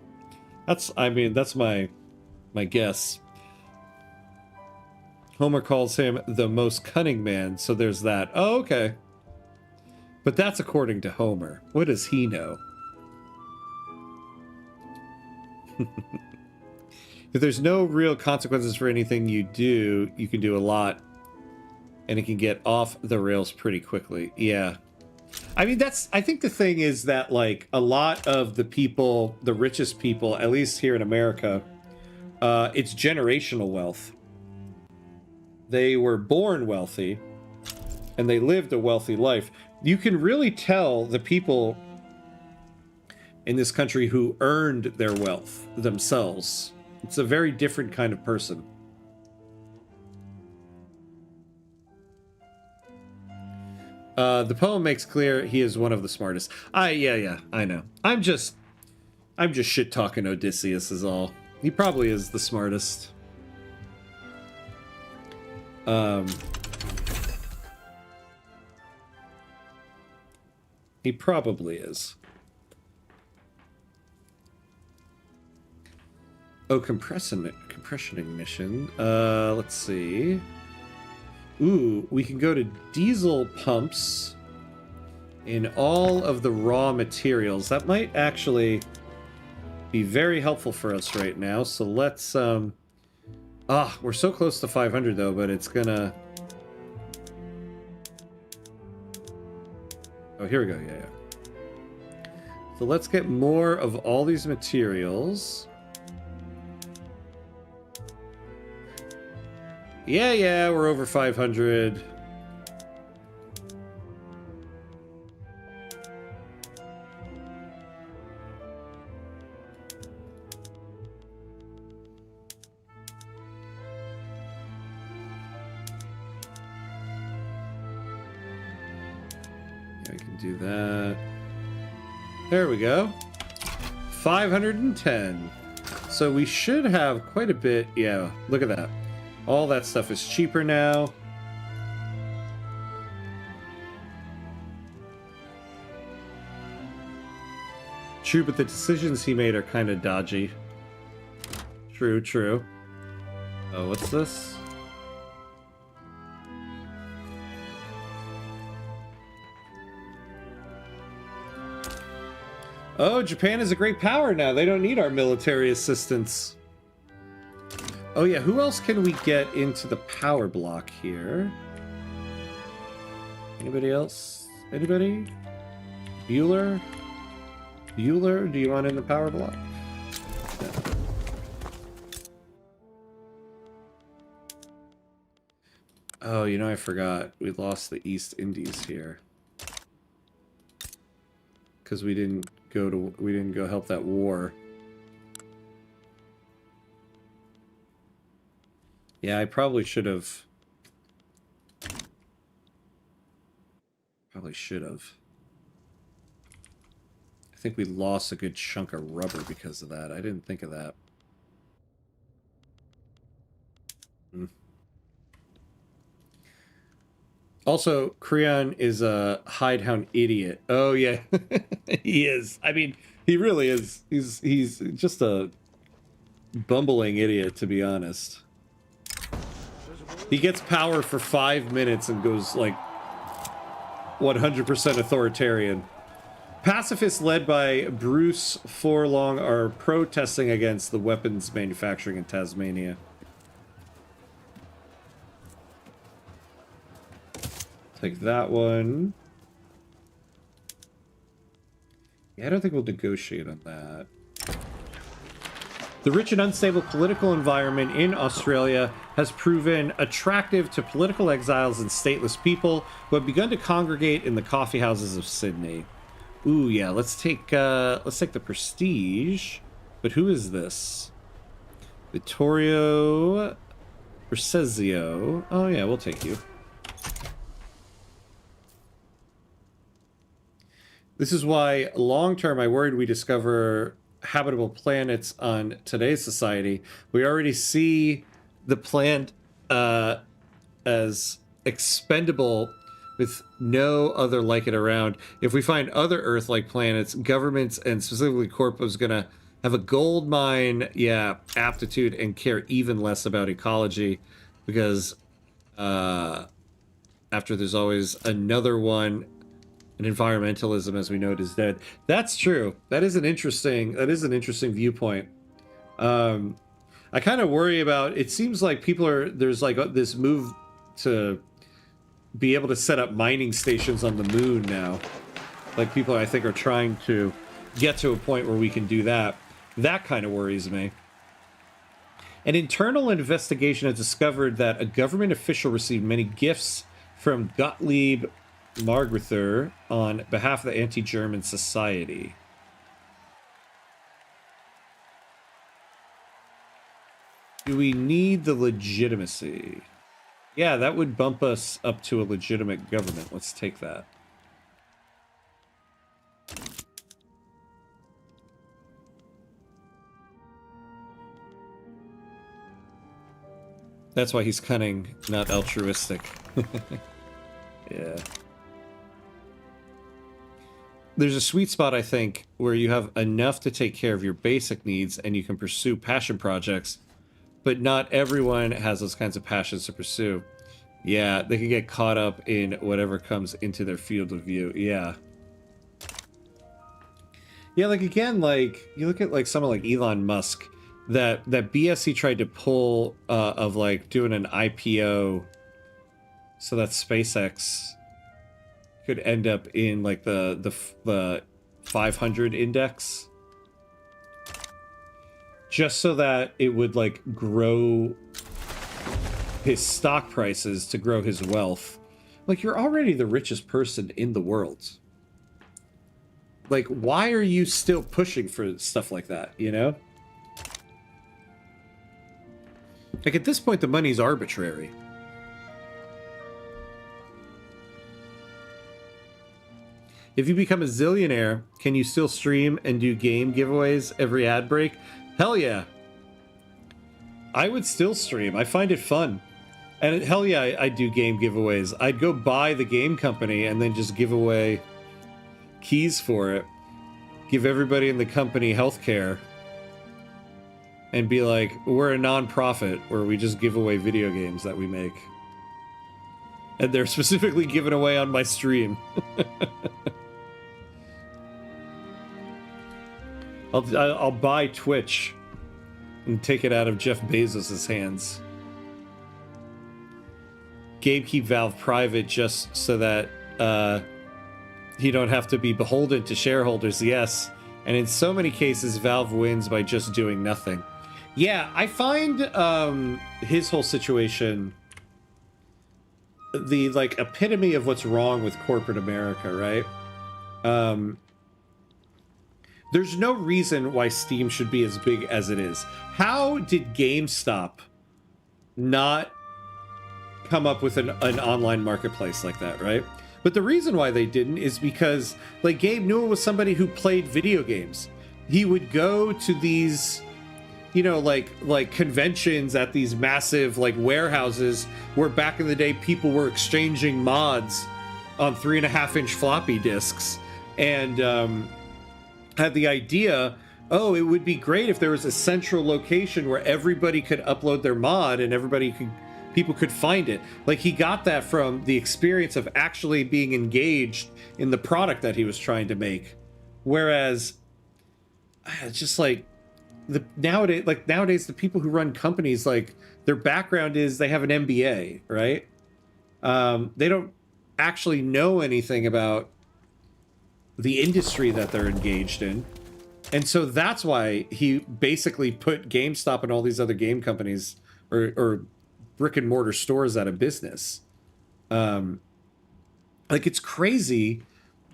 Speaker 1: That's my guess. Homer calls him the most cunning man, so there's that. Oh, okay. But that's according to Homer. What does he know? If there's no real consequences for anything you do, you can do a lot. And it can get off the rails pretty quickly. Yeah. I mean, I think the thing is that, like, a lot of the people, the richest people, at least here in America, it's generational wealth. They were born wealthy, and they lived a wealthy life. You can really tell the people in this country who earned their wealth themselves. It's a very different kind of person. The poem makes clear he is one of the smartest. Yeah, I know. I'm just shit talking Odysseus is all. He probably is the smartest. He probably is. Oh, compression ignition. Let's see. Ooh, we can go to diesel pumps in all of the raw materials. That might actually be very helpful for us right now. So let's, we're so close to 500 though, but it's gonna... Oh, here we go, yeah. So let's get more of all these materials. Yeah, we're over 500. Yeah, I can do that. There we go. 510. So we should have quite a bit. Yeah, look at that. All that stuff is cheaper now. True, but the decisions he made are kind of dodgy. True. Oh, what's this? Oh, Japan is a great power now. They don't need our military assistance. Oh yeah, who else can we get into the power block here? Anybody else? Anybody? Bueller? Bueller, do you want in the power block? No. Oh, you know, I forgot. We lost the East Indies here. Because we didn't go help that war. Yeah, I probably should have. Probably should have. I think we lost a good chunk of rubber because of that. I didn't think of that. Also, Creon is a hidehound idiot. Oh yeah, he is. I mean, he really is. He's just a bumbling idiot, to be honest. He gets power for 5 minutes and goes like 100% authoritarian. Pacifists led by Bruce Forlong are protesting against the weapons manufacturing in Tasmania. Take that one. Yeah, I don't think we'll negotiate on that. The rich and unstable political environment in Australia has proven attractive to political exiles and stateless people who have begun to congregate in the coffee houses of Sydney. Ooh, yeah, let's take the prestige. But who is this? Vittorio Ursezio. Oh yeah, we'll take you. This is why long-term I worried we discover habitable planets on today's society. We already see the planet as expendable with no other like it around. If we find other Earth-like planets, governments and specifically Corp is going to have a gold mine, aptitude and care even less about ecology because after there's always another one. And environmentalism, as we know, is dead. That's true. That is an interesting viewpoint. I kind of worry about. It seems like there's like this move to be able to set up mining stations on the moon now. Like people, I think, are trying to get to a point where we can do that. That kind of worries me. An internal investigation has discovered that a government official received many gifts from Gottlieb Margrether on behalf of the anti-German society. Do we need the legitimacy? Yeah, that would bump us up to a legitimate government. Let's take that. That's why he's cunning, not altruistic. Yeah. There's a sweet spot, I think, where you have enough to take care of your basic needs and you can pursue passion projects, but not everyone has those kinds of passions to pursue. Yeah, they can get caught up in whatever comes into their field of view. Yeah. Yeah, like, again, like, you look at, like, someone like Elon Musk, that BS he tried to pull of, like, doing an IPO so that SpaceX could end up in like the 500 index, just so that it would like grow his stock prices to grow his wealth. Like, you're already the richest person in the world. Like, why are you still pushing for stuff like that, you know? Like, at this point, the money's arbitrary. If you become a zillionaire, can you still stream and do game giveaways every ad break? Hell yeah. I would still stream. I find it fun. And hell yeah, I do game giveaways. I'd go buy the game company and then just give away keys for it. Give everybody in the company healthcare. And be like, we're a non-profit where we just give away video games that we make. And they're specifically given away on my stream. I'll buy Twitch and take it out of Jeff Bezos' hands. Gabe keep Valve private just so that he don't have to be beholden to shareholders. Yes, and in so many cases, Valve wins by just doing nothing. Yeah, I find his whole situation the like epitome of what's wrong with corporate America, right? There's no reason why Steam should be as big as it is. How did GameStop not come up with an online marketplace like that, right? But the reason why they didn't is because, like, Gabe Newell was somebody who played video games. He would go to these, you know, like conventions at these massive, like, warehouses where back in the day people were exchanging mods on 3.5-inch floppy disks, and had the idea, oh, it would be great if there was a central location where everybody could upload their mod and people could find it. Like, he got that from the experience of actually being engaged in the product that he was trying to make. Whereas, it's just like nowadays the people who run companies, like, their background is they have an MBA, right? They don't actually know anything about the industry that they're engaged in. And so that's why he basically put GameStop and all these other game companies or brick and mortar stores out of business. Like, it's crazy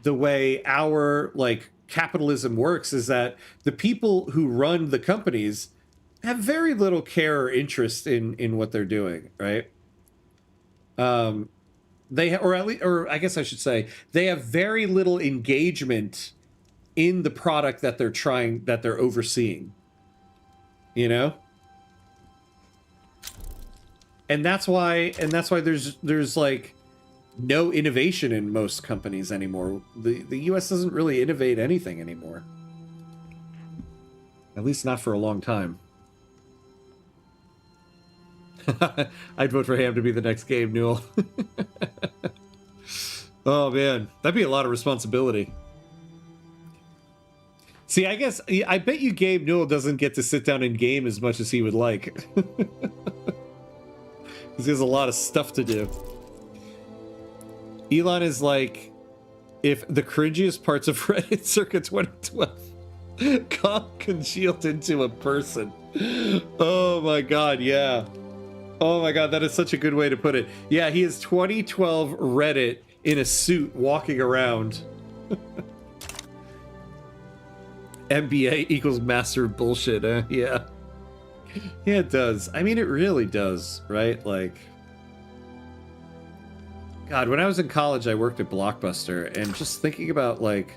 Speaker 1: the way our, like, capitalism works, is that the people who run the companies have very little care or interest in what they're doing, right? Or I guess I should say, they have very little engagement in the product that they're overseeing, you know? And that's why there's like no innovation in most companies anymore. The US doesn't really innovate anything anymore. At least not for a long time. I'd vote for Ham to be the next Gabe Newell. Oh man, that'd be a lot of responsibility. See, I bet you Gabe Newell doesn't get to sit down and game as much as he would like. Because he has a lot of stuff to do. Elon is like, if the cringiest parts of Reddit circa 2012 got congealed into a person. Oh my god, yeah. Oh my god, that is such a good way to put it. Yeah, he is 2012 Reddit in a suit walking around. MBA equals master of bullshit, eh? Yeah. Yeah, it does. I mean, it really does, right? Like, God, when I was in college, I worked at Blockbuster, and just thinking about, like,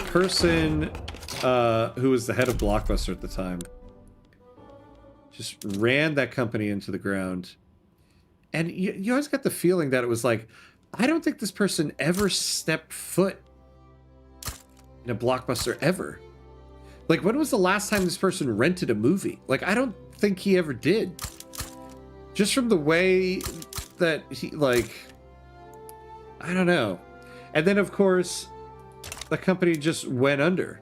Speaker 1: person who was the head of Blockbuster at the time just ran that company into the ground. And you always got the feeling that it was like, I don't think this person ever stepped foot in a Blockbuster ever. Like, when was the last time this person rented a movie? Like, I don't think he ever did. Just from the way that he, like, I don't know. And then, of course, the company just went under.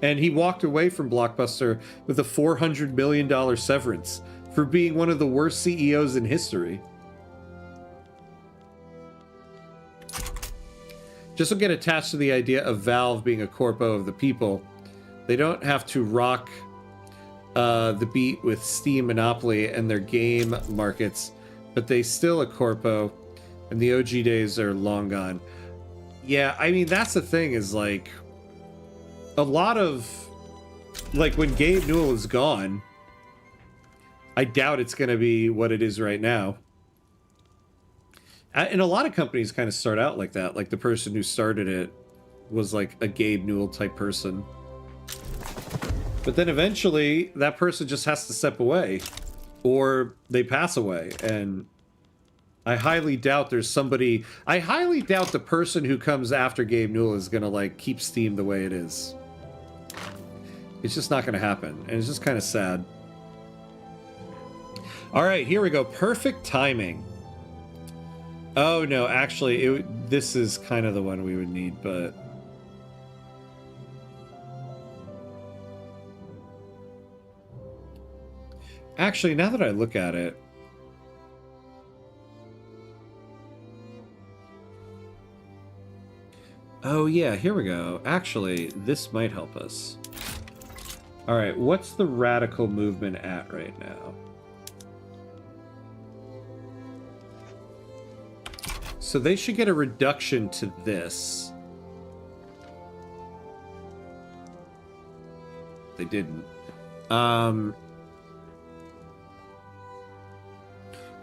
Speaker 1: And he walked away from Blockbuster with a $400 million severance for being one of the worst CEOs in history. Just don't get attached to the idea of Valve being a corpo of the people. They don't have to rock the beat with Steam Monopoly and their game markets, but they still a corpo, and the OG days are long gone. Yeah, I mean, that's the thing, is like, a lot of, like, when Gabe Newell is gone, I doubt it's going to be what it is right now. And a lot of companies kind of start out like that. Like, the person who started it was like a Gabe Newell type person. But then eventually that person just has to step away, or they pass away. And I highly doubt there's somebody, I highly doubt the person who comes after Gabe Newell is going to, like, keep Steam the way it is. It's just not going to happen. And it's just kind of sad. All right, here we go. Perfect timing. Oh, no, actually, this is kind of the one we would need, but... Actually, now that I look at it, oh yeah, here we go. Actually, this might help us. All right, what's the radical movement at right now? So they should get a reduction to this. They didn't.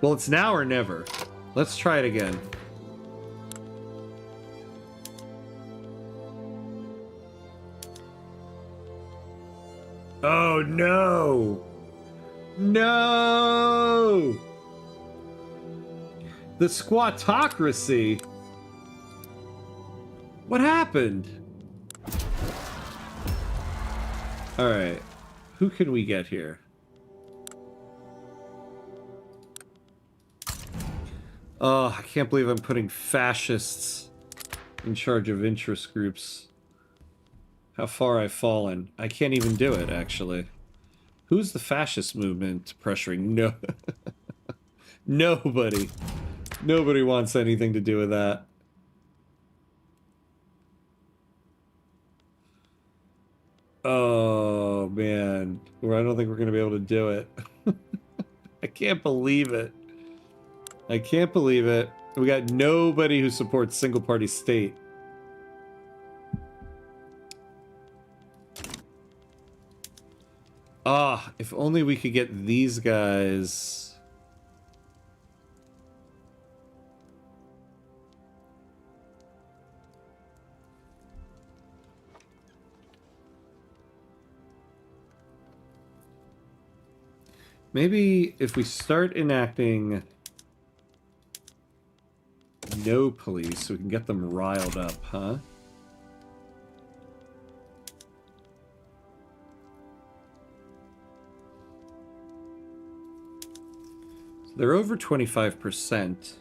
Speaker 1: Well, it's now or never. Let's try it again. Oh, no! No! The squatocracy? What happened? Alright. Who can we get here? Oh, I can't believe I'm putting fascists in charge of interest groups. How far I've fallen. I can't even do it, actually. Who's the fascist movement pressuring? No. Nobody. Nobody wants anything to do with that. Oh, man. Well, I don't think we're going to be able to do it. I can't believe it. I can't believe it. We got nobody who supports single-party state. Ah, if only we could get these guys. Maybe if we start enacting no police, we can get them riled up, huh? They're over 25%.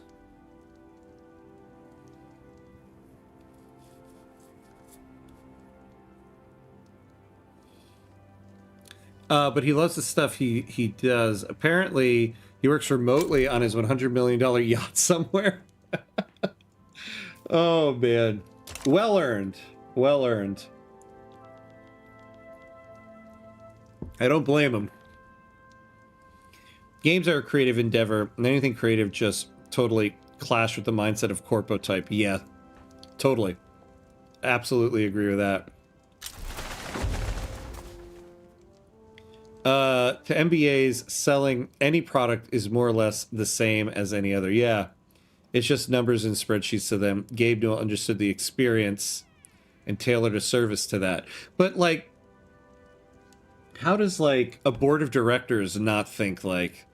Speaker 1: But he loves the stuff he does. Apparently, he works remotely on his $100 million yacht somewhere. Oh, man. Well earned. Well earned. I don't blame him. Games are a creative endeavor, and anything creative just totally clash with the mindset of corpo type. Yeah, totally. Absolutely agree with that. To MBAs, selling any product is more or less the same as any other. Yeah, it's just numbers and spreadsheets to them. Gabe Newell understood the experience and tailored a service to that. But, like, how does, like, a board of directors not think, like,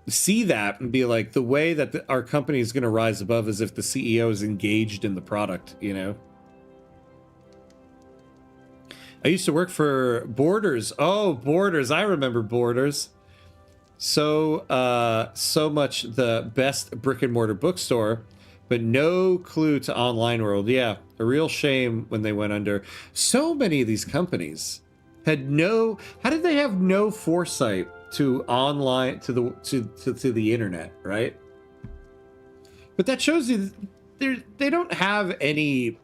Speaker 1: see that and be like, the way that our company is going to rise above is if the CEO is engaged in the product, you know? I used to work for Borders. Oh, Borders. I remember Borders. So much the best brick and mortar bookstore, but no clue to online world. Yeah, a real shame when they went under. So many of these companies had no, how did they have no foresight to online, to the internet, right? But that shows you they don't have any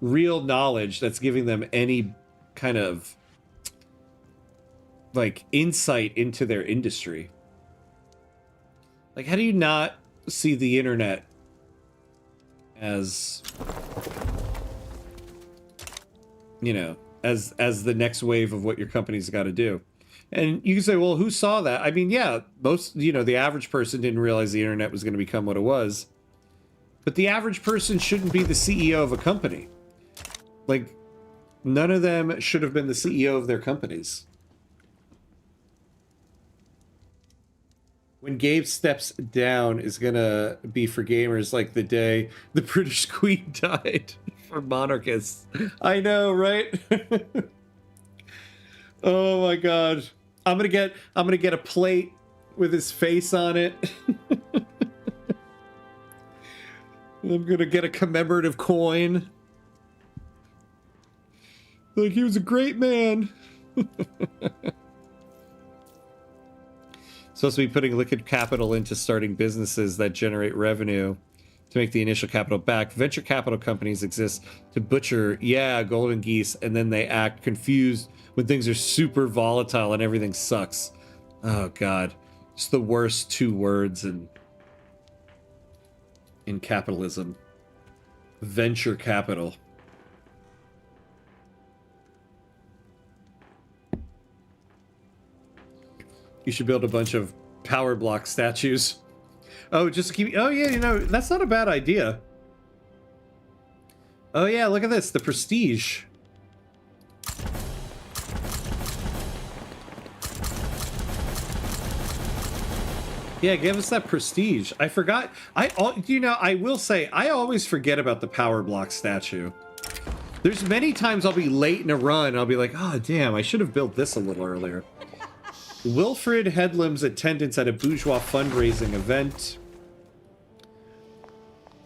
Speaker 1: real knowledge that's giving them any kind of like insight into their industry. Like, how do you not see the internet as, you know, as the next wave of what your company's got to do? And you can say, well, who saw that? I mean, yeah, most, you know, the average person didn't realize the internet was going to become what it was. But the average person shouldn't be the CEO of a company. Like, none of them should have been the CEO of their companies. When Gabe steps down is gonna be for gamers like the day the British Queen died for monarchists. I know, right? Oh my god. I'm gonna get a plate with his face on it. I'm gonna get a commemorative coin. Like, he was a great man. supposed to be putting liquid capital into starting businesses that generate revenue to make the initial capital back. Venture capital companies exist to butcher, golden geese, and then they act confused when things are super volatile and everything sucks. Oh God, it's the worst 2 words in capitalism. Venture capital. You should build a bunch of power block statues. Oh, just to keep... Oh, yeah, you know, that's not a bad idea. Oh, yeah, look at this. The prestige. Yeah, give us that prestige. I forgot. You know, I will say, I always forget about the power block statue. There's many times I'll be late in a run. I'll be like, oh, damn, I should have built this a little earlier. Wilfred Headlam's attendance at a bourgeois fundraising event.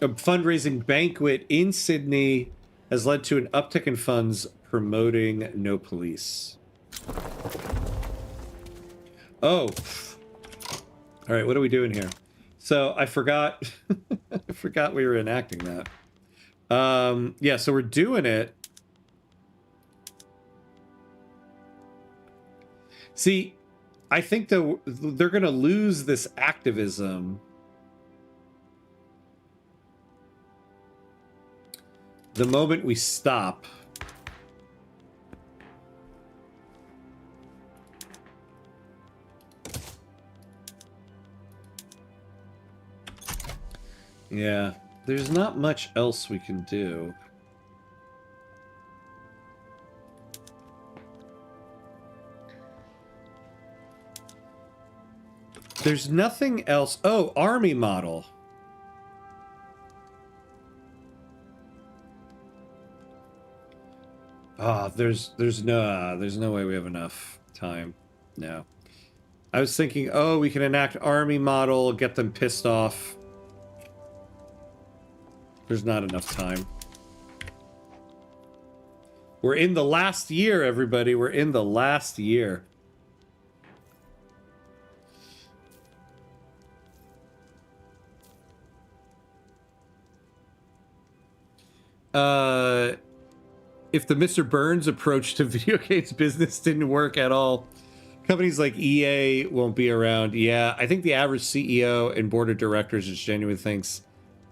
Speaker 1: A fundraising banquet in Sydney has led to an uptick in funds promoting no police. Oh. All right, what are we doing here? So I forgot. I forgot we were enacting that. Yeah, so we're doing it. See, I think they're going to lose this activism the moment we stop. Yeah, there's not much else we can do. There's nothing else. Oh, army model. Ah, there's no way we have enough time. No. I was thinking, oh, we can enact army model, get them pissed off. There's not enough time. We're in the last year, everybody. We're in the last year. If the Mr. Burns approach to video games business didn't work at all, companies like EA won't be around. Yeah, I think the average CEO and board of directors just genuinely thinks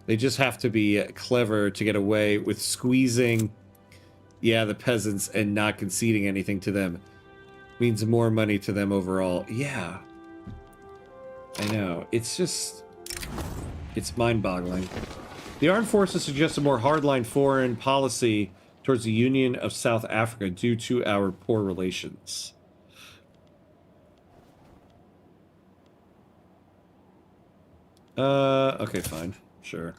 Speaker 1: they just have to be clever to get away with squeezing, the peasants and not conceding anything to them. Means more money to them overall. Yeah. I know. It's just... it's mind-boggling. The armed forces suggest a more hardline foreign policy towards the Union of South Africa due to our poor relations. Okay, fine. Sure.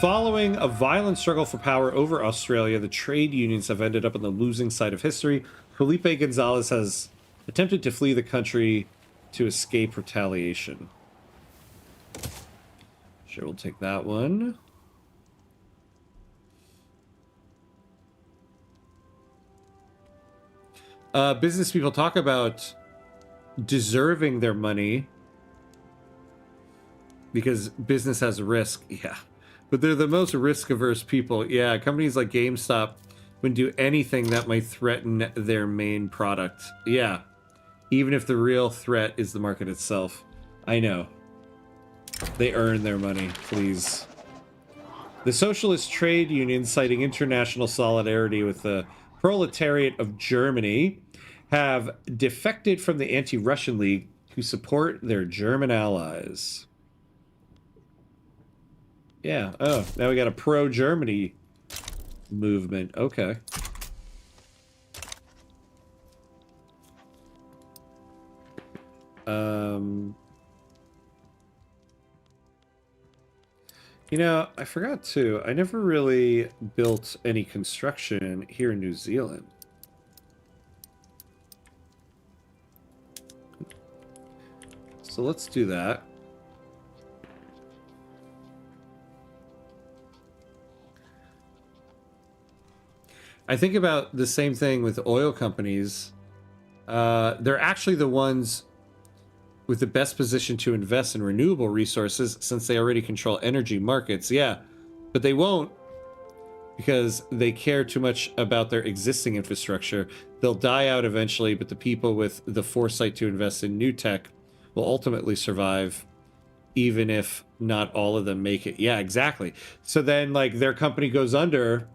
Speaker 1: Following a violent struggle for power over Australia, the trade unions have ended up on the losing side of history. Felipe Gonzalez has attempted to flee the country to escape retaliation. Sure, we'll take that one. Business people talk about deserving their money because business has risk. Yeah. But they're the most risk-averse people. Yeah, companies like GameStop wouldn't do anything that might threaten their main product. Yeah. Even if the real threat is the market itself. I know. They earn their money, please. The Socialist Trade Union, citing international solidarity with the proletariat of Germany, have defected from the Anti-Russian League to support their German allies. Yeah. Oh, now we got a pro-Germany movement. Okay. You know, I forgot to. I never really built any construction here in New Zealand. So let's do that. I think about the same thing with oil companies. they're actually the ones with the best position to invest in renewable resources since they already control energy markets. Yeah, but they won't because they care too much about their existing infrastructure. They'll die out eventually, but the people with the foresight to invest in new tech will ultimately survive, even if not all of them make it. Yeah, exactly. So then, like, their company goes under,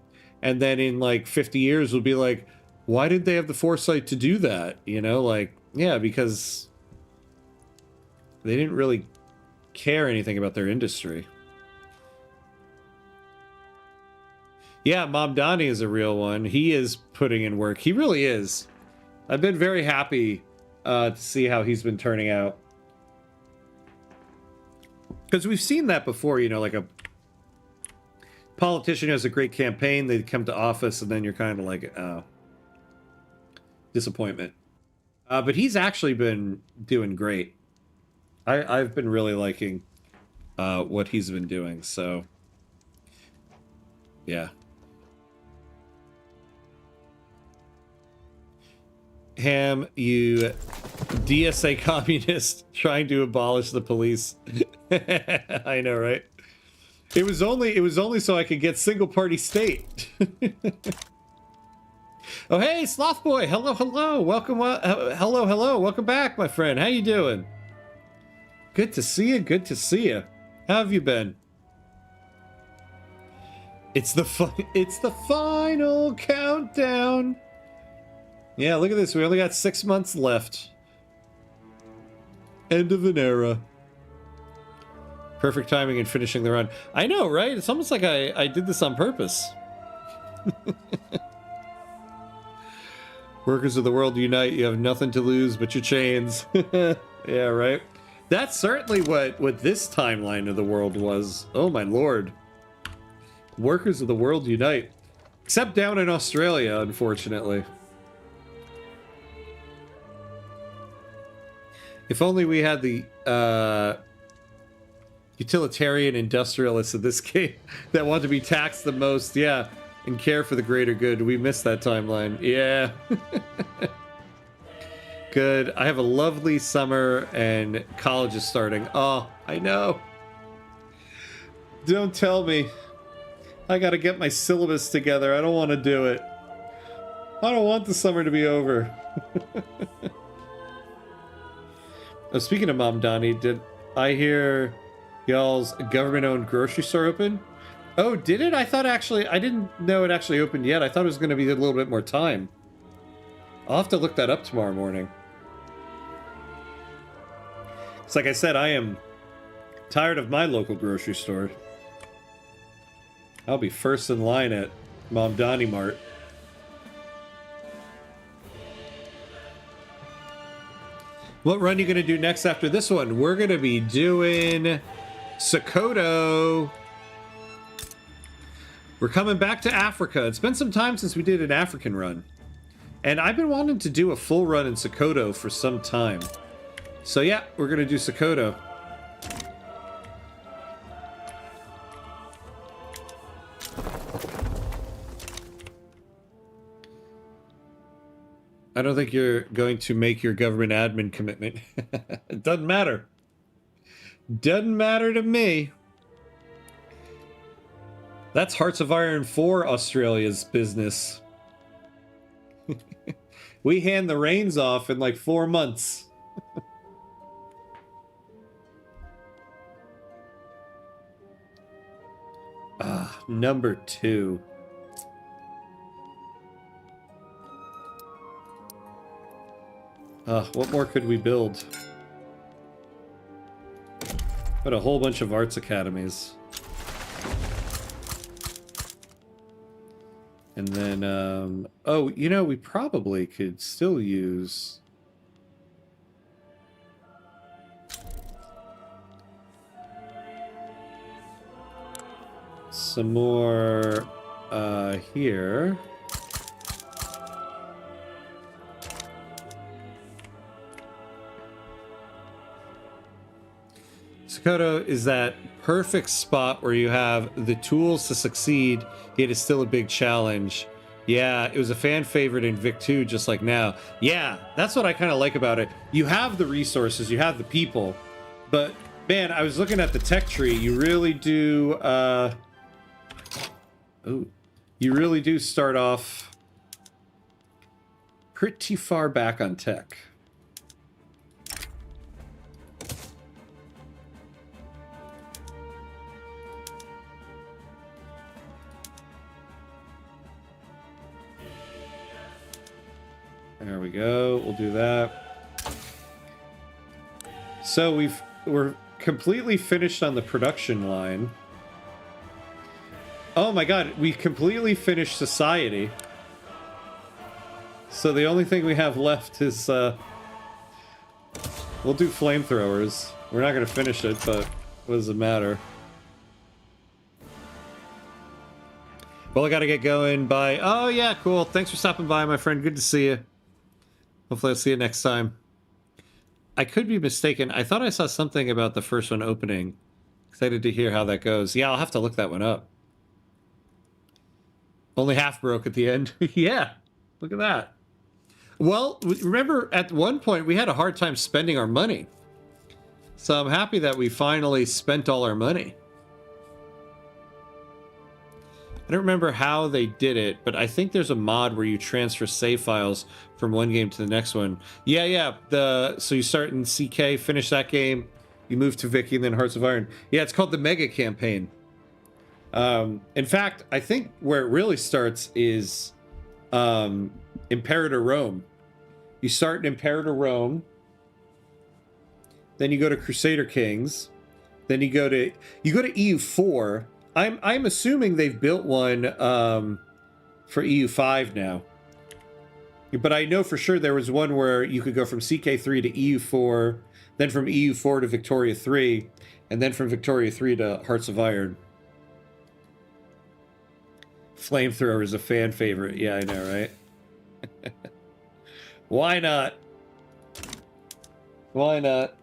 Speaker 1: and then in, like, 50 years, we'll be like, why did they have the foresight to do that? You know, like, yeah, because they didn't really care anything about their industry. Yeah, Mamdani is a real one. He is putting in work. He really is. I've been very happy to see how he's been turning out. Because we've seen that before, you know, like a politician has a great campaign, they come to office, and then you're kind of like, disappointment. But he's actually been doing great. I've been really liking what he's been doing, so yeah. Ham, you DSA communist trying to abolish the police. I know, right? It was only so I could get single party state. Oh, hey, Sloth Boy. Hello, hello. Welcome. Hello, hello. Welcome back, my friend. How you doing? Good to see you. Good to see you. How have you been? It's the final countdown. Yeah, look at this. We only got 6 months left. End of an era. Perfect timing in finishing the run. I know, right? It's almost like I did this on purpose. Workers of the world unite. You have nothing to lose but your chains. Yeah, right? That's certainly what this timeline of the world was. Oh, my lord. Workers of the world unite. Except down in Australia, unfortunately. If only we had the utilitarian industrialists in this game that want to be taxed the most, yeah, and care for the greater good. We missed that timeline. Yeah. Good. I have a lovely summer and college is starting. Oh, I know. Don't tell me. I gotta get my syllabus together. I don't want to do it. I don't want the summer to be over. Oh, speaking of Mamdani, did I hear y'all's government-owned grocery store open? Oh, did it? I thought actually, I didn't know it actually opened yet. I thought it was going to be a little bit more time. I'll have to look that up tomorrow morning. It's like I said, I am tired of my local grocery store. I'll be first in line at Mamdani Mart. What run are you going to do next after this one? We're going to be doing Sokoto. We're coming back to Africa. It's been some time since we did an African run. And I've been wanting to do a full run in Sokoto for some time. So yeah, we're going to do Sokoto. I don't think you're going to make your government admin commitment. It doesn't matter. Doesn't matter to me. That's Hearts of Iron 4 Australia's business. We hand the reins off in like 4 months. Number 2. What more could we build? But a whole bunch of arts academies. And then, oh, you know, we probably could still use... some more, here. Sokoto is that perfect spot where you have the tools to succeed, yet it's still a big challenge. Yeah, it was a fan favorite in Vic 2, just like now. Yeah, that's what I kind of like about it. You have the resources, you have the people, but man, I was looking at the tech tree. You really do, you really do start off pretty far back on tech. There we go. We'll do that. So we're completely finished on the production line. Oh my god, we completely finished society. So the only thing we have left is we'll do flamethrowers. We're not gonna finish it, but what does it matter? Well, I gotta get going. Bye. Oh yeah, cool. Thanks for stopping by, my friend. Good to see you. Hopefully I'll see you next time. I could be mistaken. I thought I saw something about the first one opening. Excited to hear how that goes. Yeah, I'll have to look that one up. Only half broke at the end. Yeah, look at that. Well, remember at one point we had a hard time spending our money. So I'm happy that we finally spent all our money. I don't remember how they did it, but I think there's a mod where you transfer save files from one game to the next one. Yeah. So you start in CK, finish that game, you move to Vicky, and then Hearts of Iron. Yeah, it's called the Mega Campaign. In fact, I think where it really starts is Imperator Rome. You start in Imperator Rome, then you go to Crusader Kings, then you go to EU4. I'm assuming they've built one for EU5 now. But I know for sure there was one where you could go from CK3 to EU4, then from EU4 to Victoria 3, and then from Victoria 3 to Hearts of Iron. Flamethrower is a fan favorite. Yeah, I know, right? Why not? Why not?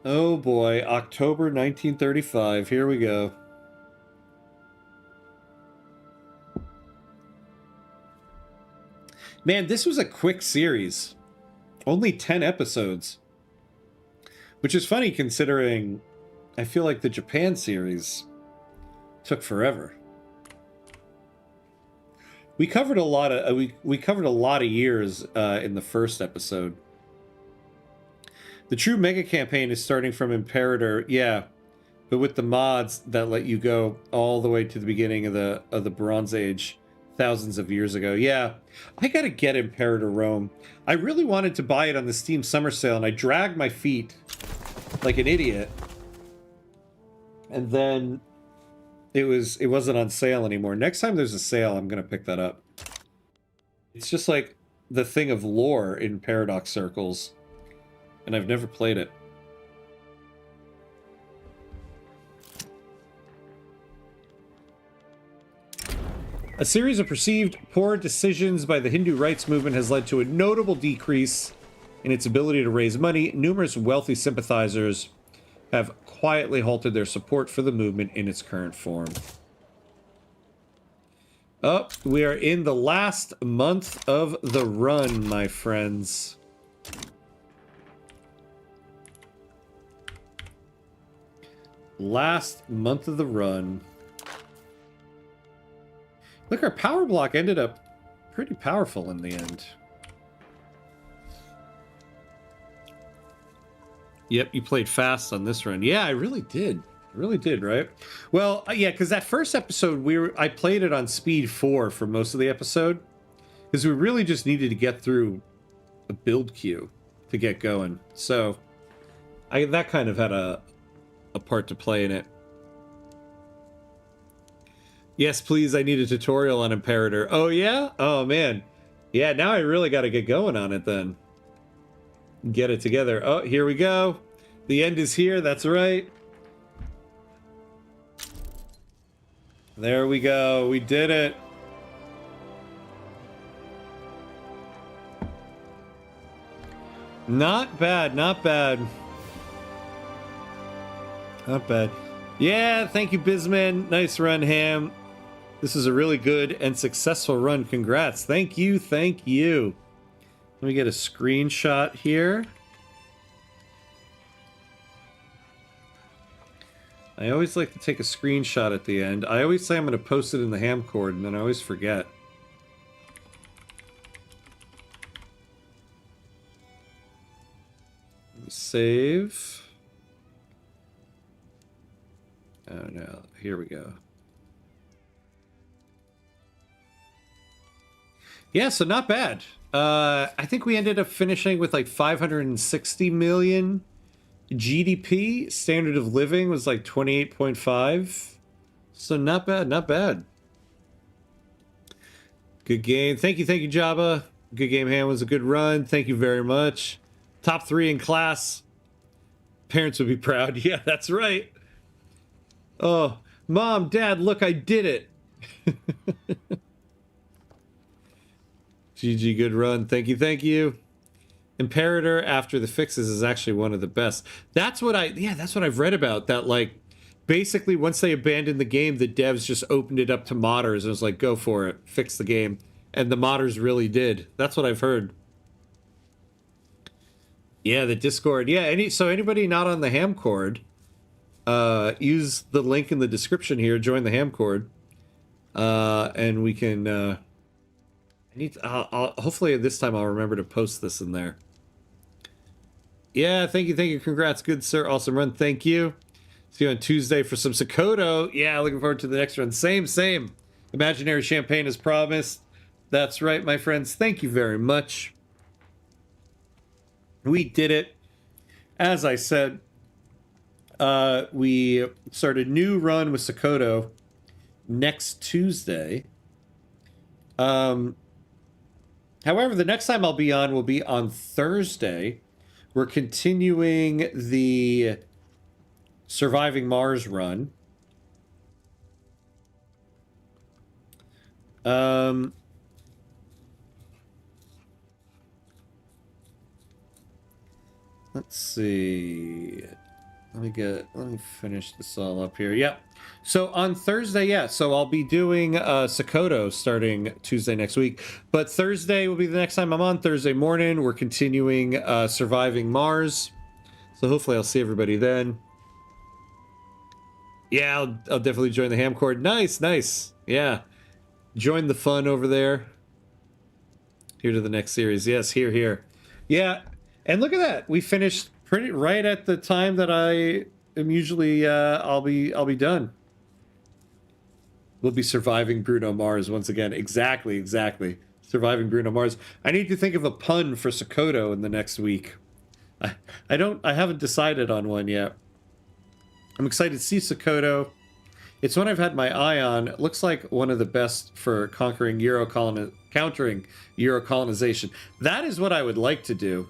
Speaker 1: Oh boy, October 1935. Here we go. Man, this was a quick series. Only 10 episodes. Which is funny considering I feel like the Japan series took forever. We covered a lot of we covered a lot of years in the first episode. The true mega campaign is starting from Imperator, yeah, but with the mods that let you go all the way to the beginning of the Bronze Age, thousands of years ago. Yeah, I gotta get Imperator Rome. I really wanted to buy it on the Steam Summer Sale, and I dragged my feet like an idiot. And then it wasn't on sale anymore. Next time there's a sale, I'm gonna pick that up. It's just like the thing of lore in Paradox circles. And I've never played it. A series of perceived poor decisions by the Hindu rights movement has led to a notable decrease in its ability to raise money. Numerous wealthy sympathizers have quietly halted their support for the movement in its current form. Oh, we are in the last month of the run, my friends. Last month of the run. Look, our power block ended up pretty powerful in the end. Yep, you played fast on this run. Yeah, I really did. I really did, right? Well, yeah, because that first episode, I played it on speed 4 for most of the episode. Because we really just needed to get through a build queue to get going. So, that kind of had a part to play in it. Yes, please, I need a tutorial on Imperator. Oh, yeah? Oh, man. Yeah, now I really got to get going on it then. Get it together. Oh, here we go. The end is here, that's right. There we go. We did it. Not bad, not bad. Not bad. Yeah, thank you, Bizman. Nice run, Ham. This is a really good and successful run. Congrats. Thank you, thank you. Let me get a screenshot here. I always like to take a screenshot at the end. I always say I'm going to post it in the ham cord, and then I always forget. Save. Oh no, here we go. Yeah, so not bad. I think we ended up finishing with like 560 million GDP. Standard of living was like 28.5. So not bad, not bad. Good game. Thank you, Jabba. Good game, Ham. Was a good run. Thank you very much. Top 3 in class. Parents would be proud. Yeah, that's right. Oh, Mom, Dad, look, I did it. GG, good run. Thank you, thank you. Imperator after the fixes is actually one of the best. That's what I've read about. That, like, basically once they abandoned the game, the devs just opened it up to modders and was like, go for it, fix the game. And the modders really did. That's what I've heard. Yeah, the Discord. Yeah, so anybody not on the ham cord, use the link in the description here, join the ham cord. And we can, hopefully this time I'll remember to post this in there. Yeah, thank you. Congrats, good sir. Awesome run. Thank you. See you on Tuesday for some Sokoto. Yeah, looking forward to the next run. Same. Imaginary champagne as promised. That's right, my friends. Thank you very much. We did it. As I said, we start a new run with Sokoto next Tuesday. However, the next time I'll be on will be on Thursday. We're continuing the Surviving Mars run. Let's see. Let me finish this all up here. Yep. So on Thursday, yeah, so I'll be doing Sokoto starting Tuesday next week. But Thursday will be the next time I'm on. Thursday morning, we're continuing Surviving Mars. So hopefully I'll see everybody then. Yeah, I'll definitely join the ham cord. Nice. Yeah. Join the fun over there. Here to the next series. Yes, here. Yeah, and look at that. We finished pretty right at the time that I am usually I'll be done. We'll be surviving Bruno Mars once again. Exactly. Surviving Bruno Mars. I need to think of a pun for Sokoto in the next week. I haven't decided on one yet. I'm excited to see Sokoto. It's one I've had my eye on. It looks like one of the best for countering Euro colonization. That is what I would like to do.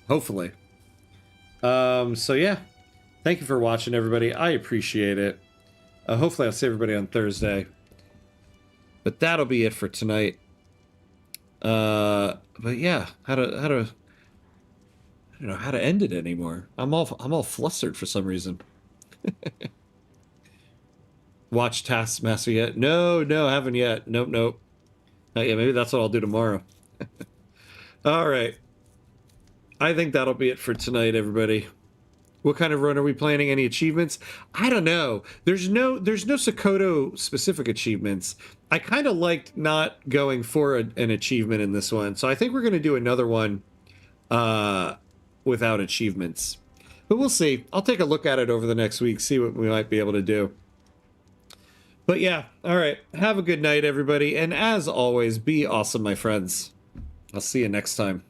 Speaker 1: Hopefully. So yeah. Thank you for watching, everybody. I appreciate it. Hopefully I'll see everybody on Thursday. But that'll be it for tonight. But yeah, I don't know how to end it anymore. I'm all flustered for some reason. Watch Taskmaster yet? No, haven't yet. Nope. Not yet. Maybe that's what I'll do tomorrow. All right. I think that'll be it for tonight, everybody. What kind of run are we planning? Any achievements? I don't know. There's no Sokoto specific achievements. I kind of liked not going for an achievement in this one, so I think we're going to do another one without achievements. But we'll see. I'll take a look at it over the next week, see what we might be able to do. But yeah, all right. Have a good night, everybody. And as always, be awesome, my friends. I'll see you next time.